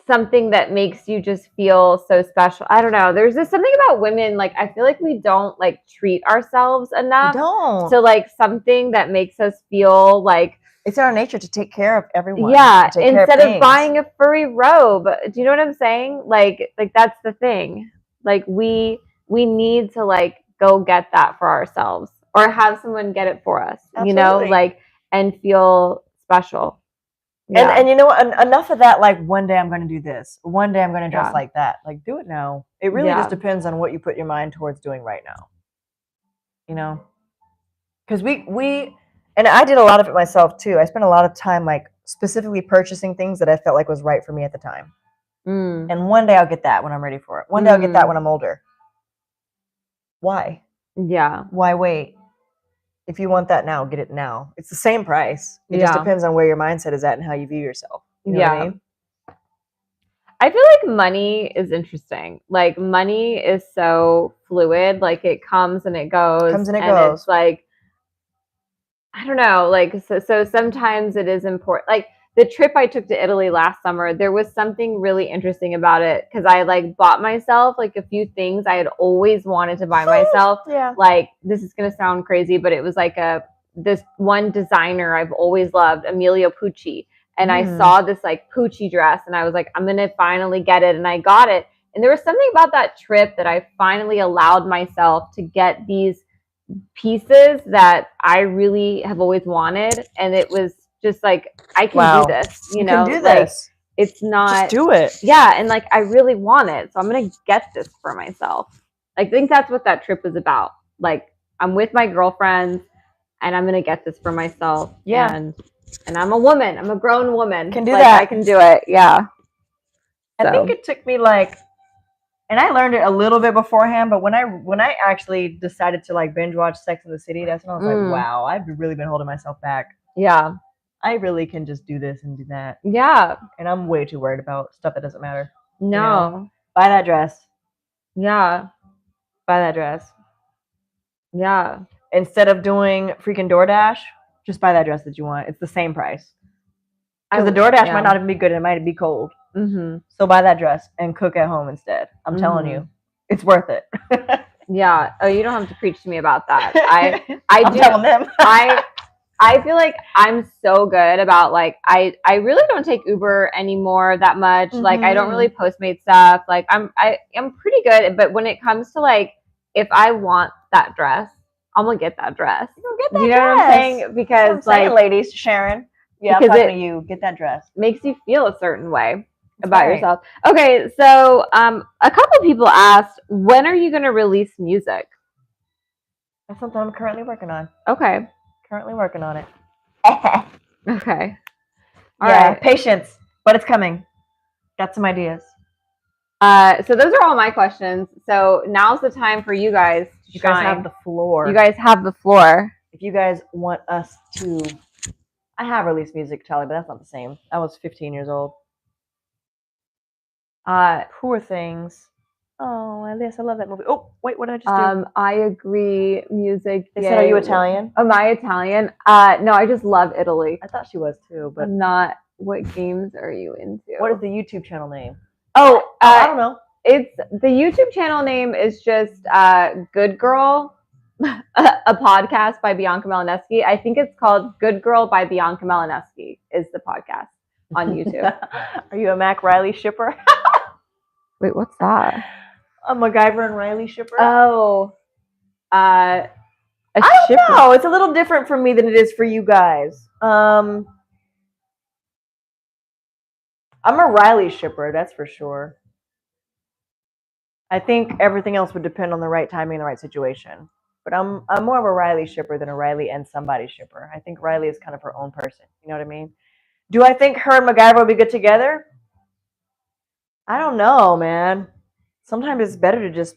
something that makes you just feel so special. I don't know. There's just something about women. Like, I feel like we don't like treat ourselves enough. So like something that makes us feel like it's in our nature to take care of everyone. Yeah, instead of buying a furry robe. Do you know what I'm saying? Like that's the thing. Like we need to like go get that for ourselves or have someone get it for us, Absolutely. You know, like, and feel special. Yeah. And you know what, enough of that, like one day I'm going to do this. One day I'm going to dress like that. Like do it now. It really just depends on what you put your mind towards doing right now. You know? Because we, and I did a lot of it myself too. I spent a lot of time like specifically purchasing things that I felt like was right for me at the time. And one day I'll get that when I'm ready for it. One day I'll get that when I'm older. Why? Yeah. Why wait? If you want that now, get it now. It's the same price. It just depends on where your mindset is at and how you view yourself. You know what I mean? I feel like money is interesting. Like money is so fluid. Like it comes and it goes. It's like, I don't know. Like, so sometimes it is important. Like, the trip I took to Italy last summer, there was something really interesting about it because I like bought myself like a few things I had always wanted to buy myself. Like this is gonna sound crazy, but it was like this one designer I've always loved, Emilio Pucci, and I saw this like Pucci dress, and I was like, I'm gonna finally get it, and I got it. And there was something about that trip that I finally allowed myself to get these pieces that I really have always wanted, and it was just like I can do this, you know, can do this. Like, it's not just do it. Yeah, and like I really want it, so I'm gonna get this for myself. I think that's what that trip was about. Like I'm with my girlfriends, and I'm gonna get this for myself. Yeah, and I'm a woman. I'm a grown woman. Can do that. I can do it. Yeah. I think it took me like. And I learned it a little bit beforehand, but when I actually decided to like binge watch Sex and the City, that's when I was like, wow, I've really been holding myself back. Yeah. I really can just do this and do that. Yeah. And I'm way too worried about stuff that doesn't matter. No. You know? Buy that dress. Yeah. Buy that dress. Yeah. Instead of doing freaking DoorDash, just buy that dress that you want. It's the same price. Because the DoorDash might not even be good. It might be cold. So buy that dress and cook at home instead. I'm telling you, it's worth it. Yeah. Oh, you don't have to preach to me about that. I'm telling them. I feel like I'm so good about like I really don't take Uber anymore that much. Like I don't really Postmate stuff. Like I'm pretty good, but when it comes to like if I want that dress, I'm gonna get that dress. You'll get that you dress. Know what I'm saying? Because like ladies, Sharon. Yeah, I'm talking to you. Get that dress. Makes you feel a certain way about yourself. Okay, so a couple people asked, when are you going to release music? That's something I'm currently working on. Okay. Currently working on it. Okay. All right. Patience, but it's coming. Got some ideas. So those are all my questions. So now's the time for you guys to shine. You guys have the floor. You guys have the floor. If you guys want us to... I have released music, Charlie, but that's not the same. I was 15 years old. Poor Things. Oh, Elias, I love that movie. Oh, wait, what did I just do? I agree. Music. They said, are you Italian? Am I Italian? No, I just love Italy. I thought she was too, but... I'm not. What games are you into? What is the YouTube channel name? Oh, I don't know. It's the YouTube channel name is just Good Girl, a podcast by Bianca Malinescu. I think it's called Good Girl by Bianca Malinescu is the podcast on YouTube. Are you a Mac Riley shipper? Wait, what's that? A MacGyver and Riley shipper? Oh, I don't know. It's a little different for me than it is for you guys. I'm a Riley shipper, that's for sure. I think everything else would depend on the right timing and the right situation. But I'm more of a Riley shipper than a Riley and somebody shipper. I think Riley is kind of her own person. You know what I mean? Do I think her and MacGyver would be good together? I don't know, man. Sometimes it's better to just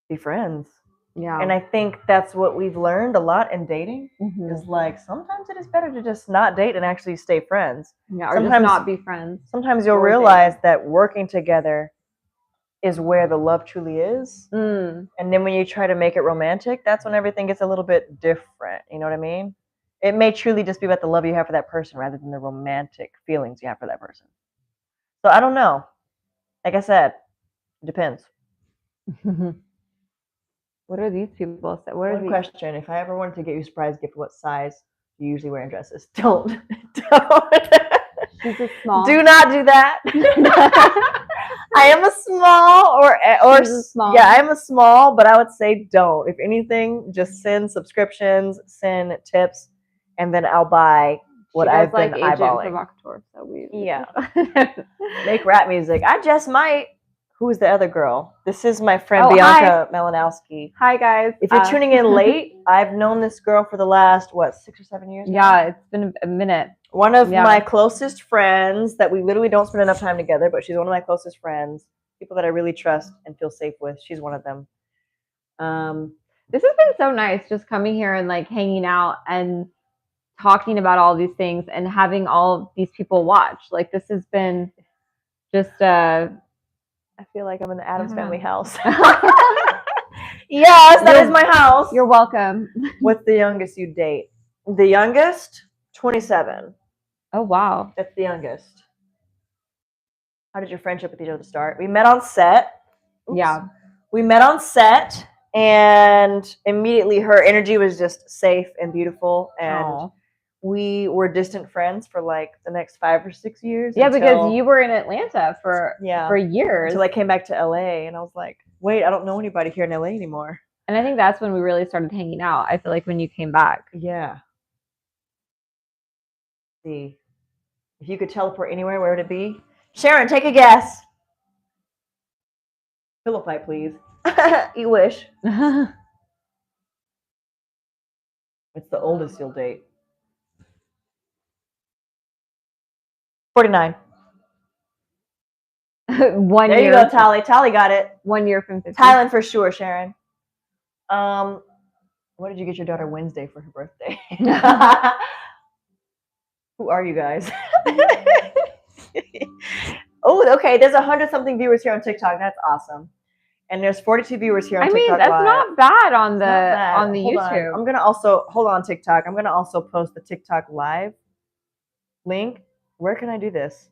be friends. Yeah. And I think that's what we've learned a lot in dating. Mm-hmm. Is like sometimes it is better to just not date and actually stay friends. Yeah, or sometimes, just not be friends. Sometimes you'll realize that working together is where the love truly is. And then when you try to make it romantic, that's when everything gets a little bit different. You know what I mean? It may truly just be about the love you have for that person rather than the romantic feelings you have for that person. So I don't know. Like I said, it depends. What are these people? One question. If I ever wanted to get you a surprise gift, what size do you usually wear in dresses? Don't. She's a small. Do not do that. I am a small or small. Yeah, I am a small, but I would say don't. If anything, just send subscriptions, send tips, and then I'll buy what I've been eyeballing. Yeah. Make rap music. I just might. Who's the other girl? This is my friend Bianca Malinowski. Hi, guys. If you're tuning in late, I've known this girl for the last, 6 or 7 years? Yeah, it's been a minute. One of my closest friends that we literally don't spend enough time together, but she's one of my closest friends. People that I really trust and feel safe with. She's one of them. This has been so nice just coming here and like hanging out and talking about all these things and having all these people watch. Like this has been just I feel like I'm in the Addams Family house. Yes, that is my house. You're welcome. What's the youngest you date? The youngest? 27. Oh, wow. That's the youngest. How did your friendship with each other start? We met on set. Oops. Yeah. We met on set, and immediately her energy was just safe and beautiful. And we were distant friends for like the next 5 or 6 years. Yeah, because you were in Atlanta for years. Until I came back to LA, and I was like, wait, I don't know anybody here in LA anymore. And I think that's when we really started hanging out. I feel like when you came back. Yeah. See, if you could teleport anywhere, where would it be? Sharon, take a guess. Pillow fight, please. You wish. It's the oldest you'll date. 49. 1 year. There you go, Tally. Tally got it. 1 year from 50. Thailand for sure, Sharon. What did you get your daughter Wednesday for her birthday? Who are you guys? Oh, okay. There's 100-something viewers here on TikTok. That's awesome. And there's 42 viewers here on TikTok. I mean, that's not bad on the YouTube. I'm gonna also hold on TikTok. I'm gonna also post the TikTok live link. Where can I do this?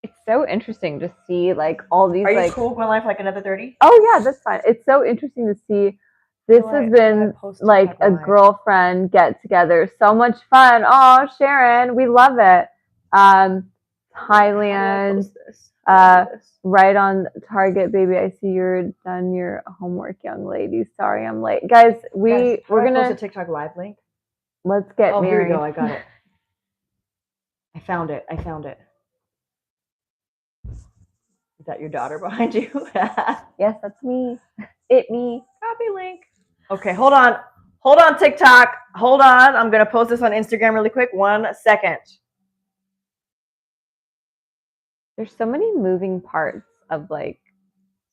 It's so interesting to see like all these. Are you cool going live for like another 30? Oh yeah, that's fine. It's so interesting to see. This has been like a girlfriend get together. So much fun. Oh, Sharon, we love it. Thailand. Right on target, baby. I see you're done your homework, young lady. Sorry, I'm late, guys. We're gonna post a TikTok live link. Let's get married. Here we go. I got it. I found it. Is that your daughter behind you? Yes, that's me. Me. Copy link. Okay, hold on. Hold on, TikTok. Hold on. I'm going to post this on Instagram really quick. 1 second. There's so many moving parts of like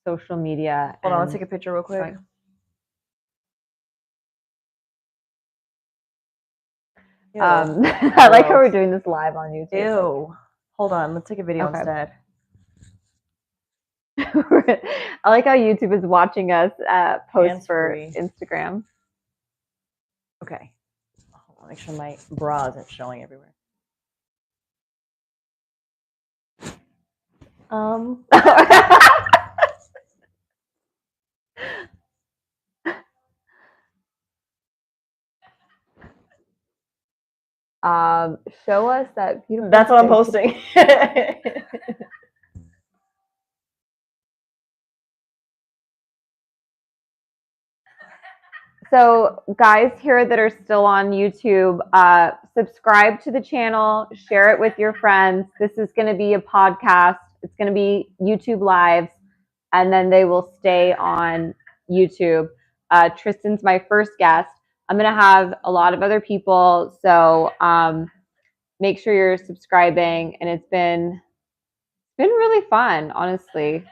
social media. Hold on, let's take a picture real quick. I like how we're doing this live on YouTube. Ew. Hold on, let's take a video instead. I like how YouTube is watching us post for Instagram. Okay. Hold on, make sure my bra isn't showing everywhere. Show us that beautiful. That's what I'm posting. So guys here that are still on YouTube, subscribe to the channel, share it with your friends. This is going to be a podcast. It's going to be YouTube lives, and then they will stay on YouTube. Tristan's my first guest. I'm going to have a lot of other people. So make sure you're subscribing. And it's been really fun, honestly.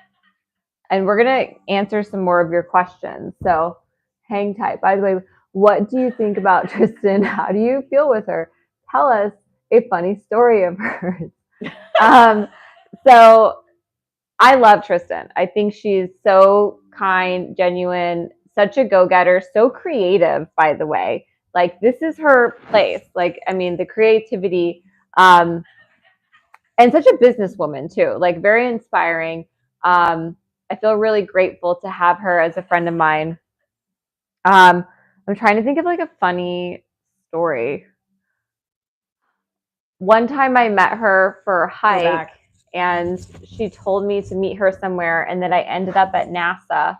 And we're going to answer some more of your questions. So hang tight. By the way, what do you think about Tristin? How do you feel with her? Tell us a funny story of hers. So I love Tristin. I think she's so kind, genuine, such a go-getter, so creative, by the way. Like, this is her place. Like, I mean, the creativity, and such a businesswoman too, like very inspiring. I feel really grateful to have her as a friend of mine. I'm trying to think of like a funny story. One time I met her for a hike and she told me to meet her somewhere, and then I ended up at NASA,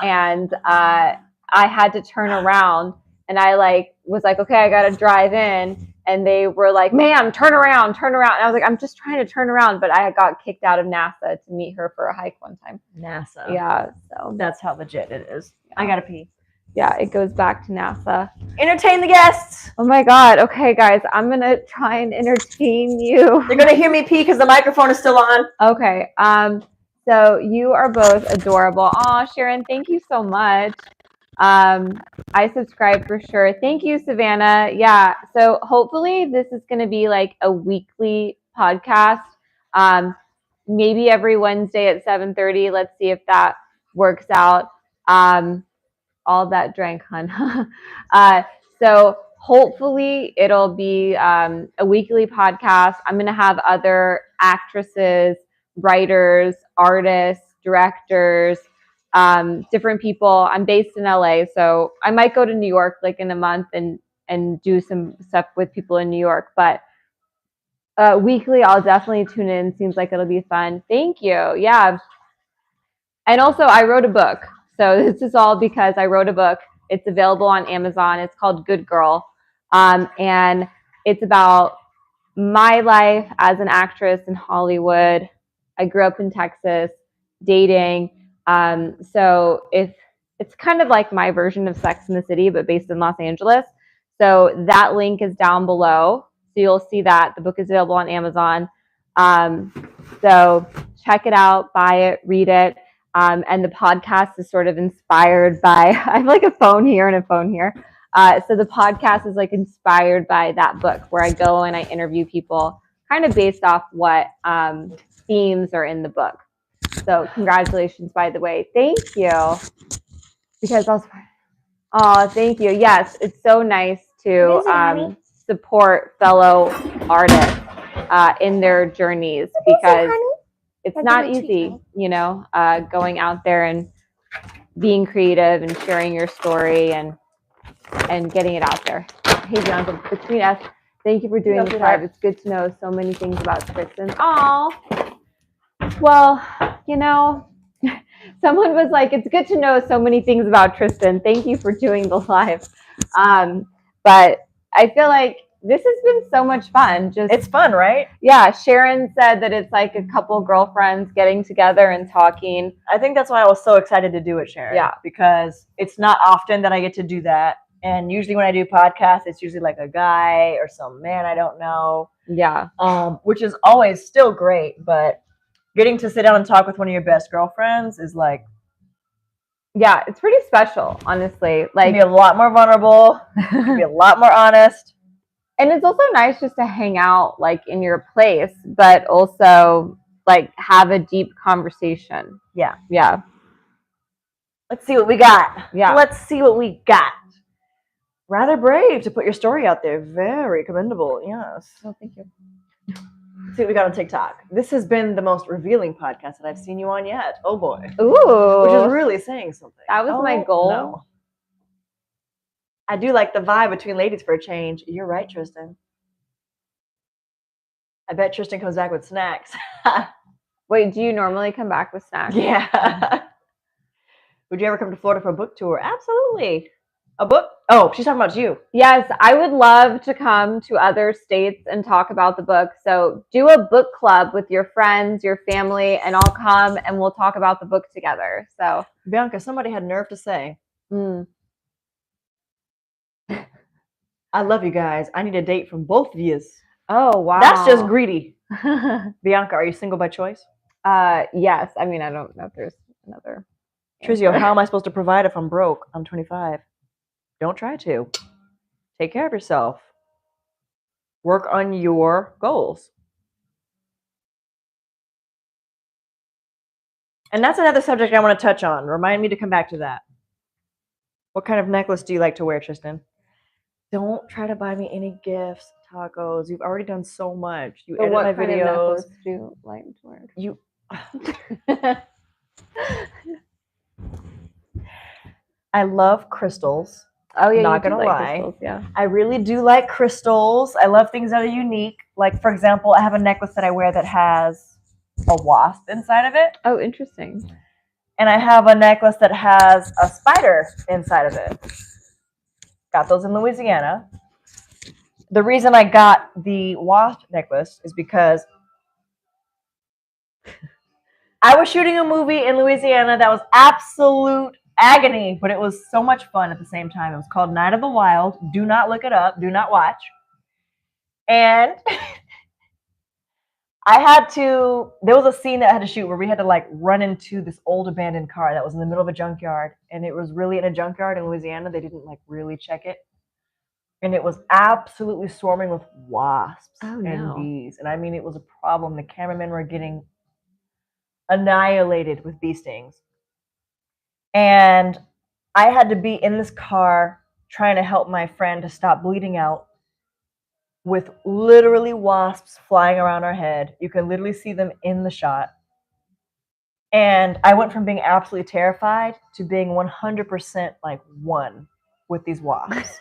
and I had to turn around, and I was like, okay, I got to drive in. And they were like, ma'am, turn around. And I was like, I'm just trying to turn around. But I got kicked out of NASA to meet her for a hike one time. NASA. Yeah. So that's how legit it is. Yeah. I got to pee. Yeah, it goes back to NASA. Entertain the guests. Oh my God. Okay, guys, I'm going to try and entertain you. You're going to hear me pee because the microphone is still on. Okay. So you are both adorable. Aw, Sharon, thank you so much. I subscribe for sure. Thank you, Savannah. Yeah. So hopefully this is going to be like a weekly podcast. Maybe every Wednesday at 7:30. Let's see if that works out. All that drank, hun. So hopefully it'll be a weekly podcast. I'm going to have other actresses, writers, artists, directors, different people. I'm based in LA, so I might go to New York like in a month and do some stuff with people in New York. But weekly, I'll definitely tune in. Seems like it'll be fun. Thank you. Yeah. And also, I wrote a book. So this is all because I wrote a book. It's available on Amazon. It's called Good Girl. And it's about my life as an actress in Hollywood. I grew up in Texas, dating. So if it's kind of like my version of Sex and the City, but based in Los Angeles. So that link is down below. So you'll see that. The book is available on Amazon. So check it out, buy it, read it. And the podcast is sort of inspired by, I have like a phone here and a phone here. So the podcast is like inspired by that book where I go and I interview people kind of based off what themes are in the book. So congratulations, by the way. Thank you. Because thank you. Yes, it's so nice to support fellow artists in their journeys, because it's not easy, going out there and being creative and sharing your story and getting it out there. Hey, Bianca, between us, thank you for doing this live. It's good to know so many things about Tristin. Oh, well, someone was like, it's good to know so many things about Tristin. Thank you for doing the live. But I feel like this has been so much fun. It's fun, right? Yeah. Sharon said that it's like a couple girlfriends getting together and talking. I think that's why I was so excited to do it, Sharon. Yeah. Because it's not often that I get to do that. And usually when I do podcasts, it's usually like a guy or some man I don't know. Yeah. Which is always still great, but getting to sit down and talk with one of your best girlfriends is like, yeah, it's pretty special, honestly. Like, be a lot more vulnerable, be a lot more honest. And it's also nice just to hang out like in your place, but also like have a deep conversation. Yeah. Yeah. Let's see what we got. Yeah. Let's see what we got. Rather brave to put your story out there. Very commendable. Yes. Oh, thank you. Let's see what we got on TikTok. This has been the most revealing podcast that I've seen you on yet. Oh boy. Ooh. Which is really saying something. That was my goal. No. I do like the vibe between ladies for a change. You're right, Tristin. I bet Tristin comes back with snacks. Wait, do you normally come back with snacks? Yeah. Would you ever come to Florida for a book tour? Absolutely. A book? Oh, she's talking about you. Yes, I would love to come to other states and talk about the book. So do a book club with your friends, your family, and I'll come and we'll talk about the book together. So Bianca, somebody had nerve to say, I love you guys. I need a date from both of you. Oh, wow. That's just greedy. Bianca, are you single by choice? Yes. I mean, I don't know if there's another. Trizio, how am I supposed to provide if I'm broke? I'm 25. Don't try to. Take care of yourself. Work on your goals. And that's another subject I want to touch on. Remind me to come back to that. What kind of necklace do you like to wear, Tristin? Don't try to buy me any gifts, tacos. You've already done so much. You edit my videos. What kind of necklace do you like to wear? You. I love crystals. Oh yeah, not gonna lie. Crystals, yeah. I really do like crystals. I love things that are unique. Like, for example, I have a necklace that I wear that has a wasp inside of it. Oh, interesting. And I have a necklace that has a spider inside of it. Got those in Louisiana. The reason I got the wasp necklace is because I was shooting a movie in Louisiana that was absolute agony, but it was so much fun at the same time. It was called Night of the Wild. Do not look it up. Do not watch. And there was a scene that I had to shoot where we had to like run into this old abandoned car that was in the middle of a junkyard. And it was really in a junkyard in Louisiana. They didn't like really check it. And it was absolutely swarming with wasps and bees. And I mean, it was a problem. The cameramen were getting annihilated with bee stings. And I had to be in this car trying to help my friend to stop bleeding out with literally wasps flying around our head. You can literally see them in the shot. And I went from being absolutely terrified to being 100% like one with these wasps.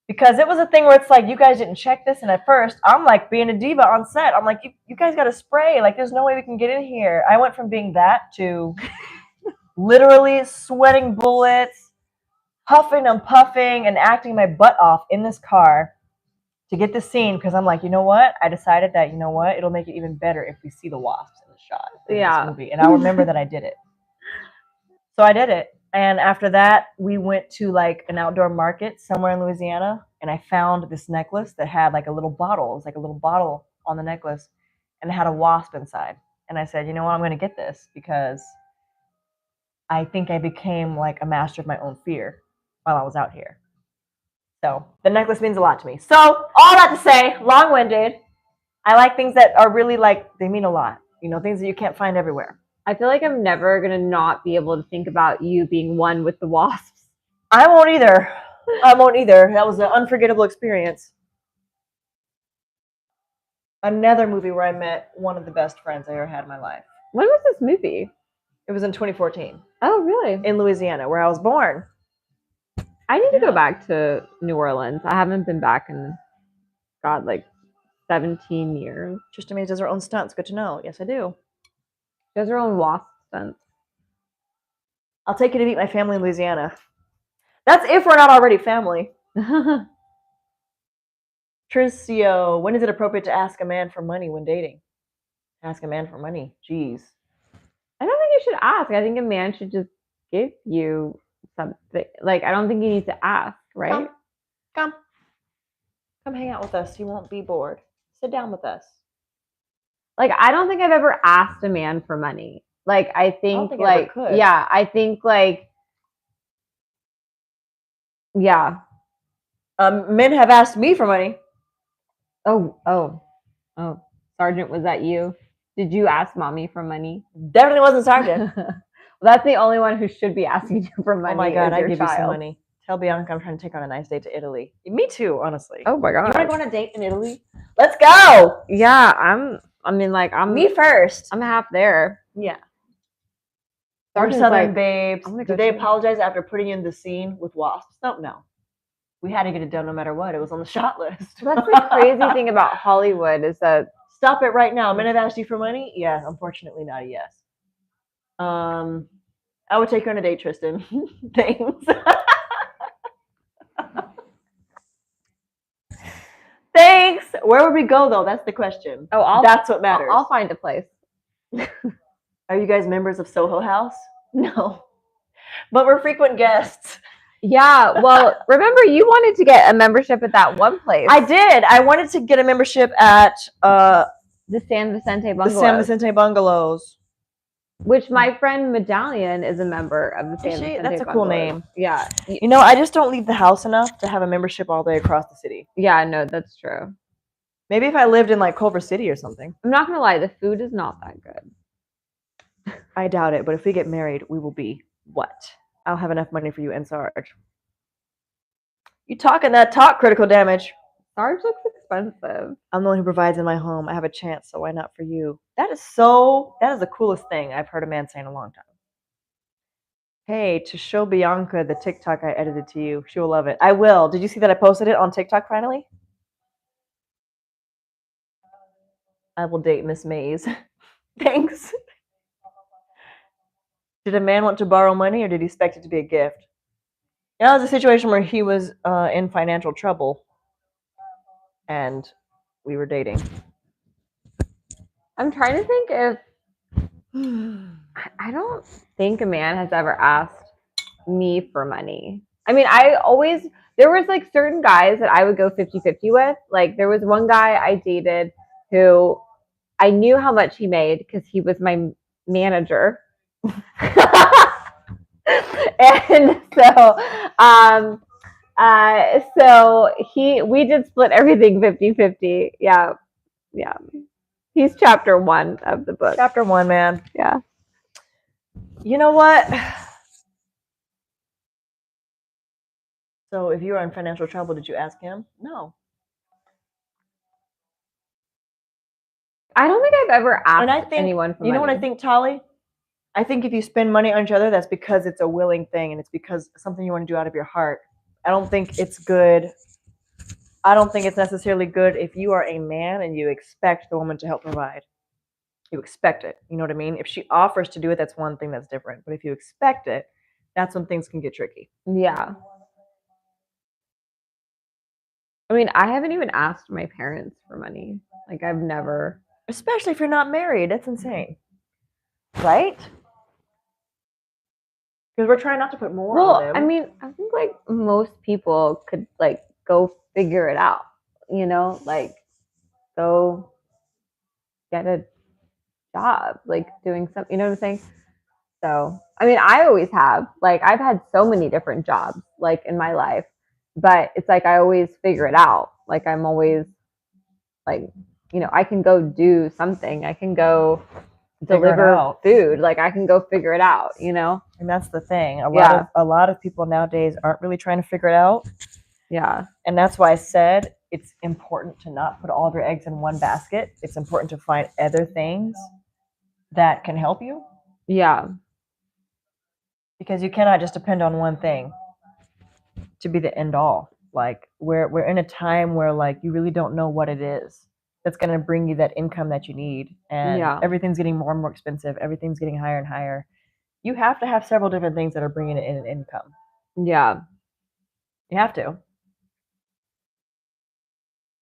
Because it was a thing where it's like, you guys didn't check this. And at first, I'm like being a diva on set. I'm like, you guys got to spray. Like, there's no way we can get in here. I went from being that to literally sweating bullets, huffing and puffing, and acting my butt off in this car to get this scene. Because I'm like, you know what? I decided that, you know what? It'll make it even better if we see the wasps in the shot in this movie. And I'll remember that I did it. So I did it. And after that, we went to like an outdoor market somewhere in Louisiana, and I found this necklace that had like a little bottle. It was like a little bottle on the necklace, and it had a wasp inside. And I said, you know what, I'm going to get this because I think I became like a master of my own fear while I was out here. So the necklace means a lot to me. So all that to say, long-winded, I like things that are really like, they mean a lot. You know, things that you can't find everywhere. I feel like I'm never going to not be able to think about you being one with the wasps. I won't either. That was an unforgettable experience. Another movie where I met one of the best friends I ever had in my life. When was this movie? It was in 2014. Oh, really? In Louisiana, where I was born. I need to go back to New Orleans. I haven't been back in, God, like 17 years. Tristin Mays does her own stunts. Good to know. Yes, I do. She has her own wasp stunts. I'll take you to meet my family in Louisiana. That's if we're not already family. Tricio, when is it appropriate to ask a man for money when dating? Ask a man for money. Jeez. I don't think you should ask. I think a man should just give you something. Like, I don't think you need to ask, right? Come hang out with us. You won't be bored. Sit down with us. Like, I don't think I've ever asked a man for money. Like, I think like, yeah, I think like, yeah. Men have asked me for money. Oh. Sergeant, was that you? Did you ask mommy for money? Definitely wasn't Sergeant. Well, that's the only one who should be asking you for money. Oh my God, I'd give you some money. Tell Bianca I'm trying to take on a nice date to Italy. Me too, honestly. Oh my God. You want to go on a date in Italy? Let's go. Yeah, I'm me first. I'm half there. Yeah. Our Southern babes. Did they apologize after putting you in the scene with wasps? No. We had to get it done no matter what. It was on the shot list. That's the crazy thing about Hollywood is that... Stop it right now. Men have asked you for money? Yeah, unfortunately not a yes. I would take you on a date, Tristin. Thanks. Thanks. Where would we go, though? That's the question. That's what matters. I'll find a place. Are you guys members of Soho House? No. But we're frequent guests. Yeah, well, remember you wanted to get a membership at that one place. I did. I wanted to get a membership at the San Vicente Bungalows. The San Vicente Bungalows. Which my friend Medallion is a member of the San Vicente That's a Bungalows. cool name. Yeah. You know, I just don't leave the house enough to have a membership all the way across the city. Yeah, no, that's true. Maybe if I lived in like Culver City or something. I'm not going to lie, the food is not that good. I doubt it, but if we get married, we will be what? I'll have enough money for you and Sarge. You talking that talk, critical damage. Sarge looks expensive. I'm the one who provides in my home. I have a chance, so why not for you? That is the coolest thing I've heard a man say in a long time. Hey, to show Bianca the TikTok I edited to you. She will love it. I will. Did you see that I posted it on TikTok finally? I will date Miss Mays. Thanks. Did a man want to borrow money or did he expect it to be a gift? Yeah, it was a situation where he was in financial trouble and we were dating. I'm trying to think if... I don't think a man has ever asked me for money. I mean, there was like certain guys that I would go 50-50 with. Like there was one guy I dated who I knew how much he made because he was my manager. And so we did split everything 50-50. Yeah. He's chapter 1 of the book. Chapter 1, man. Yeah. You know what? So if you were in financial trouble, did you ask him? No. I don't think I've ever asked anyone for money. You know what I think, Tali? I think if you spend money on each other, that's because it's a willing thing and it's because something you want to do out of your heart. I don't think it's good. I don't think it's necessarily good if you are a man and you expect the woman to help provide. You expect it. You know what I mean? If she offers to do it, that's one thing that's different. But if you expect it, that's when things can get tricky. Yeah. I mean, I haven't even asked my parents for money. Like, I've never. Especially if you're not married. That's insane. Right? Because we're trying not to put more on them. I mean, I think like most people could like go figure it out, you know, like go get a job, like doing something, you know what I'm saying? So, I mean, I always have, like, I've had so many different jobs like in my life, but it's like I always figure it out. Like I'm always like, you know, I can go do something. I can go deliver food. Like I can go figure it out, you know? And that's the thing. A lot of people nowadays aren't really trying to figure it out. Yeah. And that's why I said it's important to not put all of your eggs in one basket. It's important to find other things that can help you. Yeah. Because you cannot just depend on one thing to be the end all. Like we're in a time where like you really don't know what it is that's going to bring you that income that you need. And everything's getting more and more expensive. Everything's getting higher and higher. You have to have several different things that are bringing in an income. Yeah. You have to.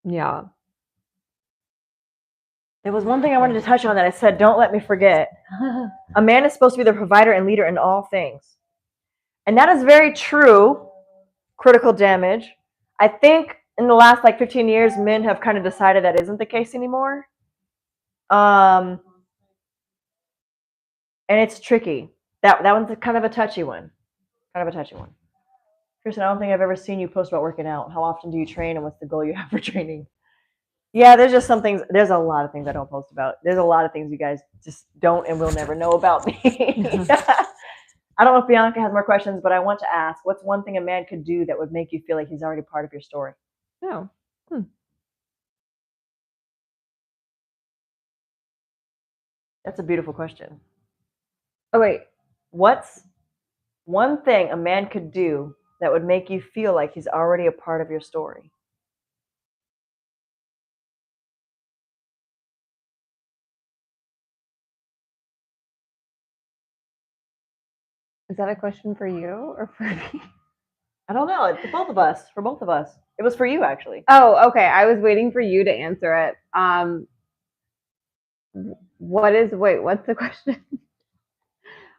Yeah. There was one thing I wanted to touch on that I said, don't let me forget. A man is supposed to be the provider and leader in all things. And that is very true. Critical damage. I think in the last 15 years, men have kind of decided that isn't the case anymore. And it's tricky. That one's kind of a touchy one. Tristin, I don't think I've ever seen you post about working out. How often do you train and what's the goal you have for training? Yeah, there's just some things. There's a lot of things I don't post about. There's a lot of things you guys just don't and will never know about me. I don't know if Bianca has more questions, but I want to ask, what's one thing a man could do that would make you feel like he's already part of your story? No. That's a beautiful question. Oh, wait. What's one thing a man could do that would make you feel like he's already a part of your story? Is that a question for you or for me? I don't know. It's for both of us. It was for you, actually. Oh, okay. I was waiting for you to answer it. What's the question?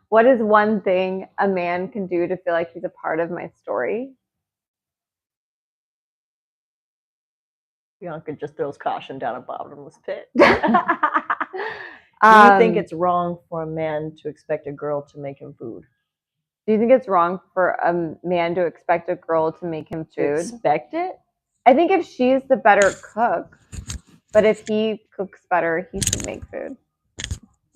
What is one thing a man can do to feel like he's a part of my story? Bianca just throws caution down a bottomless pit. Do you think it's wrong for a man to expect a girl to make him food? Do you think it's wrong for a man to expect a girl to make him food? Expect it? I think if she's the better cook, but if he cooks better, he should make food.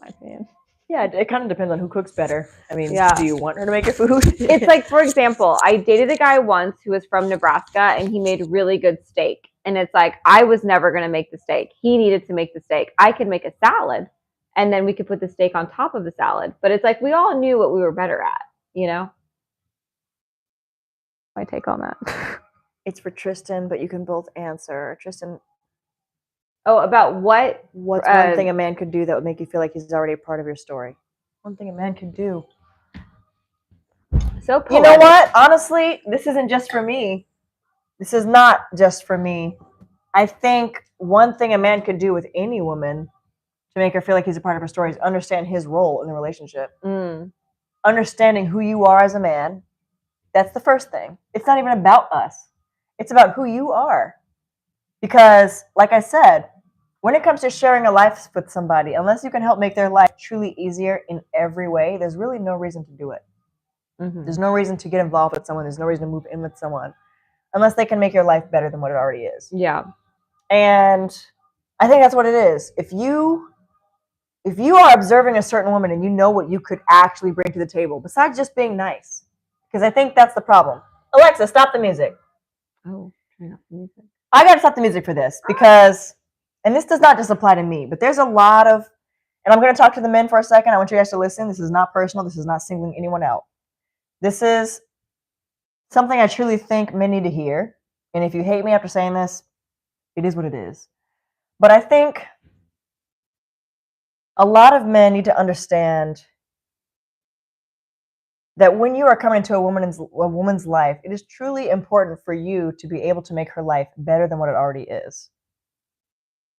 My opinion. Yeah, it kind of depends on who cooks better. I mean, yeah. Do you want her to make your food? It's like, for example, I dated a guy once who was from Nebraska and he made really good steak. And it's like, I was never going to make the steak. He needed to make the steak. I could make a salad and then we could put the steak on top of the salad. But it's like, we all knew what we were better at, you know? My take on that. It's for Tristin, but you can both answer. Tristin. Oh, about what? What's one thing a man could do that would make you feel like he's already a part of your story? One thing a man could do. So poetic. You know what? Honestly, this isn't just for me. This is not just for me. I think one thing a man could do with any woman to make her feel like he's a part of her story is understand his role in the relationship. Understanding who you are as a man. That's the first thing. It's not even about us. It's about who you are. Because, like I said, when it comes to sharing a life with somebody, unless you can help make their life truly easier in every way, there's really no reason to do it. There's no reason to get involved with someone. There's no reason to move in with someone unless they can make your life better than what it already is. Yeah. And I think that's what it is. If you are observing a certain woman and you know what you could actually bring to the table, besides just being nice, because I think that's the problem. Alexa, stop the music. Oh, turn off the music. I got to stop the music for this because, and this does not just apply to me, but there's a lot of, and I'm going to talk to the men for a second. I want you guys to listen. This is not personal. This is not singling anyone out. This is something I truly think men need to hear. And if you hate me after saying this, it is what it is. But I think a lot of men need to understand that when you are coming into a woman's life, it is truly important for you to be able to make her life better than what it already is.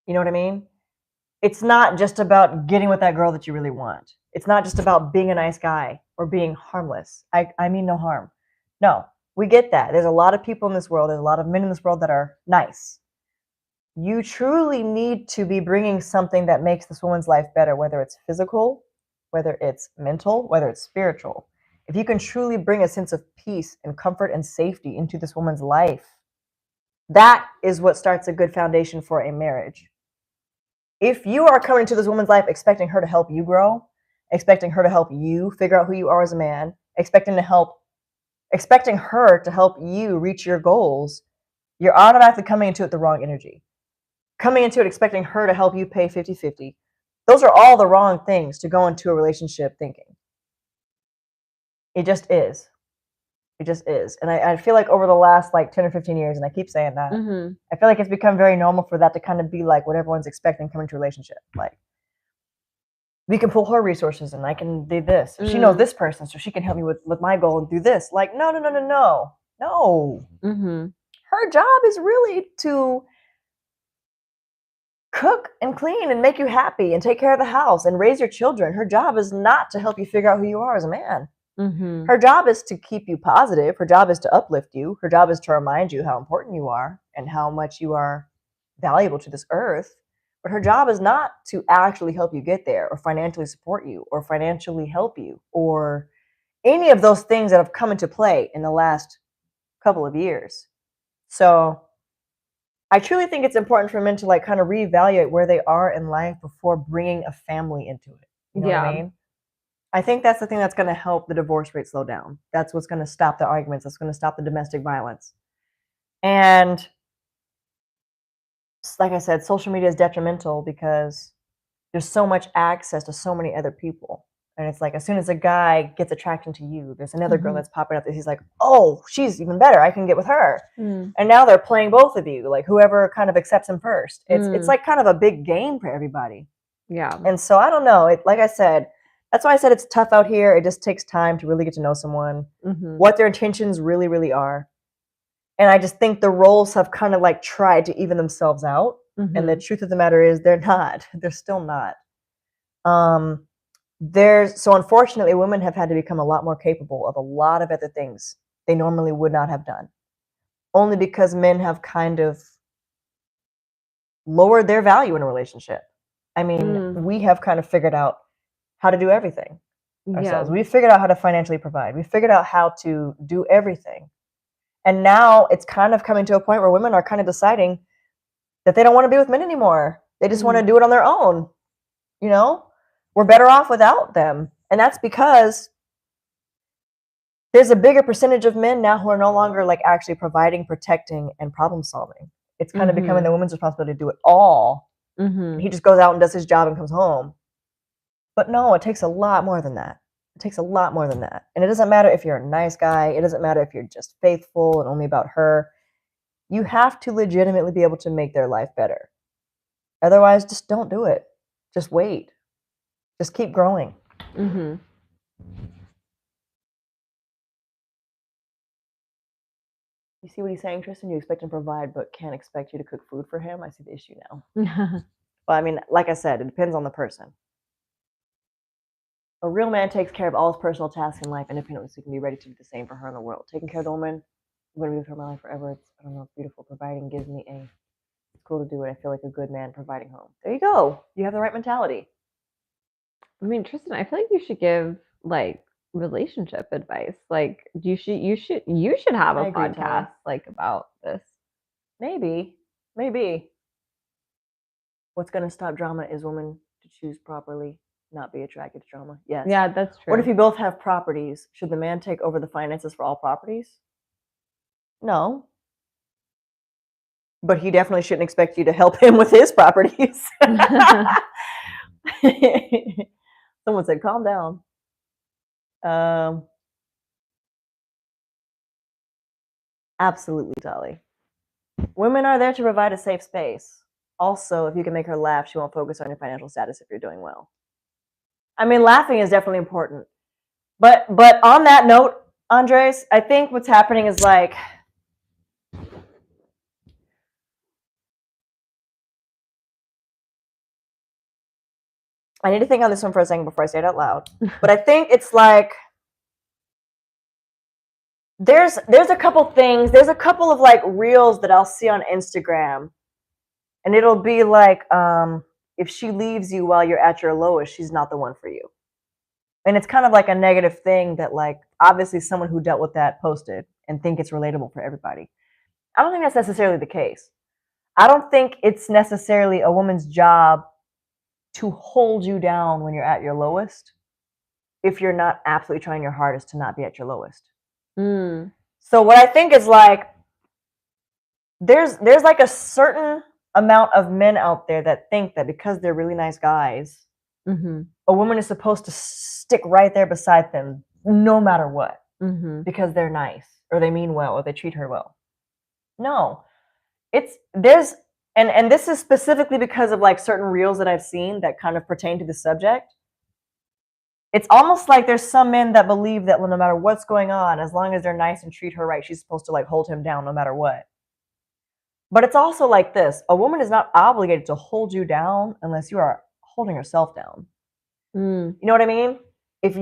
You know what I mean? It's not just about getting with that girl that you really want. It's not just about being a nice guy or being harmless. I mean no harm. No, we get that. There's a lot of people in this world. There's a lot of men in this world that are nice. You truly need to be bringing something that makes this woman's life better, whether it's physical, whether it's mental, whether it's spiritual. If you can truly bring a sense of peace and comfort and safety into this woman's life, that is what starts a good foundation for a marriage. If you are coming into this woman's life expecting her to help you grow, expecting her to help you figure out who you are as a man, expecting her to help you reach your goals, you're automatically coming into it the wrong energy. Coming into it expecting her to help you pay 50-50. Those are all the wrong things to go into a relationship thinking. It just is. It just is. And I feel like over the last 10 or 15 years, and I keep saying that, I feel like it's become very normal for that to kind of be like what everyone's expecting coming to a relationship. Like, we can pull her resources and I can do this. She knows this person, so she can help me with my goal and do this. Like, no. Her job is really to cook and clean and make you happy and take care of the house and raise your children. Her job is not to help you figure out who you are as a man. Mm-hmm. Her job is to keep you positive. Her job is to uplift you. Her job is to remind you how important you are and how much you are valuable to this earth. But her job is not to actually help you get there or financially support you or financially help you or any of those things that have come into play in the last couple of years. So I truly think it's important for men to like kind of reevaluate where they are in life before bringing a family into it. You know what I mean? I think that's the thing that's going to help the divorce rate slow down. That's what's going to stop the arguments. That's going to stop the domestic violence. And like I said, social media is detrimental because there's so much access to so many other people. And it's like, as soon as a guy gets attraction to you, there's another girl that's popping up that he's like, oh, she's even better. I can get with her. And now they're playing both of you, like whoever kind of accepts him first. It's like kind of a big game for everybody. Yeah. And so I don't know. Like I said, that's why I said it's tough out here. It just takes time to really get to know someone, what their intentions really, really are. And I just think the roles have kind of like tried to even themselves out. And the truth of the matter is they're not. They're still not. So unfortunately, women have had to become a lot more capable of a lot of other things they normally would not have done. Only because men have kind of lowered their value in a relationship. I mean, we have kind of figured out how to do everything ourselves. We figured out how to financially provide. We figured out how to do everything. And now it's kind of coming to a point where women are kind of deciding that they don't want to be with men anymore. They just want to do it on their own. You know, we're better off without them. And that's because there's a bigger percentage of men now who are no longer like actually providing, protecting, and problem solving. It's kind of becoming the woman's responsibility to do it all. He just goes out and does his job and comes home. But no, it takes a lot more than that. It takes a lot more than that. And it doesn't matter if you're a nice guy. It doesn't matter if you're just faithful and only about her. You have to legitimately be able to make their life better. Otherwise, just don't do it. Just wait. Just keep growing. You see what he's saying, Tristan? You expect him to provide, but can't expect you to cook food for him? I see the issue now. Well, I mean, like I said, it depends on the person. A real man takes care of all his personal tasks in life independently, so he can be ready to do the same for her in the world. Taking care of the woman, I'm going to be with her my life forever. It's, I don't know, it's beautiful. Providing gives me it's cool to do it. I feel like a good man providing home. There you go. You have the right mentality. I mean, Tristan, I feel like you should give like relationship advice. Like you should have a podcast like about this. Maybe. What's going to stop drama is women to choose properly, not be attracted to drama. Yes. Yeah, that's true. What if you both have properties? Should the man take over the finances for all properties? No. But he definitely shouldn't expect you to help him with his properties. Someone said, calm down. Absolutely, Dolly. Women are there to provide a safe space. Also, if you can make her laugh, she won't focus on your financial status if you're doing well. I mean, laughing is definitely important. But on that note, Andres, I think what's happening is like, I need to think on this one for a second before I say it out loud. But I think it's like, there's a couple things. There's a couple of like reels that I'll see on Instagram. And it'll be like, if she leaves you while you're at your lowest, she's not the one for you. And it's kind of like a negative thing that like, obviously someone who dealt with that posted and think it's relatable for everybody. I don't think that's necessarily the case. I don't think it's necessarily a woman's job to hold you down when you're at your lowest if you're not absolutely trying your hardest to not be at your lowest. So what I think is like, there's like a certain amount of men out there that think that because they're really nice guys, a woman is supposed to stick right there beside them no matter what, because they're nice or they mean well or they treat her well. No, and this is specifically because of like certain reels that I've seen that kind of pertain to the subject. It's almost like there's some men that believe that no matter what's going on, as long as they're nice and treat her right, she's supposed to like hold him down no matter what. But it's also like this. A woman is not obligated to hold you down unless you are holding yourself down. You know what I mean? If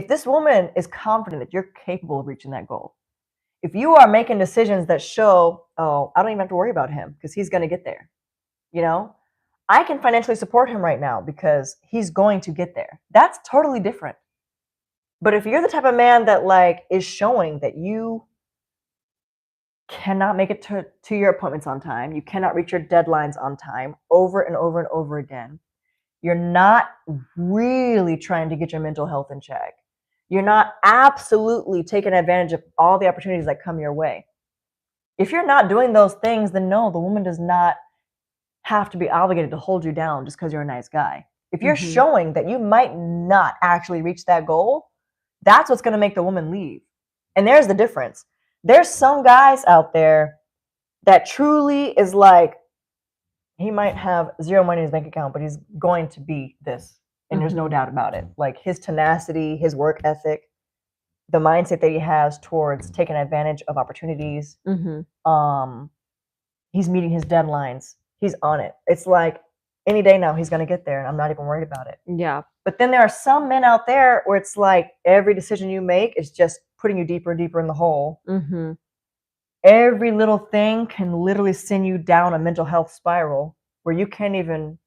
this woman is confident that you're capable of reaching that goal, if you are making decisions that show, oh, I don't even have to worry about him because he's going to get there, you know, I can financially support him right now because he's going to get there. That's totally different. But if you're the type of man that like is showing that you cannot make it to your appointments on time, you cannot reach your deadlines on time over and over and over again, you're not really trying to get your mental health in check. You're not absolutely taking advantage of all the opportunities that come your way. If you're not doing those things, then no, the woman does not have to be obligated to hold you down just because you're a nice guy. If you're showing that you might not actually reach that goal, that's what's going to make the woman leave. And there's the difference. There's some guys out there that truly is like, he might have zero money in his bank account, but he's going to be this. And there's no doubt about it. Like his tenacity, his work ethic, the mindset that he has towards taking advantage of opportunities. He's meeting his deadlines. He's on it. It's like any day now he's going to get there and I'm not even worried about it. Yeah. But then there are some men out there where it's like every decision you make is just putting you deeper and deeper in the hole. Every little thing can literally send you down a mental health spiral where you can't even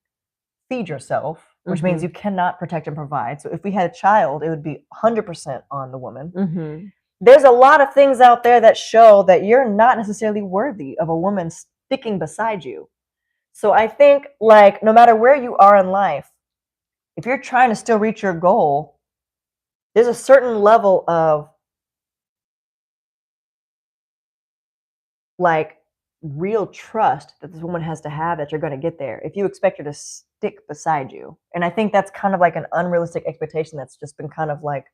feed yourself, which means you cannot protect and provide. So if we had a child, it would be 100% on the woman. There's a lot of things out there that show that you're not necessarily worthy of a woman sticking beside you. So I think like no matter where you are in life, if you're trying to still reach your goal, there's a certain level of like real trust that this woman has to have that you're going to get there if you expect her to stick beside you. And I think that's kind of like an unrealistic expectation that's just been kind of like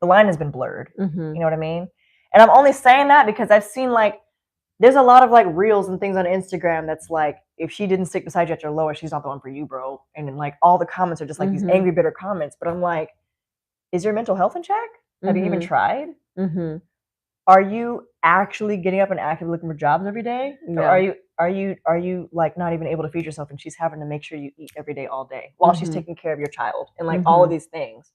the line has been blurred. You know what I mean? And I'm only saying that because I've seen like there's a lot of like reels and things on Instagram that's like if she didn't stick beside you at your lowest, she's not the one for you, bro. And then like all the comments are just like these angry, bitter comments. But I'm like, is your mental health in check? Have you even tried? Are you actually getting up and actively looking for jobs every day? Or are you like not even able to feed yourself and she's having to make sure you eat every day all day while she's taking care of your child and like all of these things?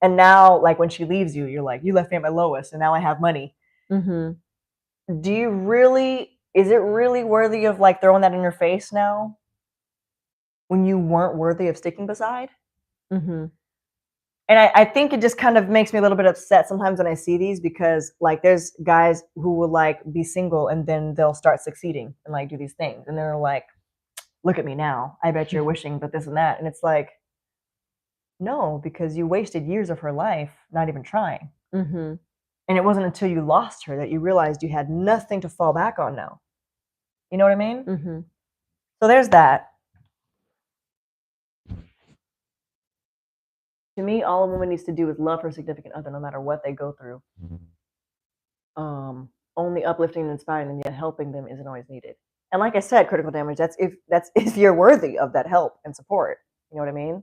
And now like when she leaves you, you're like, you left me at my lowest and now I have money. Do you really, is it really worthy of like throwing that in your face now when you weren't worthy of sticking beside? And I think it just kind of makes me a little bit upset sometimes when I see these because like there's guys who will like be single and then they'll start succeeding and like do these things. And they're like, look at me now. I bet you're wishing but this and that. And it's like, no, because you wasted years of her life not even trying. And it wasn't until you lost her that you realized you had nothing to fall back on now. You know what I mean? So there's that. To me, all a woman needs to do is love her significant other no matter what they go through. Only uplifting and inspiring them, yet helping them isn't always needed. And like I said, critical damage, that's if you're worthy of that help and support. You know what I mean?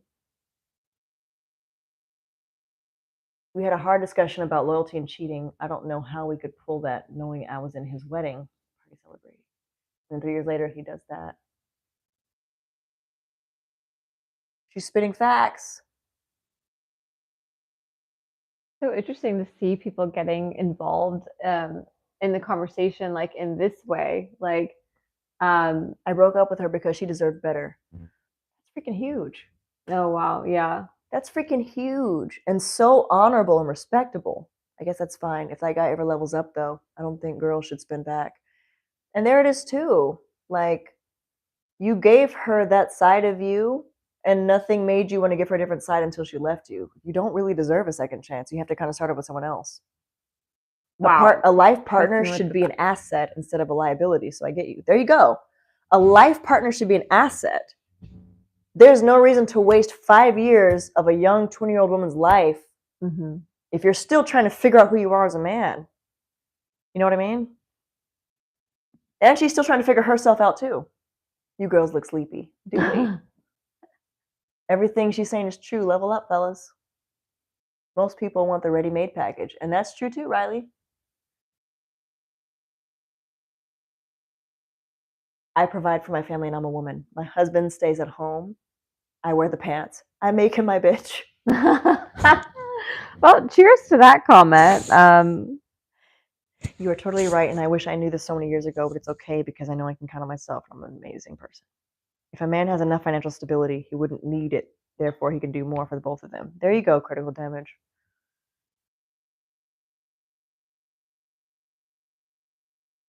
We had a hard discussion about loyalty and cheating. I don't know how we could pull that knowing I was in his wedding party celebrating. And 3 years later, he does that. She's spitting facts. So interesting to see people getting involved in the conversation, like in this way. Like, I broke up with her because she deserved better. That's freaking huge. Oh, wow. Yeah. That's freaking huge and so honorable and respectable. I guess that's fine. If that guy ever levels up, though, I don't think girls should spin back. And there it is, too. Like, you gave her that side of you, and nothing made you want to give her a different side until she left you. You don't really deserve a second chance. You have to kind of start up with someone else. Wow. A life partner should be an asset instead of a liability. So I get you. There you go. A life partner should be an asset. There's no reason to waste 5 years of a young 20-year-old woman's life if you're still trying to figure out who you are as a man. You know what I mean? And she's still trying to figure herself out too. You girls look sleepy. Do we? Everything she's saying is true. Level up, fellas. Most people want the ready-made package. And that's true too, Riley. I provide for my family and I'm a woman. My husband stays at home. I wear the pants. I make him my bitch. Well, cheers to that comment. You are totally right, and I wish I knew this so many years ago, but it's okay because I know I can count on myself. I'm an amazing person. If a man has enough financial stability, he wouldn't need it. Therefore, he can do more for the both of them. There you go, critical damage.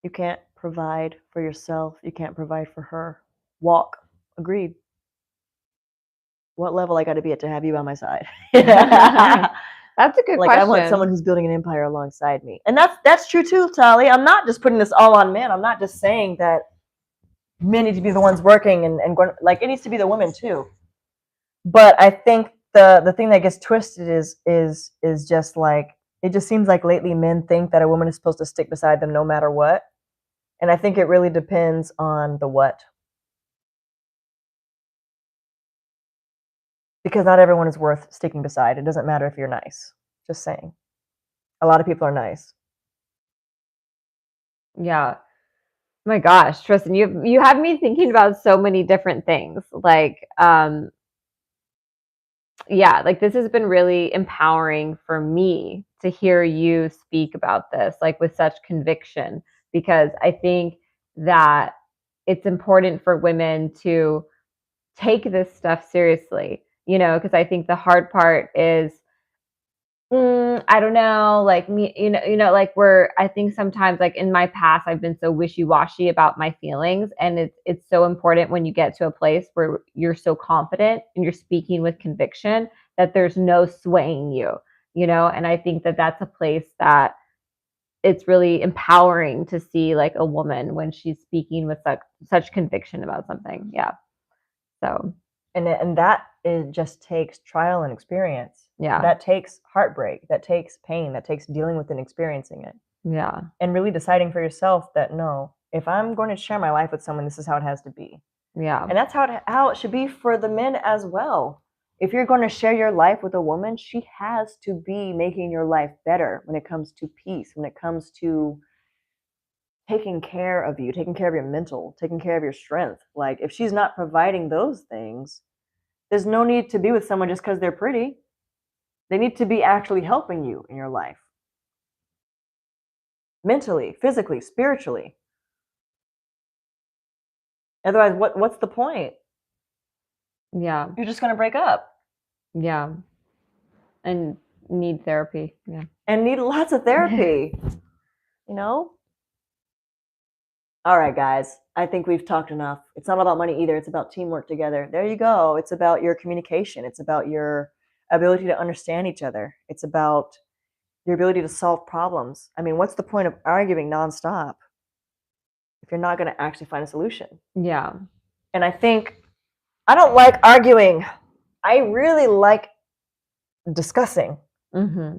You can't provide for yourself. You can't provide for her. Walk. Agreed. What level I got to be at to have you by my side? That's a good like, question. I want someone who's building an empire alongside me. And that's true too, Tali. I'm not just putting this all on men. I'm not just saying that men need to be the ones working and going, like, it needs to be the women too. But I think the thing that gets twisted is just like, it just seems like lately men think that a woman is supposed to stick beside them no matter what. And I think it really depends on the what. Because not everyone is worth sticking beside. It doesn't matter if you're nice. Just saying. A lot of people are nice. Yeah. My gosh, Tristin, you have me thinking about so many different things. Like, yeah, like this has been really empowering for me to hear you speak about this, like with such conviction, because I think that it's important for women to take this stuff seriously, because I think the hard part is, I don't know, like me, like I think sometimes like in my past, I've been so wishy-washy about my feelings. And it's so important when you get to a place where you're so confident and you're speaking with conviction that there's no swaying you, and I think that that's a place that it's really empowering to see like a woman when she's speaking with such conviction about something. Yeah. So. And that it just takes trial and experience. Yeah. That takes heartbreak. That takes pain. That takes dealing with and experiencing it. Yeah. And really deciding for yourself that, no, if I'm going to share my life with someone, this is how it has to be. Yeah. And that's how it should be for the men as well. If you're going to share your life with a woman, she has to be making your life better when it comes to peace, when it comes to taking care of you, taking care of your mental, taking care of your strength. Like, if she's not providing those things, there's no need to be with someone just because they're pretty. They need to be actually helping you in your life. Mentally, physically, spiritually. Otherwise, what's the point? Yeah. You're just going to break up. Yeah. And need therapy. Yeah. And need lots of therapy. All right, guys. I think we've talked enough. It's not about money either. It's about teamwork together. There you go. It's about your communication. It's about your ability to understand each other. It's about your ability to solve problems. I mean, what's the point of arguing nonstop if you're not going to actually find a solution? Yeah. And I think I don't like arguing. I really like discussing. Mm-hmm.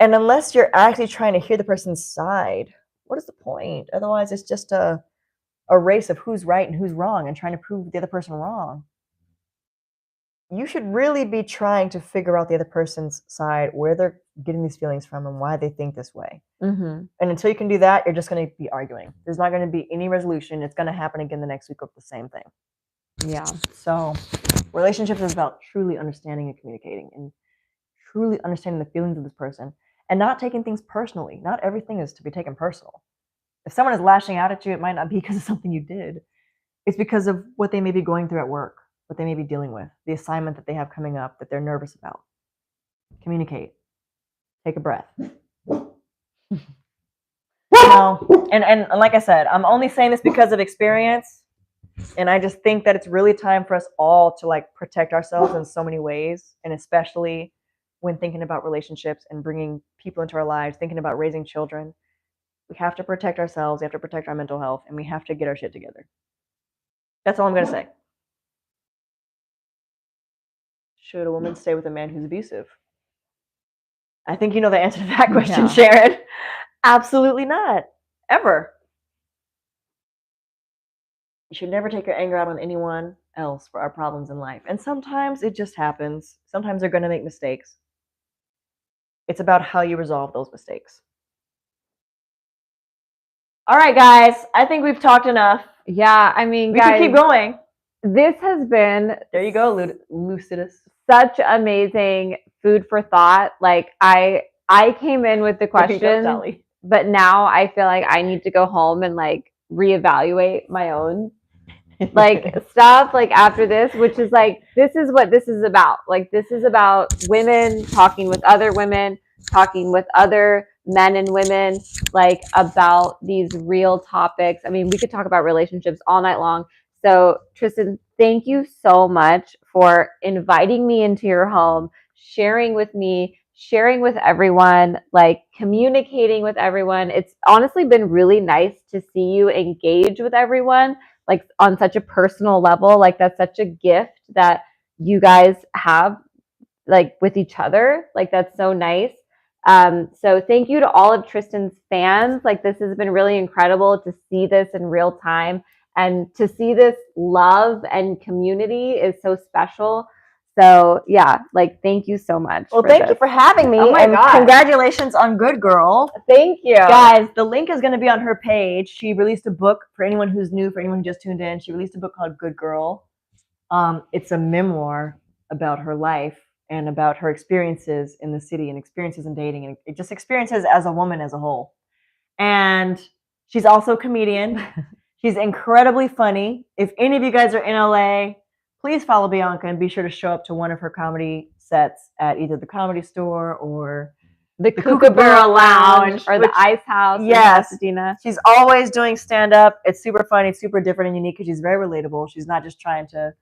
And unless you're actually trying to hear the person's side, what is the point? Otherwise, it's just a race of who's right and who's wrong and trying to prove the other person wrong. You should really be trying to figure out the other person's side, where they're getting these feelings from and why they think this way. Mm-hmm. And until you can do that, you're just going to be arguing. There's not going to be any resolution. It's going to happen again the next week with the same thing. Yeah. So relationships is about truly understanding and communicating and truly understanding the feelings of this person and not taking things personally. Not everything is to be taken personal. If someone is lashing out at you, it might not be because of something you did. It's because of what they may be going through at work, what they may be dealing with, the assignment that they have coming up that they're nervous about. Communicate. Take a breath. And like I said, I'm only saying this because of experience. And I just think that it's really time for us all to like protect ourselves in so many ways. And especially when thinking about relationships and bringing people into our lives, thinking about raising children. We have to protect ourselves. We have to protect our mental health. And we have to get our shit together. That's all I'm going to say. Should a woman stay with a man who's abusive? I think you know the answer to that question, Sharon. Absolutely not. Ever. You should never take your anger out on anyone else for our problems in life. And sometimes it just happens. Sometimes they're going to make mistakes. It's about how you resolve those mistakes. All right, guys. I think we've talked enough. Yeah, I mean, we can keep going. This has been there. You go, Lucidus. Such amazing food for thought. Like I came in with the question, but now I feel like I need to go home and like reevaluate my own like stuff like after this, which is like this is what this is about. Like this is about women talking with other women, talking with other men and women, like about these real topics. I mean, we could talk about relationships all night long. So Tristin, thank you so much for inviting me into your home, sharing with me, sharing with everyone, like communicating with everyone. It's honestly been really nice to see you engage with everyone, like on such a personal level. Like that's such a gift that you guys have, like with each other. Like that's so nice. So thank you to all of Tristin's fans. Like this has been really incredible to see this in real time, and to see this love and community is so special. So yeah, like thank you so much. Well, thank you for having me. Oh my God. Congratulations on Good Girl. Thank you. Guys, the link is going to be on her page. She released a book for anyone who's new, for anyone who just tuned in. She released a book called Good Girl. It's a memoir about her life and about her experiences in the city and experiences in dating and just experiences as a woman as a whole. And she's also a comedian. She's incredibly funny. If any of you guys are in LA, please follow Bianca and be sure to show up to one of her comedy sets at either the Comedy Store or the Kookaburra Lounge or the Ice House. Yes, she's always doing stand-up. It's super funny, it's super different and unique because she's very relatable. She's not just trying to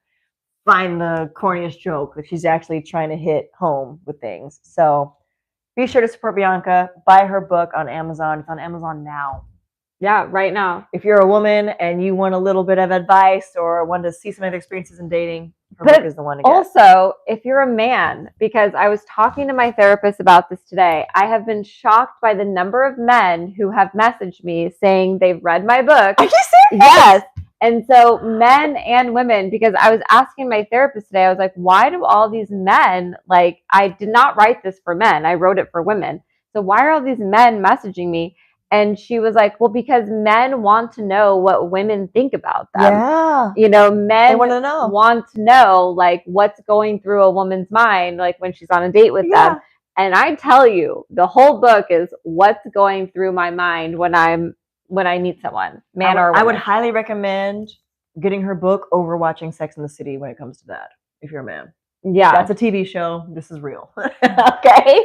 find the corniest joke, but she's actually trying to hit home with things. So be sure to support Bianca. Buy her book on Amazon. It's on Amazon now. Yeah, right now. If you're a woman and you want a little bit of advice or want to see some of experiences in dating, her book is the one to get. Also, if you're a man, because I was talking to my therapist about this today, I have been shocked by the number of men who have messaged me saying they've read my book. Are you serious? Yes. And so men and women, because I was asking my therapist today, I was like, why do all these men, like, I did not write this for men, I wrote it for women. So why are all these men messaging me? And she was like, well, because men want to know what women think about them. Yeah. You know, men want to know like what's going through a woman's mind, like when she's on a date with them. And I tell you, the whole book is what's going through my mind when I meet someone, man or woman. I would highly recommend getting her book over watching Sex and the City when it comes to that, if you're a man. Yeah. That's a TV show. This is real. Okay.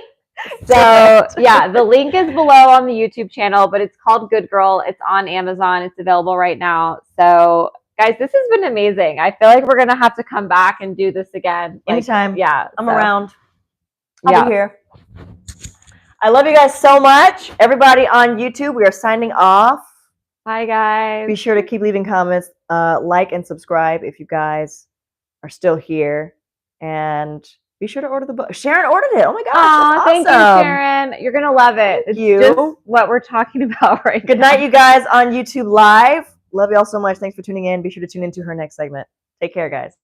So yeah, the link is below on the YouTube channel, but it's called Good Girl. It's on Amazon. It's available right now. So guys, this has been amazing. I feel like we're going to have to come back and do this again. Anytime. Yeah. I'm around. I'll be here. I love you guys so much. Everybody on YouTube, we are signing off. Bye, guys. Be sure to keep leaving comments, like and subscribe if you guys are still here. And be sure to order the book. Sharon ordered it. Oh my gosh. Awesome. Thank you, Sharon. You're going to love it. It's just what we're talking about right now. Good night, you guys on YouTube Live. Love you all so much. Thanks for tuning in. Be sure to tune into her next segment. Take care, guys.